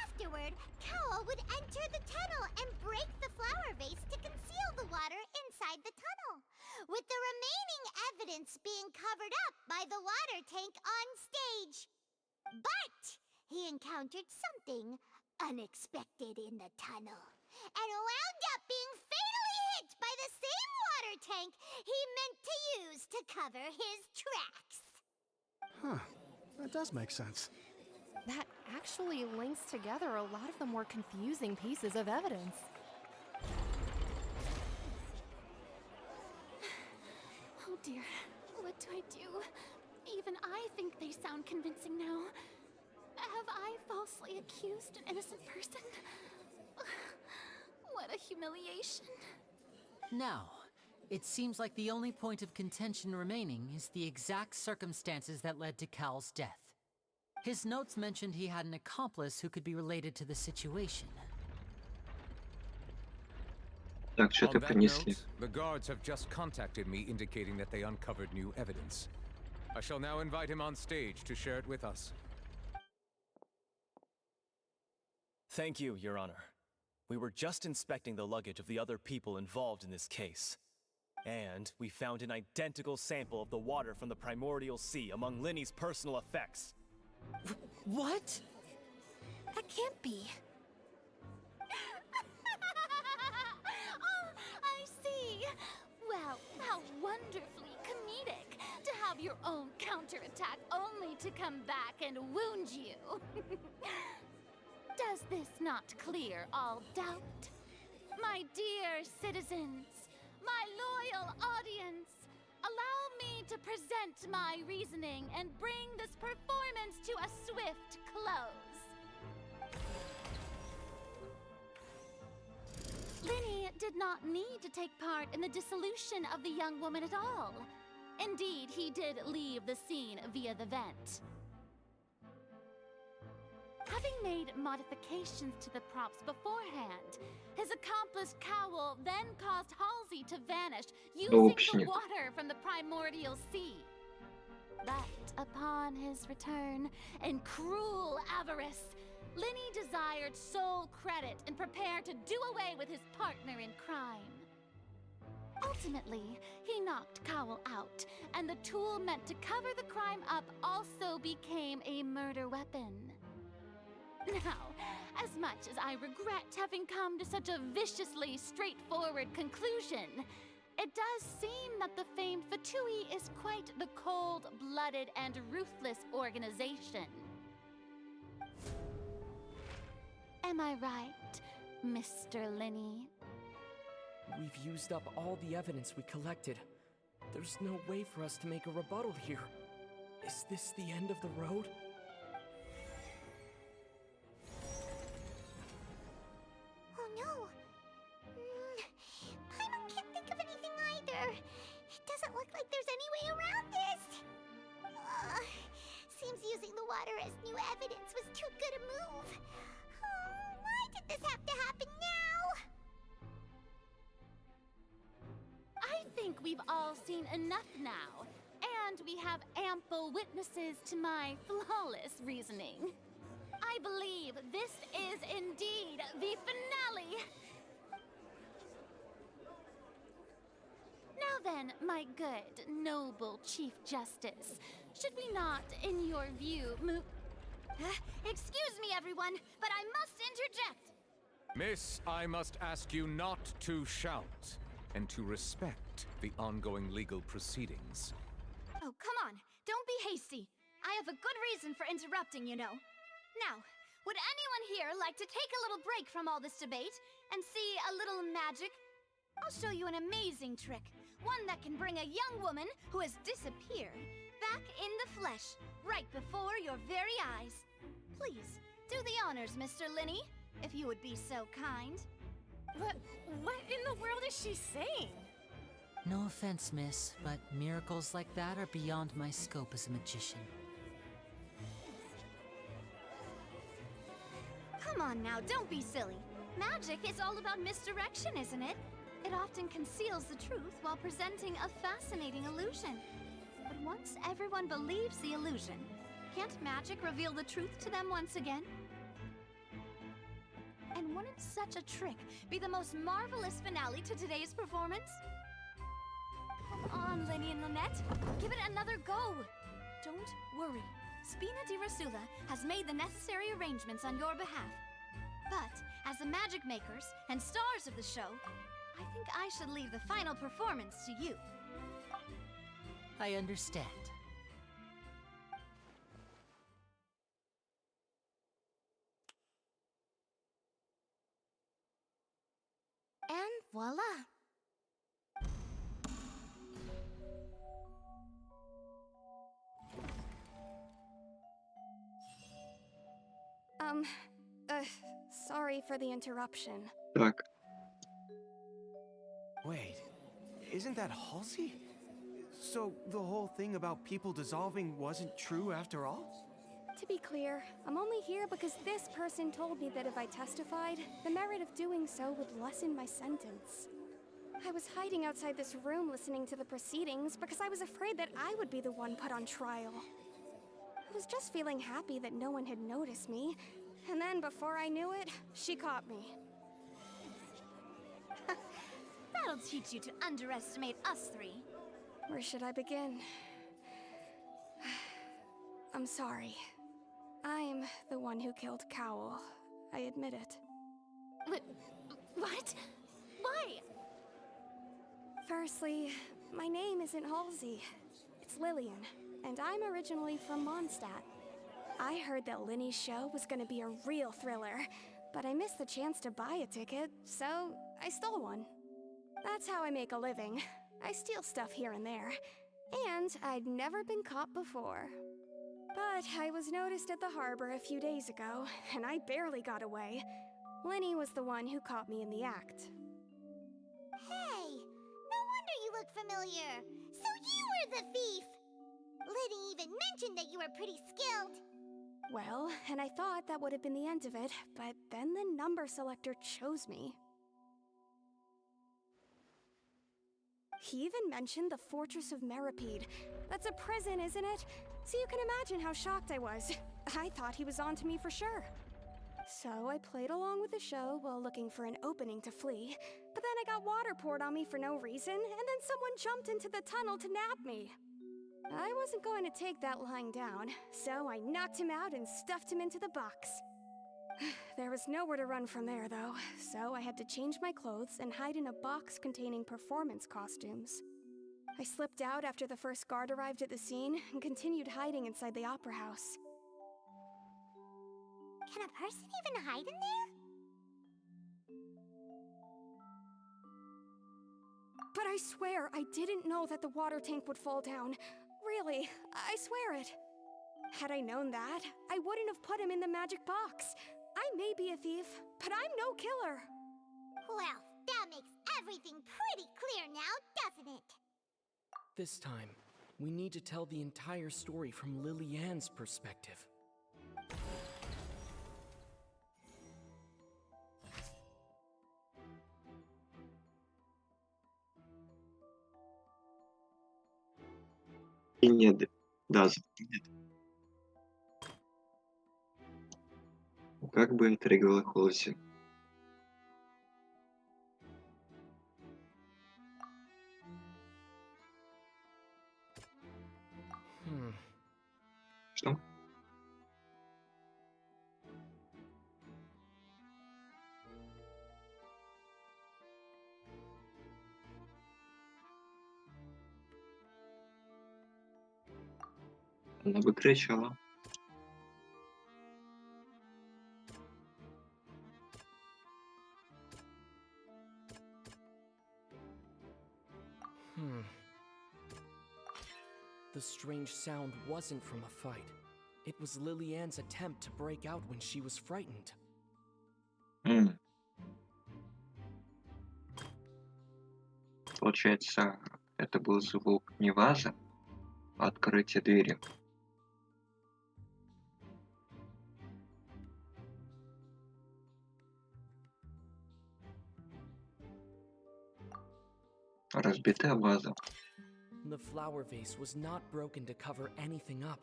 Afterward, Cowl would enter the tunnel and break the flower vase to conceal the water inside the tunnel, with the remaining evidence being covered up by the water tank on stage. But he encountered something unexpected in the tunnel and wound up being fatally hit by the same water tank he meant to use to cover his tracks. Huh. That does make sense. That actually links together a lot of the more confusing pieces of evidence. Oh dear, what do I do? Even I think they sound convincing now. Have I falsely accused an innocent person? What a humiliation. Now, it seems like the only point of contention remaining is the exact circumstances that led to Cal's death. His notes mentioned he had an accomplice who could be related to the situation. Так, On что-то that принесли. note, the guards have just contacted me indicating that they uncovered new evidence. I shall now invite him on stage to share it with us. Thank you, Your Honor. We were just inspecting the luggage of the other people involved in this case. And we found an identical sample of the water from the primordial sea among Linny's personal effects. What? That can't be. Oh, I see. Well, how wonderfully comedic to have your own counterattack only to come back and wound you. Does this not clear all doubt? My dear citizens, my loyal audience, allow me to present my reasoning and bring this performance to a swift close. Linny did not need to take part in the dissolution of the young woman at all. Indeed, he did leave the scene via the vent. Having made modifications to the props beforehand, his accomplice Cowl then caused Halsey to vanish using the water from the primordial sea. But upon his return, in cruel avarice, Linny desired sole credit and prepared to do away with his partner in crime. Ultimately, he knocked Cowl out, and the tool meant to cover the crime up also became a murder weapon. Now, as much as I regret having come to such a viciously straightforward conclusion, it does seem that the famed Fatui is quite the cold-blooded and ruthless organization. Am I right, Mr. Linny? We've used up all the evidence we collected. There's no way for us to make a rebuttal here. Is this the end of the road? Oh no. Paimon can't think of anything either. It doesn't look like there's any way around this. Seems using the water as new evidence was too good a move. Why did this have to happen now? I think we've all seen enough now, and we have ample witnesses to my flawless reasoning. I believe this is indeed the finale. Now then, my good, noble Chief Justice, should we not, in your view, move... Excuse me, everyone, but I must interject. Miss, I must ask you not to shout, and to respect the ongoing legal proceedings. Oh, come on. Don't be hasty. I have a good reason for interrupting, you know. Now, would anyone here like to take a little break from all this debate and see a little magic? I'll show you an amazing trick. One that can bring a young woman who has disappeared back in the flesh, right before your very eyes. Please, do the honors, Mr. Linny, if you would be so kind. What in the world is she saying? No offense, miss, but miracles like that are beyond my scope as a magician. Come on now, don't be silly. Magic is all about misdirection, isn't it? It often conceals the truth while presenting a fascinating illusion. But once everyone believes the illusion, can't magic reveal the truth to them once again? And wouldn't such a trick be the most marvelous finale to today's performance? Come on, Linny and Lynette. Give it another go. Don't worry. Spina di Rasula has made the necessary arrangements on your behalf. But, as the magic makers and stars of the show, I think I should leave the final performance to you. I understand. And voila! Sorry for the interruption. Так, Wait, isn't that Halsey? So the whole thing about people dissolving wasn't true after all? To be clear, I'm only here because this person told me that if I testified, the merit of doing so would lessen my sentence. I was hiding outside this room listening to the proceedings because I was afraid that I would be the one put on trial. I was just feeling happy that no one had noticed me, and then before I knew it, she caught me. That'll teach you to underestimate us three. Where should I begin? I'm sorry. I'm the one who killed Cowl. I admit it. What? Why? Firstly, my name isn't Halsey. It's Lillian, and I'm originally from Mondstadt. I heard that Linny's show was gonna be a real thriller, but I missed the chance to buy a ticket, so I stole one. That's how I make a living. I steal stuff here and there, and I'd never been caught before. But I was noticed at the harbor a few days ago, and I barely got away. Linny was the one who caught me in the act. Hey, no wonder you look familiar. So you were the thief. Liddy even mentioned that you were pretty skilled. Well, and I thought that would have been the end of it, but then the number selector chose me. He even mentioned the Fortress of Meripede. That's a prison, isn't it? So you can imagine how shocked I was. I thought he was on to me for sure. So I played along with the show while looking for an opening to flee, but then I got water poured on me for no reason, and then someone jumped into the tunnel to nab me. I wasn't going to take that lying down, so I knocked him out and stuffed him into the box. There was nowhere to run from there, though, so I had to change my clothes and hide in a box containing performance costumes. I slipped out after the first guard arrived at the scene and continued hiding inside the opera house. Can a person even hide in there? But I swear I didn't know that the water tank would fall down. Really, I swear it. Had I known that, I wouldn't have put him in the magic box. I may be a thief, but I'm no killer. Well, that makes everything pretty clear now, doesn't it? This time, we need to tell the entire story from Lily-Ann's perspective. И нет, да, нет. Как бы интриговала Холси. Что? Она бы кричала. The strange sound wasn't from a fight. It was Lily-Ann's attempt to break out when she was frightened. Получается, это был звук не вазы, а открытие двери. Разбитая ваза. The flower vase was not broken to cover anything up,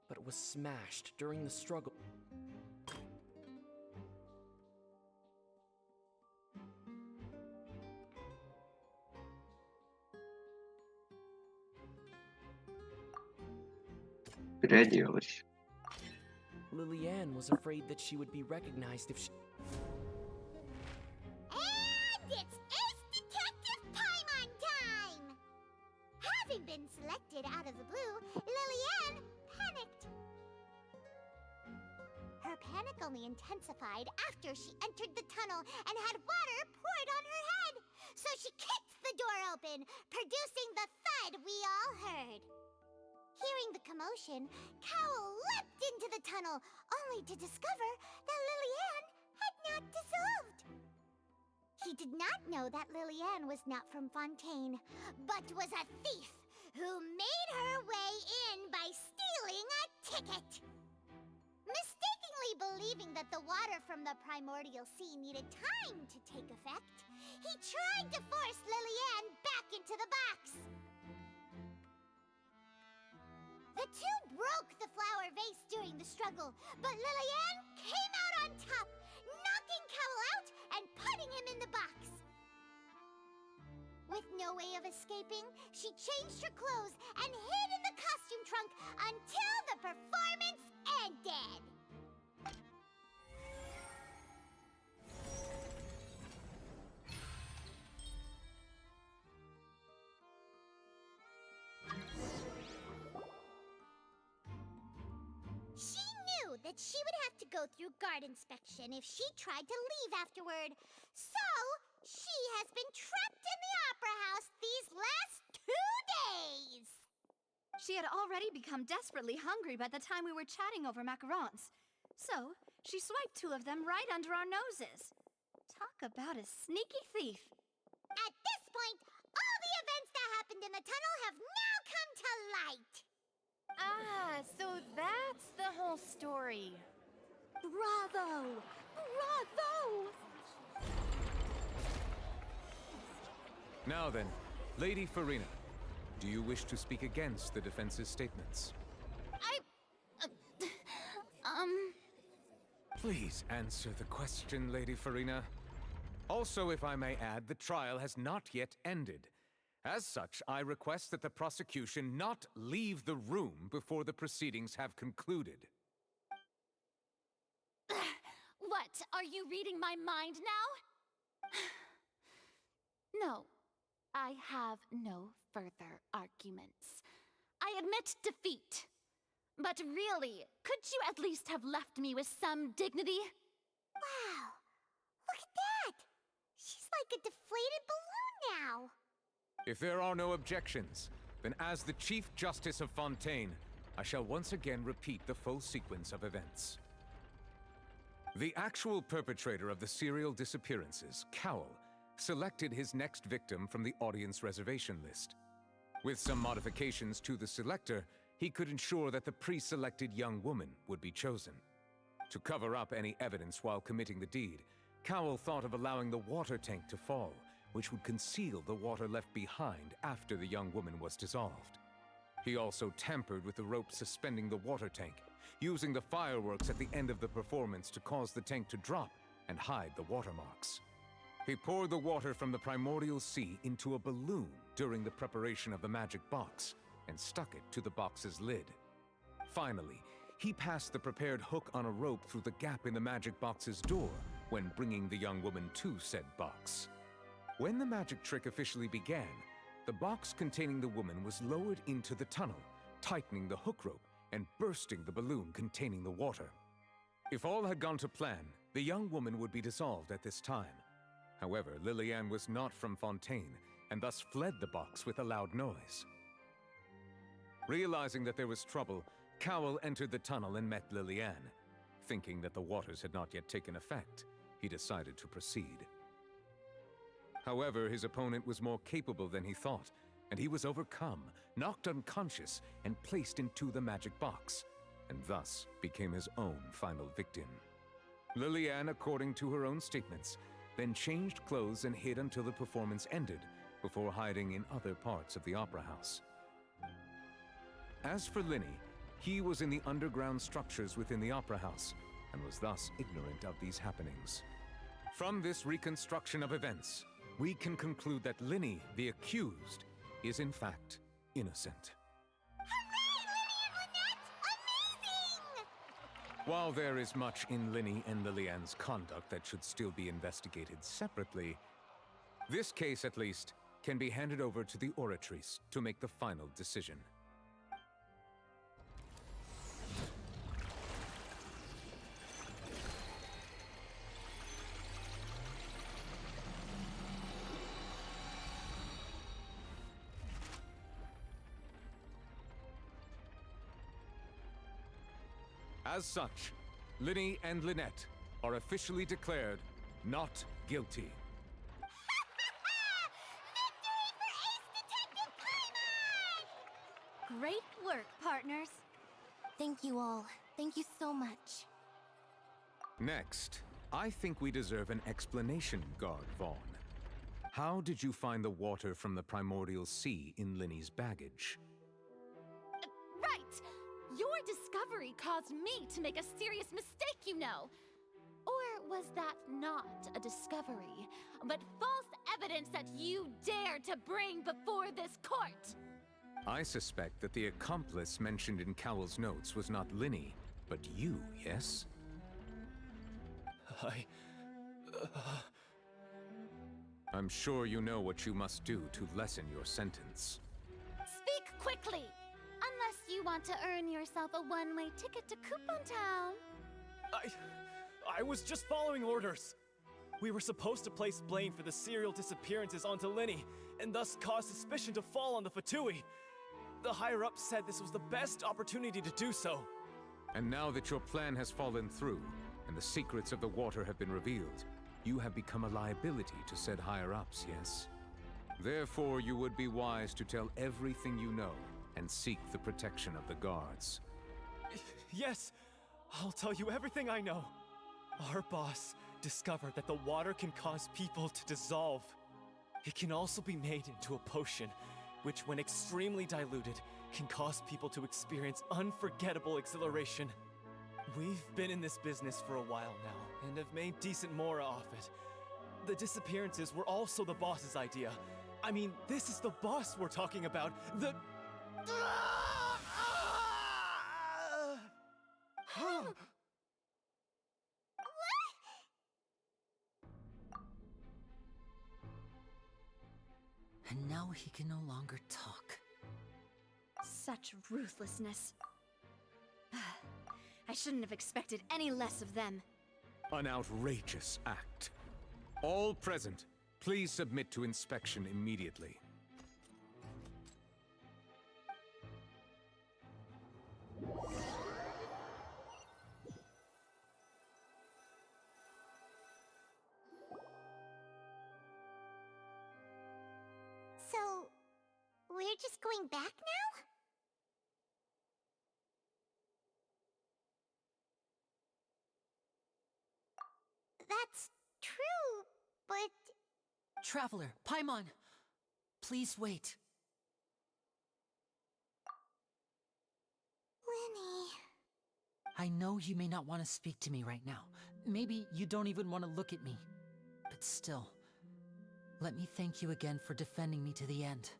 but was smashed during the struggle. Переоделась. Lily-Ann was afraid that she would be recognized if she... And it's Ace Detective Paimon time! Having been selected out of the blue, Lily-Ann panicked. Her panic only intensified after she entered the tunnel and had water poured on her head. So she kicked the door open, producing the thud we all heard. Hearing the commotion, Cowl leapt into the tunnel, only to discover that Lily-Ann had not dissolved. He did not know that Lily-Ann was not from Fontaine, but was a thief who made her way in by stealing a ticket. Mistakenly believing that the water from the primordial sea needed time to take effect, he tried to force Lily-Ann back into the box. The two broke the flower vase during the struggle, but Lily-Ann came out on top, knocking Cowl out and putting him in the box. With no way of escaping, she changed her clothes and hid in the costume trunk until the performance ended. She knew that she would have to go through guard inspection if she tried to leave afterward. So, she has been trapped in the Opera House these last 2 days. She had already become desperately hungry by the time we were chatting over macarons. So, she swiped 2 of them right under our noses. Talk about a sneaky thief. At this point, all the events that happened in the tunnel have now come to light. Ah, so that's the whole story. Bravo! Bravo! Now then, Lady Farina, do you wish to speak against the defense's statements? Please answer the question, Lady Farina. Also, if I may add, the trial has not yet ended. As such, I request that the prosecution not leave the room before the proceedings have concluded. What? Are you reading my mind now? No, I have no further arguments. I admit defeat. But really, could you at least have left me with some dignity? Wow, look at that! She's like a deflated balloon now. If there are no objections, then as the Chief Justice of Fontaine, I shall once again repeat the full sequence of events. The actual perpetrator of the serial disappearances, Cowell, selected his next victim from the audience reservation list. With some modifications to the selector, he could ensure that the pre-selected young woman would be chosen. To cover up any evidence while committing the deed, Cowell thought of allowing the water tank to fall, which would conceal the water left behind after the young woman was dissolved. He also tampered with the rope suspending the water tank, using the fireworks at the end of the performance to cause the tank to drop and hide the watermarks. He poured the water from the primordial sea into a balloon during the preparation of the magic box and stuck it to the box's lid. Finally, he passed the prepared hook on a rope through the gap in the magic box's door when bringing the young woman to said box. When the magic trick officially began, the box containing the woman was lowered into the tunnel, tightening the hook rope and bursting the balloon containing the water. If all had gone to plan, the young woman would be dissolved at this time. However, Lillian was not from Fontaine, and thus fled the box with a loud noise. Realizing that there was trouble, Cowell entered the tunnel and met Lillian. Thinking that the waters had not yet taken effect, he decided to proceed. However, his opponent was more capable than he thought, and he was overcome, knocked unconscious, and placed into the magic box, and thus became his own final victim. Lillian, according to her own statements, then changed clothes and hid until the performance ended, before hiding in other parts of the opera house. As for Linny, he was in the underground structures within the opera house, and was thus ignorant of these happenings. From this reconstruction of events, we can conclude that Linny, the accused, is in fact innocent. While there is much in Linny and Lillian's conduct that should still be investigated separately, this case, at least, can be handed over to the Oratrice to make the final decision. As such, Linny and Lynette are officially declared not guilty. Great work, partners. Thank you all. Thank you so much. Next, I think we deserve an explanation, Guard Vaughn. How did you find the water from the primordial sea in Linny's baggage? Right! Your discovery caused me to make a serious mistake, you know. Or was that not a discovery, but false evidence that you dared to bring before this court? I suspect that the accomplice mentioned in Cowell's notes was not Linny, but you, yes? I'm sure you know what you must do to lessen your sentence. Speak quickly! Unless you want to earn yourself a one-way ticket to Coupon Town. I was just following orders. We were supposed to place blame for the serial disappearances onto Linny, and thus cause suspicion to fall on the Fatui. The higher-ups said this was the best opportunity to do so. And now that your plan has fallen through, and the secrets of the water have been revealed, you have become a liability to said higher-ups, yes? Therefore, you would be wise to tell everything you know, and seek the protection of the guards. Yes, I'll tell you everything I know. Our boss discovered that the water can cause people to dissolve. It can also be made into a potion, which when extremely diluted, can cause people to experience unforgettable exhilaration. We've been in this business for a while now, and have made decent mora off it. The disappearances were also the boss's idea. I mean, this is the boss we're talking about. The... And now he can no longer talk. Such ruthlessness. I shouldn't have expected any less of them. An outrageous act. All present, please submit to inspection immediately. So, we're just going back now? That's true, but... Traveler, Paimon! Please wait. Lenny... I know you may not want to speak to me right now. Maybe you don't even want to look at me. But still, let me thank you again for defending me to the end,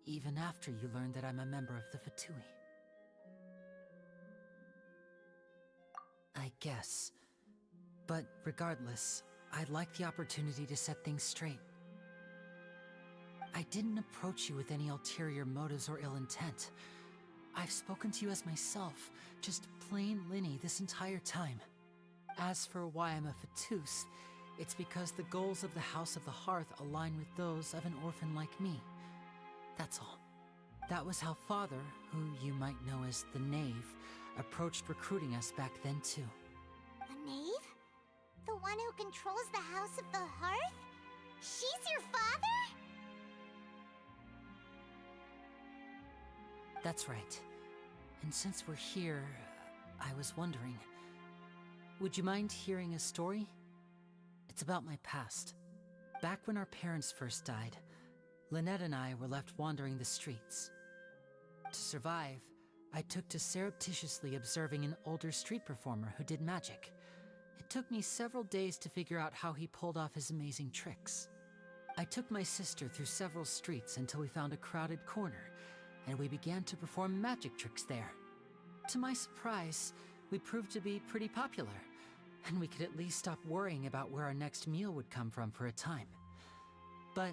even after you learned that I'm a member of the Fatui. I guess. But regardless, I'd like the opportunity to set things straight. I didn't approach you with any ulterior motives or ill intent. I've spoken to you as myself, just plain Linny this entire time. As for why I'm a Fatus, it's because the goals of the House of the Hearth align with those of an orphan like me. That's all. That was how Father, who you might know as the Knave, approached recruiting us back then too. A knave? The one who controls the House of the Hearth? She's your father? That's right. And since we're here, I was wondering, would you mind hearing a story? It's about my past. Back when our parents first died, Lynette and I were left wandering the streets. To survive, I took to surreptitiously observing an older street performer who did magic. It took me several days to figure out how he pulled off his amazing tricks. I took my sister through several streets until we found a crowded corner, and we began to perform magic tricks there. To my surprise, we proved to be pretty popular, and we could at least stop worrying about where our next meal would come from for a time. But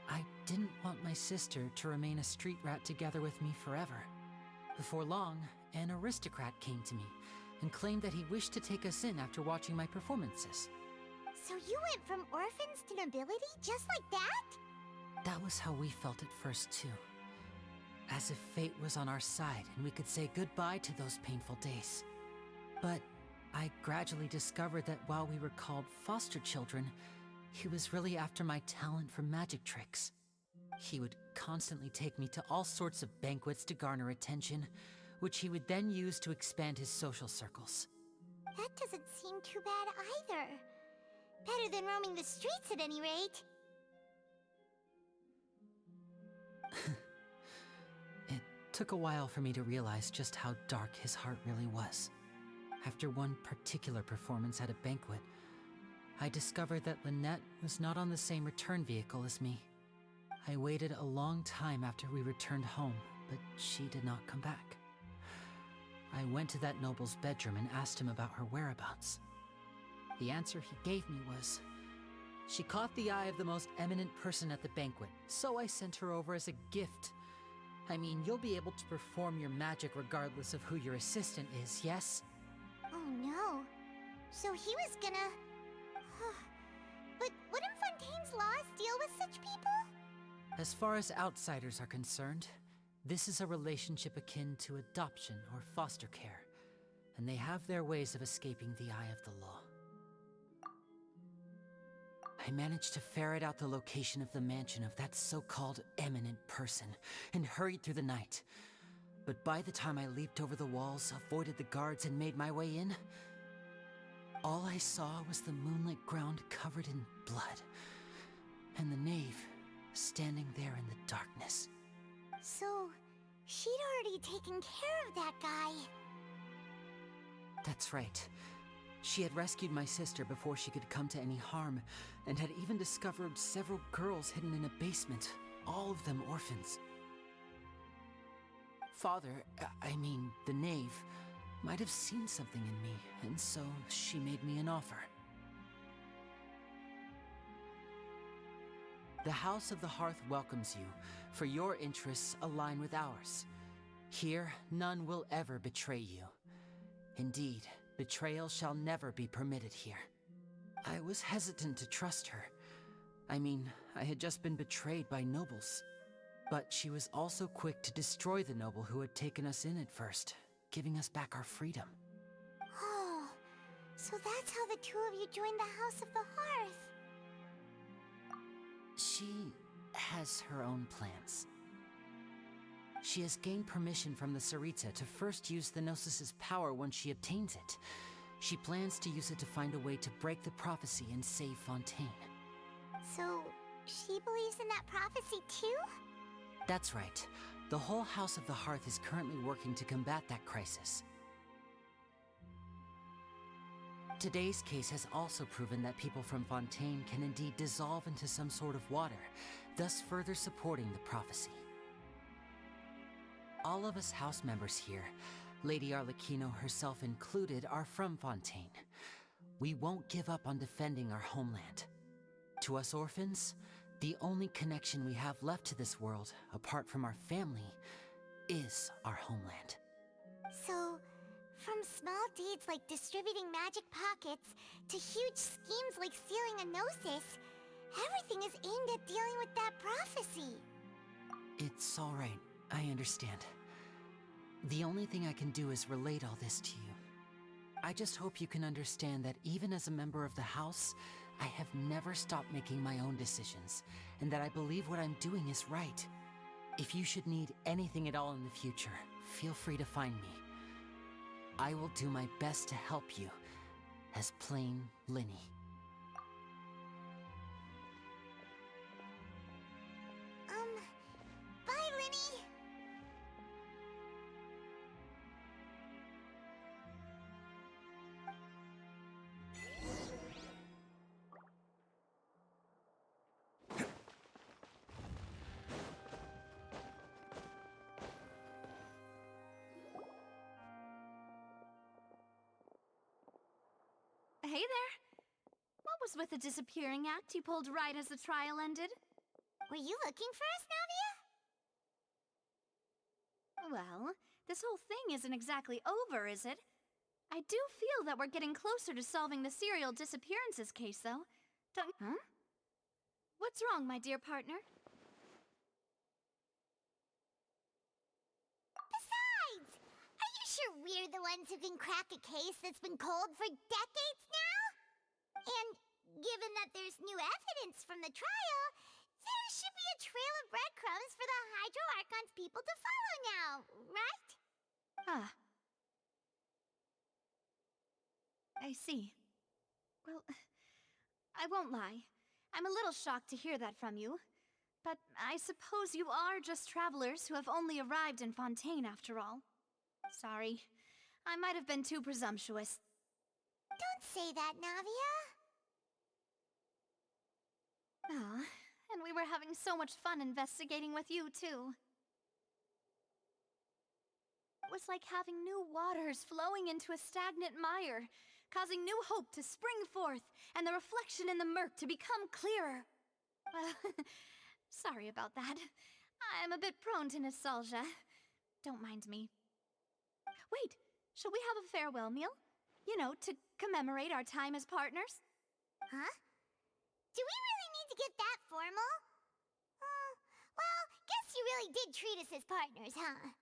I didn't want my sister to remain a street rat together with me forever. Before long, an aristocrat came to me and claimed that he wished to take us in after watching my performances. So you went from orphans to nobility just like that? That was how we felt at first too. As if fate was on our side and we could say goodbye to those painful days. But I gradually discovered that while we were called foster children, he was really after my talent for magic tricks. He would constantly take me to all sorts of banquets to garner attention, which he would then use to expand his social circles. That doesn't seem too bad either. Better than roaming the streets at any rate. It took a while for me to realize just how dark his heart really was. After one particular performance at a banquet, I discovered that Lynette was not on the same return vehicle as me. I waited a long time after we returned home, but she did not come back. I went to that noble's bedroom and asked him about her whereabouts. The answer he gave me was, she caught the eye of the most eminent person at the banquet, so I sent her over as a gift. I mean, you'll be able to perform your magic regardless of who your assistant is, yes? Oh no. So he was gonna... But wouldn't Fontaine's laws deal with such people? As far as outsiders are concerned, this is a relationship akin to adoption or foster care, and they have their ways of escaping the eye of the law. I managed to ferret out the location of the mansion of that so-called eminent person and hurried through the night. But by the time I leaped over the walls, avoided the guards, and made my way in, all I saw was the moonlit ground covered in blood, and the knave standing there in the darkness. So, she'd already taken care of that guy. That's right. She had rescued my sister before she could come to any harm, and had even discovered several girls hidden in a basement, all of them orphans. Father, I mean, the knave, might have seen something in me, and so she made me an offer. The House of the Hearth welcomes you, for your interests align with ours. Here, none will ever betray you. Indeed, betrayal shall never be permitted here. I was hesitant to trust her. I mean, I had just been betrayed by nobles. But she was also quick to destroy the noble who had taken us in at first, giving us back our freedom. Oh, so that's how the two of you joined the House of the Hearth. She had has her own plans. She has gained permission from the Sarita to first use the Gnosis' power when she obtains it. She plans to use it to find a way to break the prophecy and save Fontaine. So, she believes in that prophecy too? That's right. The whole House of the Hearth is currently working to combat that crisis. Today's case has also proven that people from Fontaine can indeed dissolve into some sort of water, thus further supporting the prophecy. All of us house members here, Lady Arlecchino herself included, are from Fontaine. We won't give up on defending our homeland. To us orphans, the only connection we have left to this world, apart from our family, is our homeland. So, from small deeds like distributing magic pockets to huge schemes like stealing a Gnosis, everything is aimed at dealing with that prophecy. It's all right. I understand. The only thing I can do is relate all this to you. I just hope you can understand that even as a member of the House, I have never stopped making my own decisions, and that I believe what I'm doing is right. If you should need anything at all in the future, feel free to find me. I will do my best to help you, as plain Linny. Bye, Linny! Hey there. What was with the disappearing act you pulled right as the trial ended? Were you looking for us, Navia? Well, this whole thing isn't exactly over, is it? I do feel that we're getting closer to solving the serial disappearances case, though. Don't... Huh? What's wrong, my dear partner? Besides, are you sure we're the ones who can crack a case that's been cold for decades now? And given that there's new evidence from the trial, there should be a trail of breadcrumbs for the Hydro Archon's people to follow now, right? Ah. I see. Well, I won't lie. I'm a little shocked to hear that from you. But I suppose you are just travelers who have only arrived in Fontaine after all. Sorry. I might have been too presumptuous. Don't say that, Navia. Ah, and we were having so much fun investigating with you, too. It was like having new waters flowing into a stagnant mire, causing new hope to spring forth, and the reflection in the murk to become clearer. Sorry about that. I'm a bit prone to nostalgia. Don't mind me. Wait, shall we have a farewell meal? You know, to commemorate our time as partners? Huh? Do we really need to get that formal? Well, guess you really did treat us as partners, huh?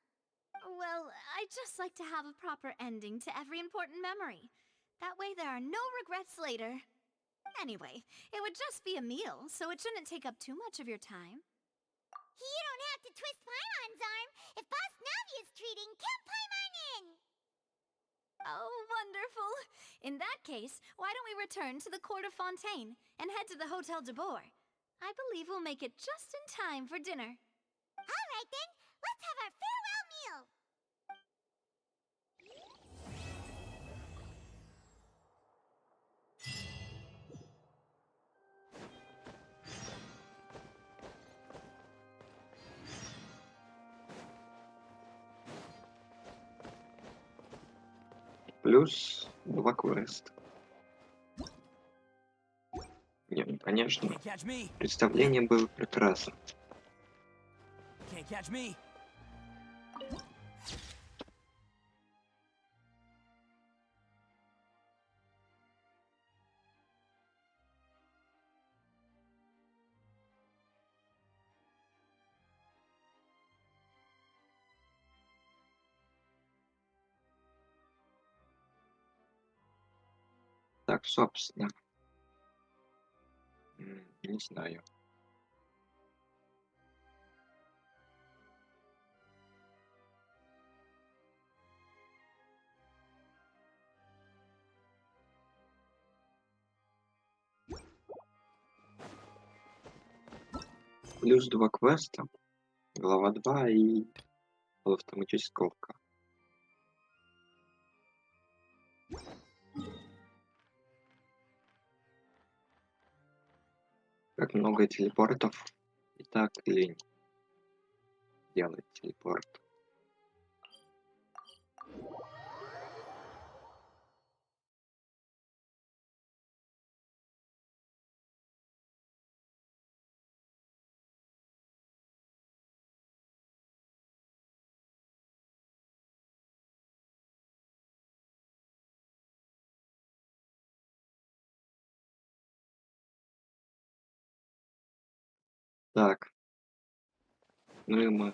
Well, I'd just like to have a proper ending to every important memory. That way there are no regrets later. Anyway, it would just be a meal, so it shouldn't take up too much of your time. You don't have to twist Paimon's arm. If Boss Navia's treating, count Paimon in! Oh, wonderful. In that case, why don't we return to the court of Fontaine and head to the Hotel de Boer? I believe we'll make it just in time for dinner. All right then, let's have our farewell meal! Плюс 2 квеста. Не, ну, конечно, представление было прекрасно. Can't catch me. Так, собственно, не знаю. Плюс 2 квеста, глава 2 и полуавтоматическая ловка. Как много телепортов. Итак, лень делать телепорт. Так. Ну и мы.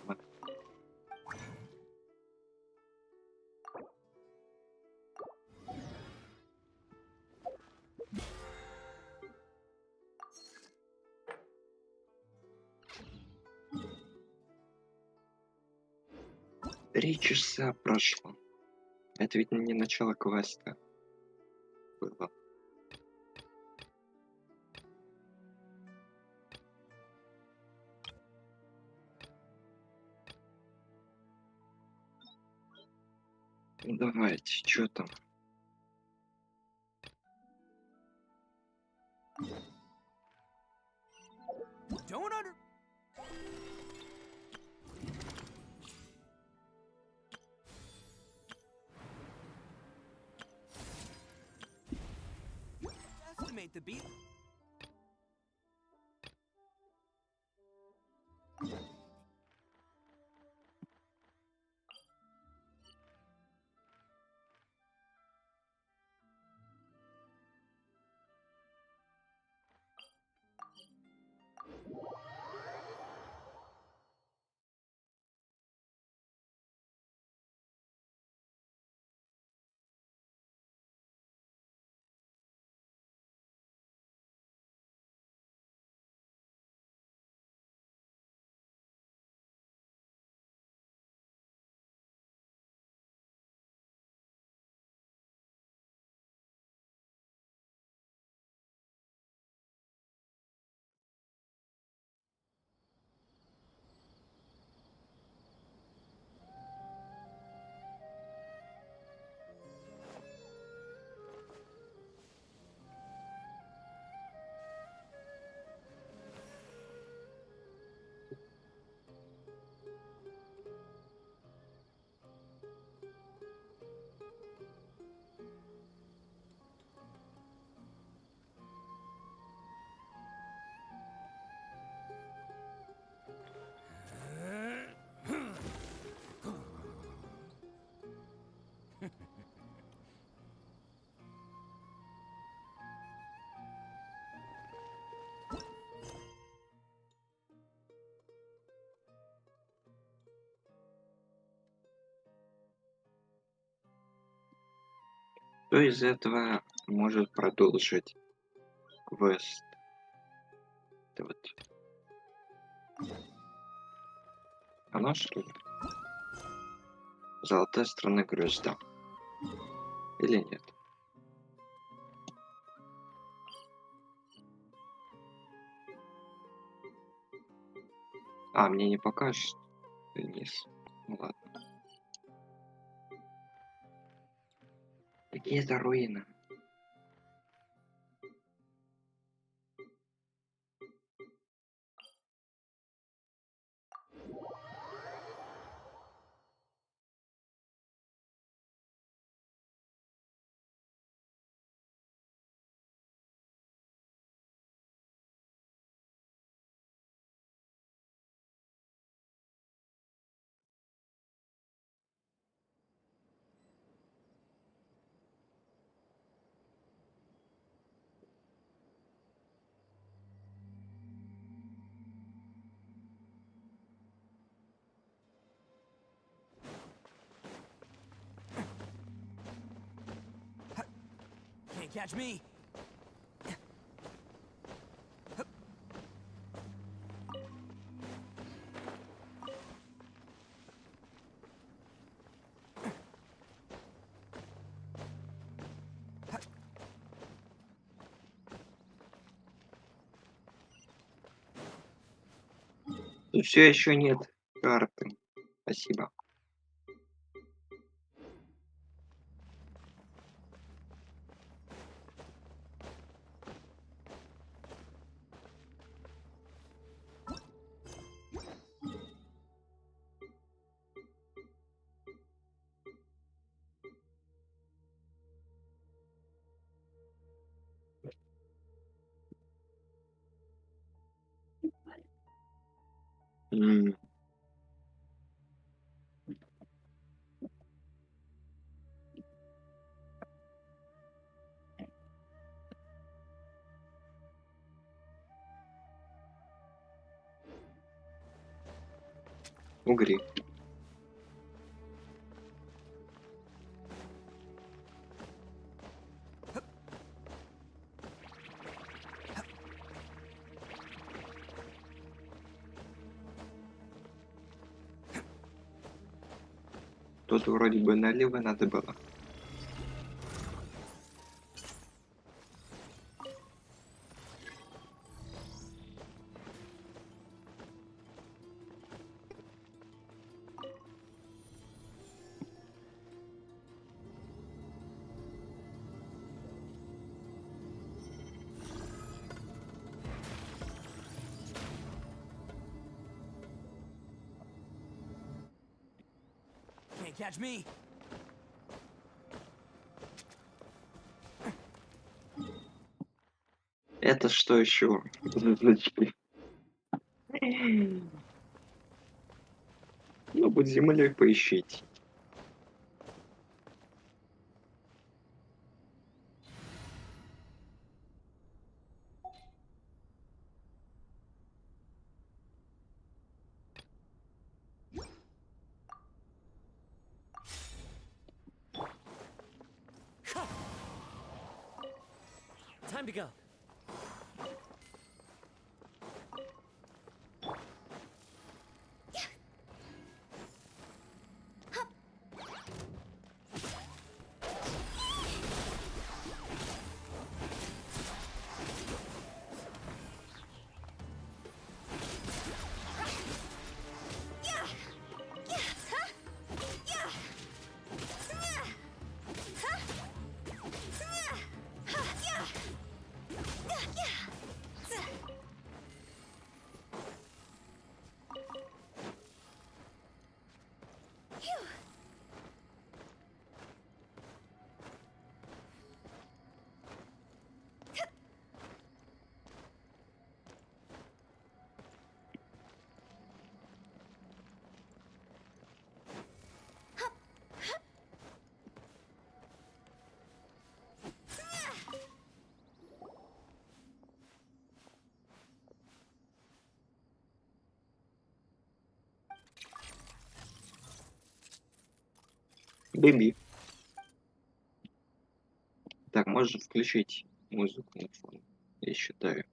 Три часа прошло. Это ведь не начало квеста было. Ну давайте, что там? Don't under... Estimate the beat. Кто из этого может продолжить квест? Это вот. Она что ли? Золотая страна грозда. Или нет? А, мне не покажешь вниз. Ну ладно. Какие это руины? Can't catch me. Тут все еще нет карты. Спасибо. М, Угри. Тут вроде бы налево надо было. Can't catch me. Это что еще за значки? Ну, под землей поищите. Time to go. Беби. Так, можешь включить музыку на фон. Я считаю.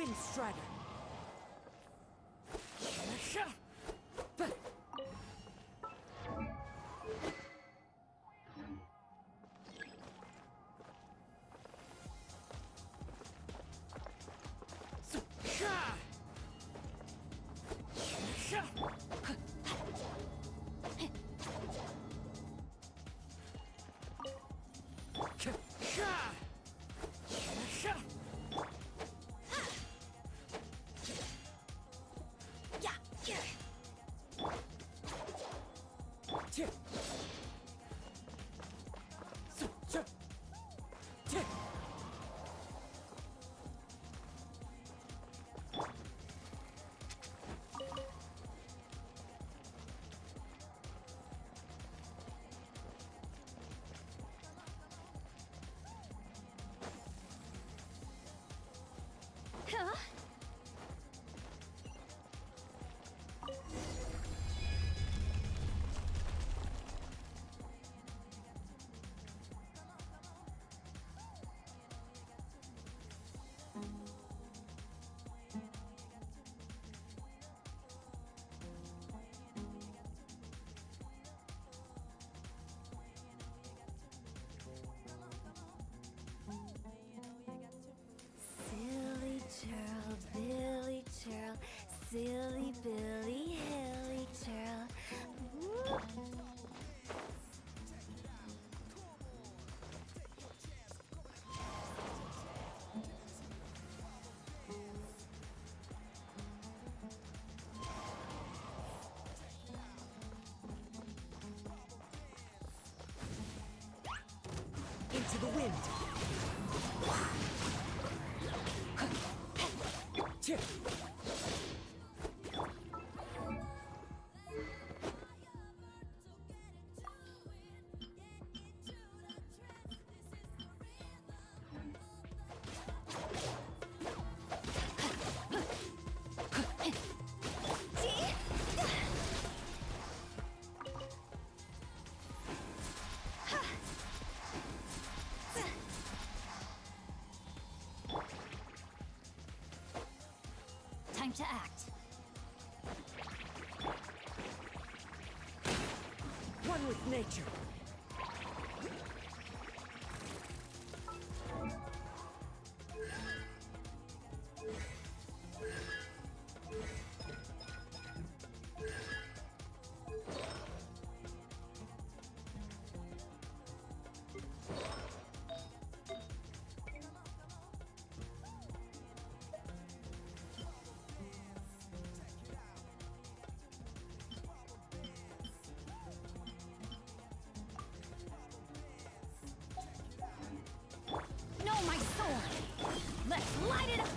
Wing Strider! Huh? Silly churl, Billy churl, silly Billy, hilly churl. Into the wind! Time to act. One with nature! Know my sword! Let's light it up!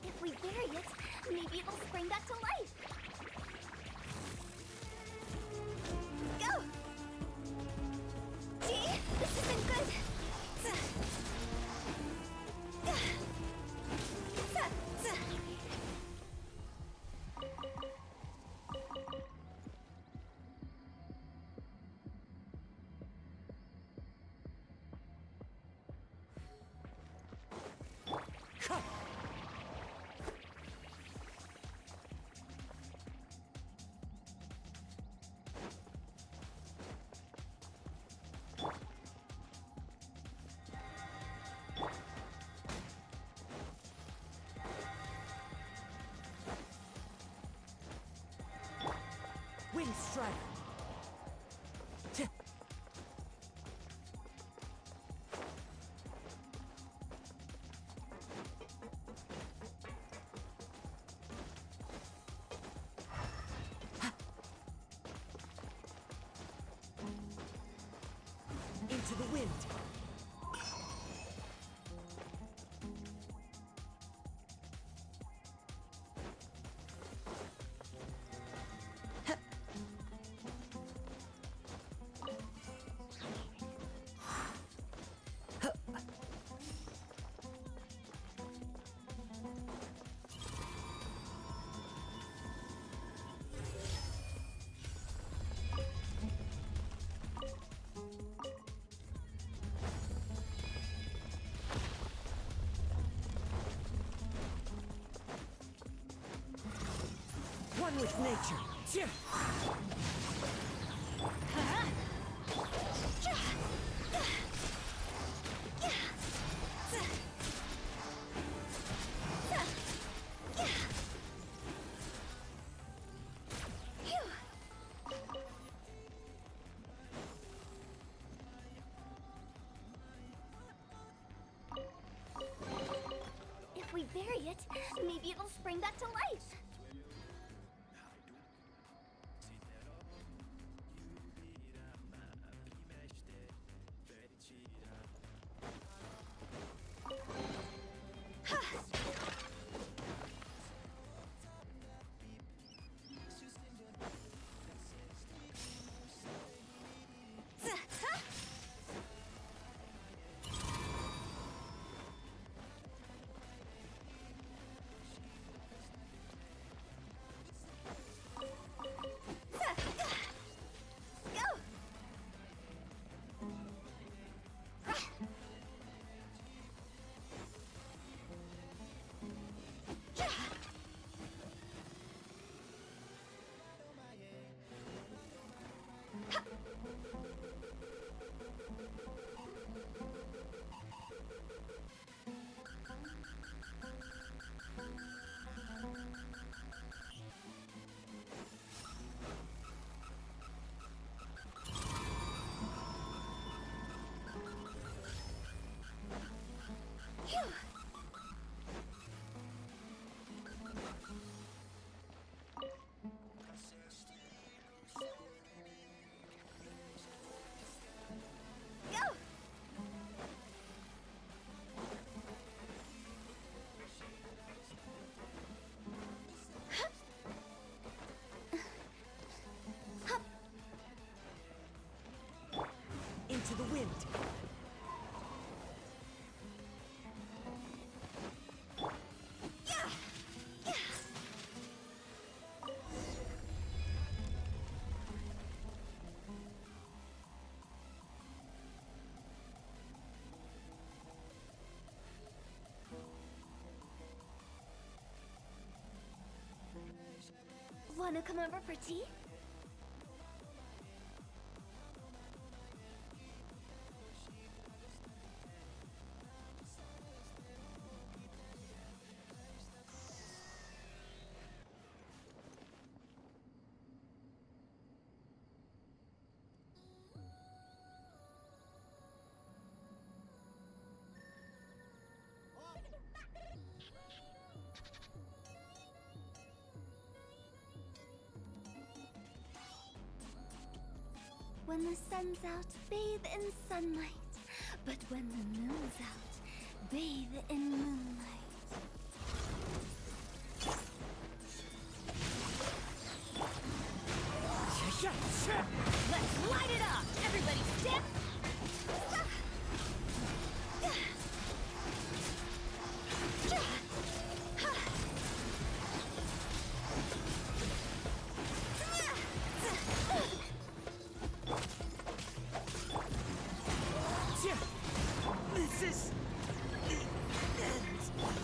If we bury it, maybe it'll spring back to life. Go! Gee, this isn't good. Wing Strider! Into the wind! One with nature. If we bury it, maybe it'll spring back to life. Into the wind. Wanna come over for tea? When the sun's out, bathe in sunlight. But when the moon's out, bathe in moonlight. Let's light it up! Everybody step! This is the end.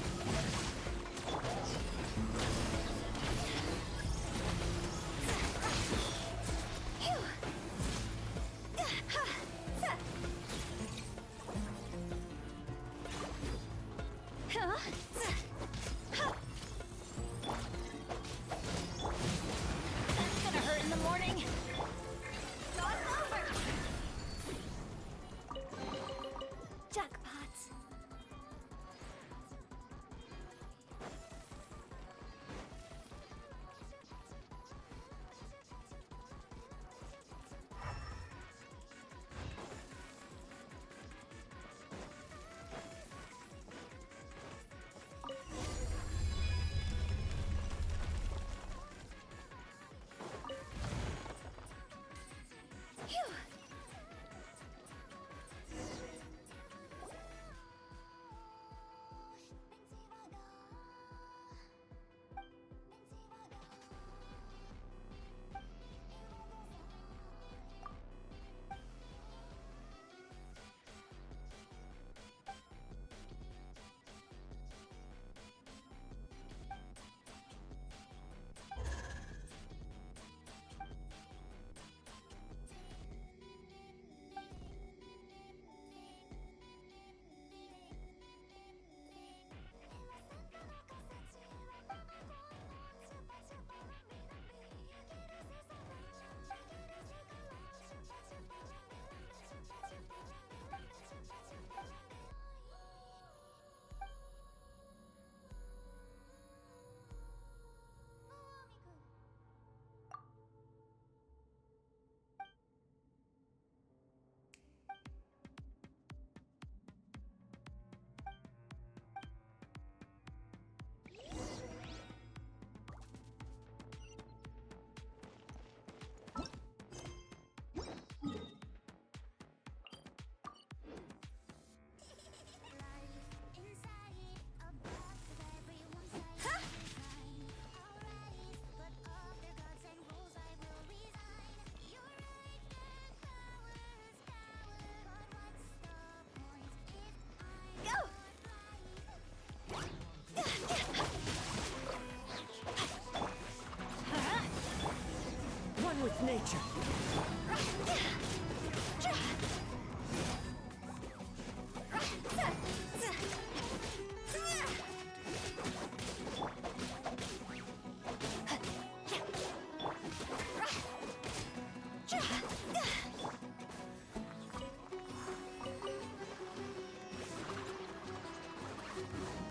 nature.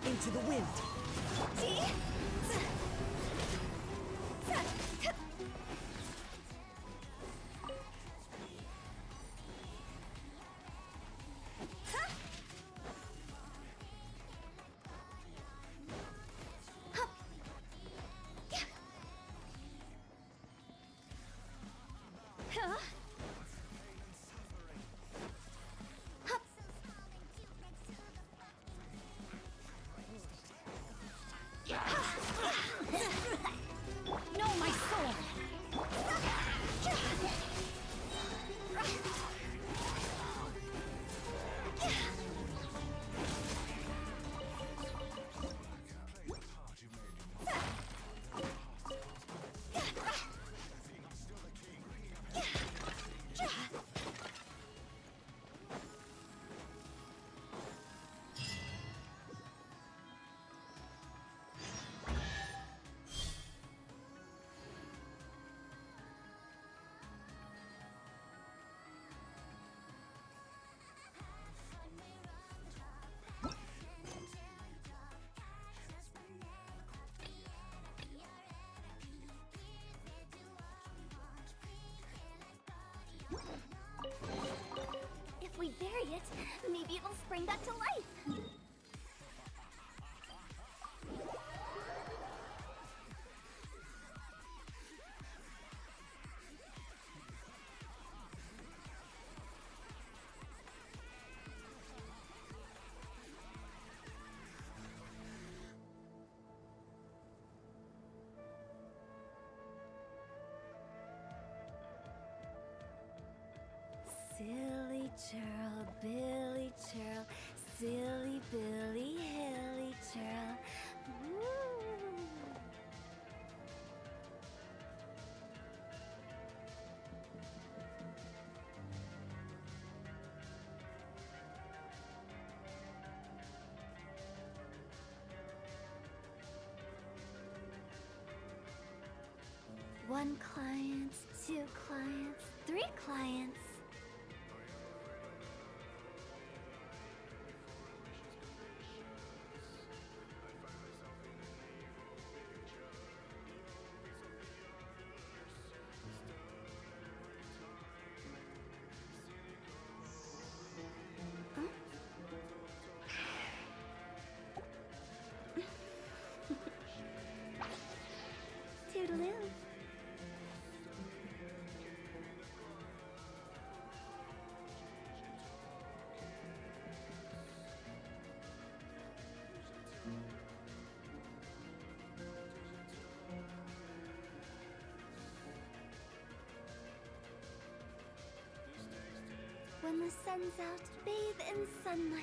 Into the wind. No, my soul! If we bury it, maybe it'll spring back to life. Silly churl, Billy churl, silly Billy, hilly churl. One client, two clients, three clients. Toodaloo. When the sun's out, bathe in sunlight.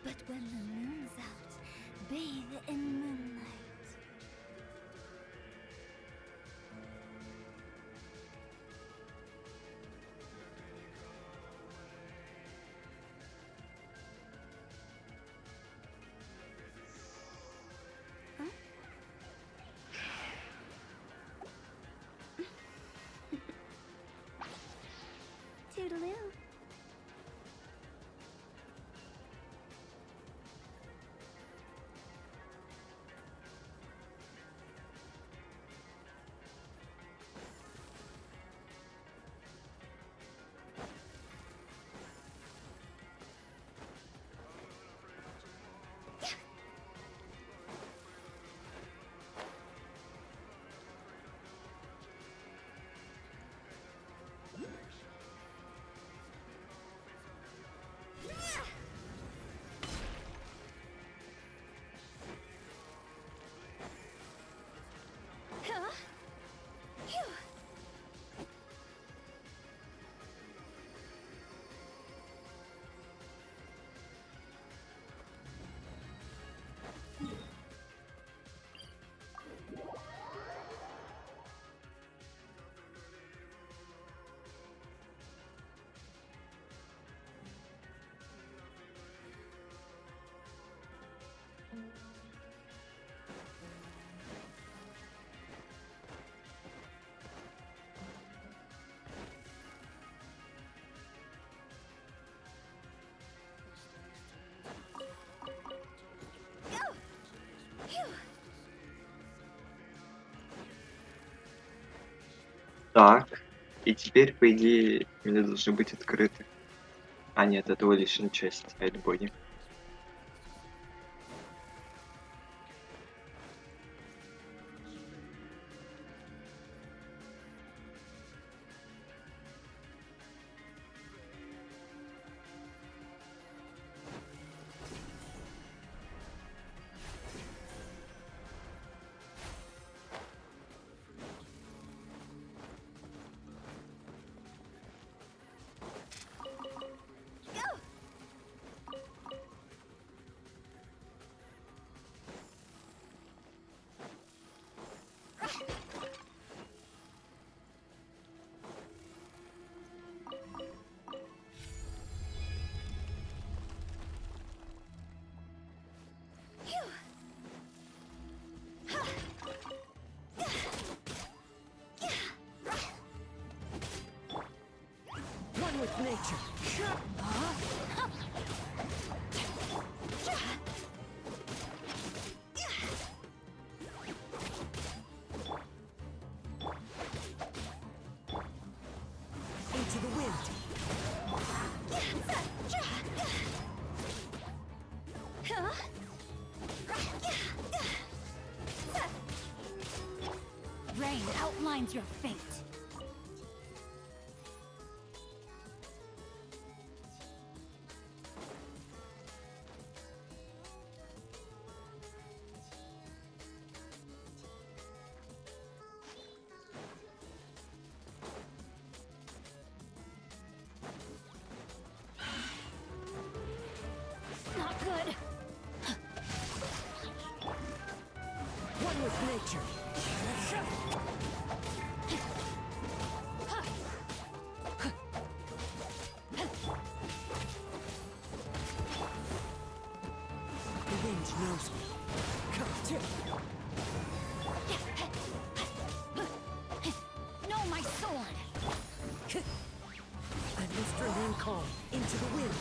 But when the moon's out, bathe in moonlight. Toodaloo. Так. И теперь, по идее, они должны быть открыты. А нет, это лишняя часть. Альбоги. One with nature. Into the wind. Rain outlines your fate. Not good. One with nature. The wind knows me. Come to. No, my sword. I must remain calm. Into the wind.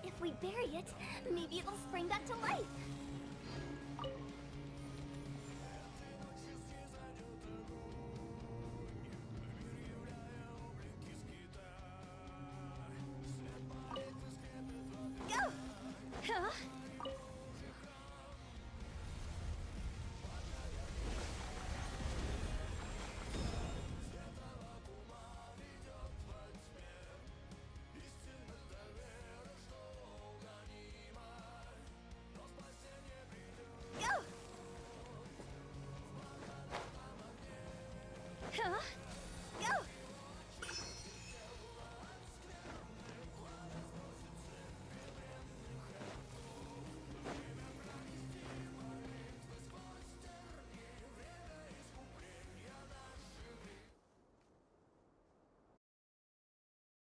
If we bury it, maybe it'll spring back to life. Go! Huh? Huh? Go!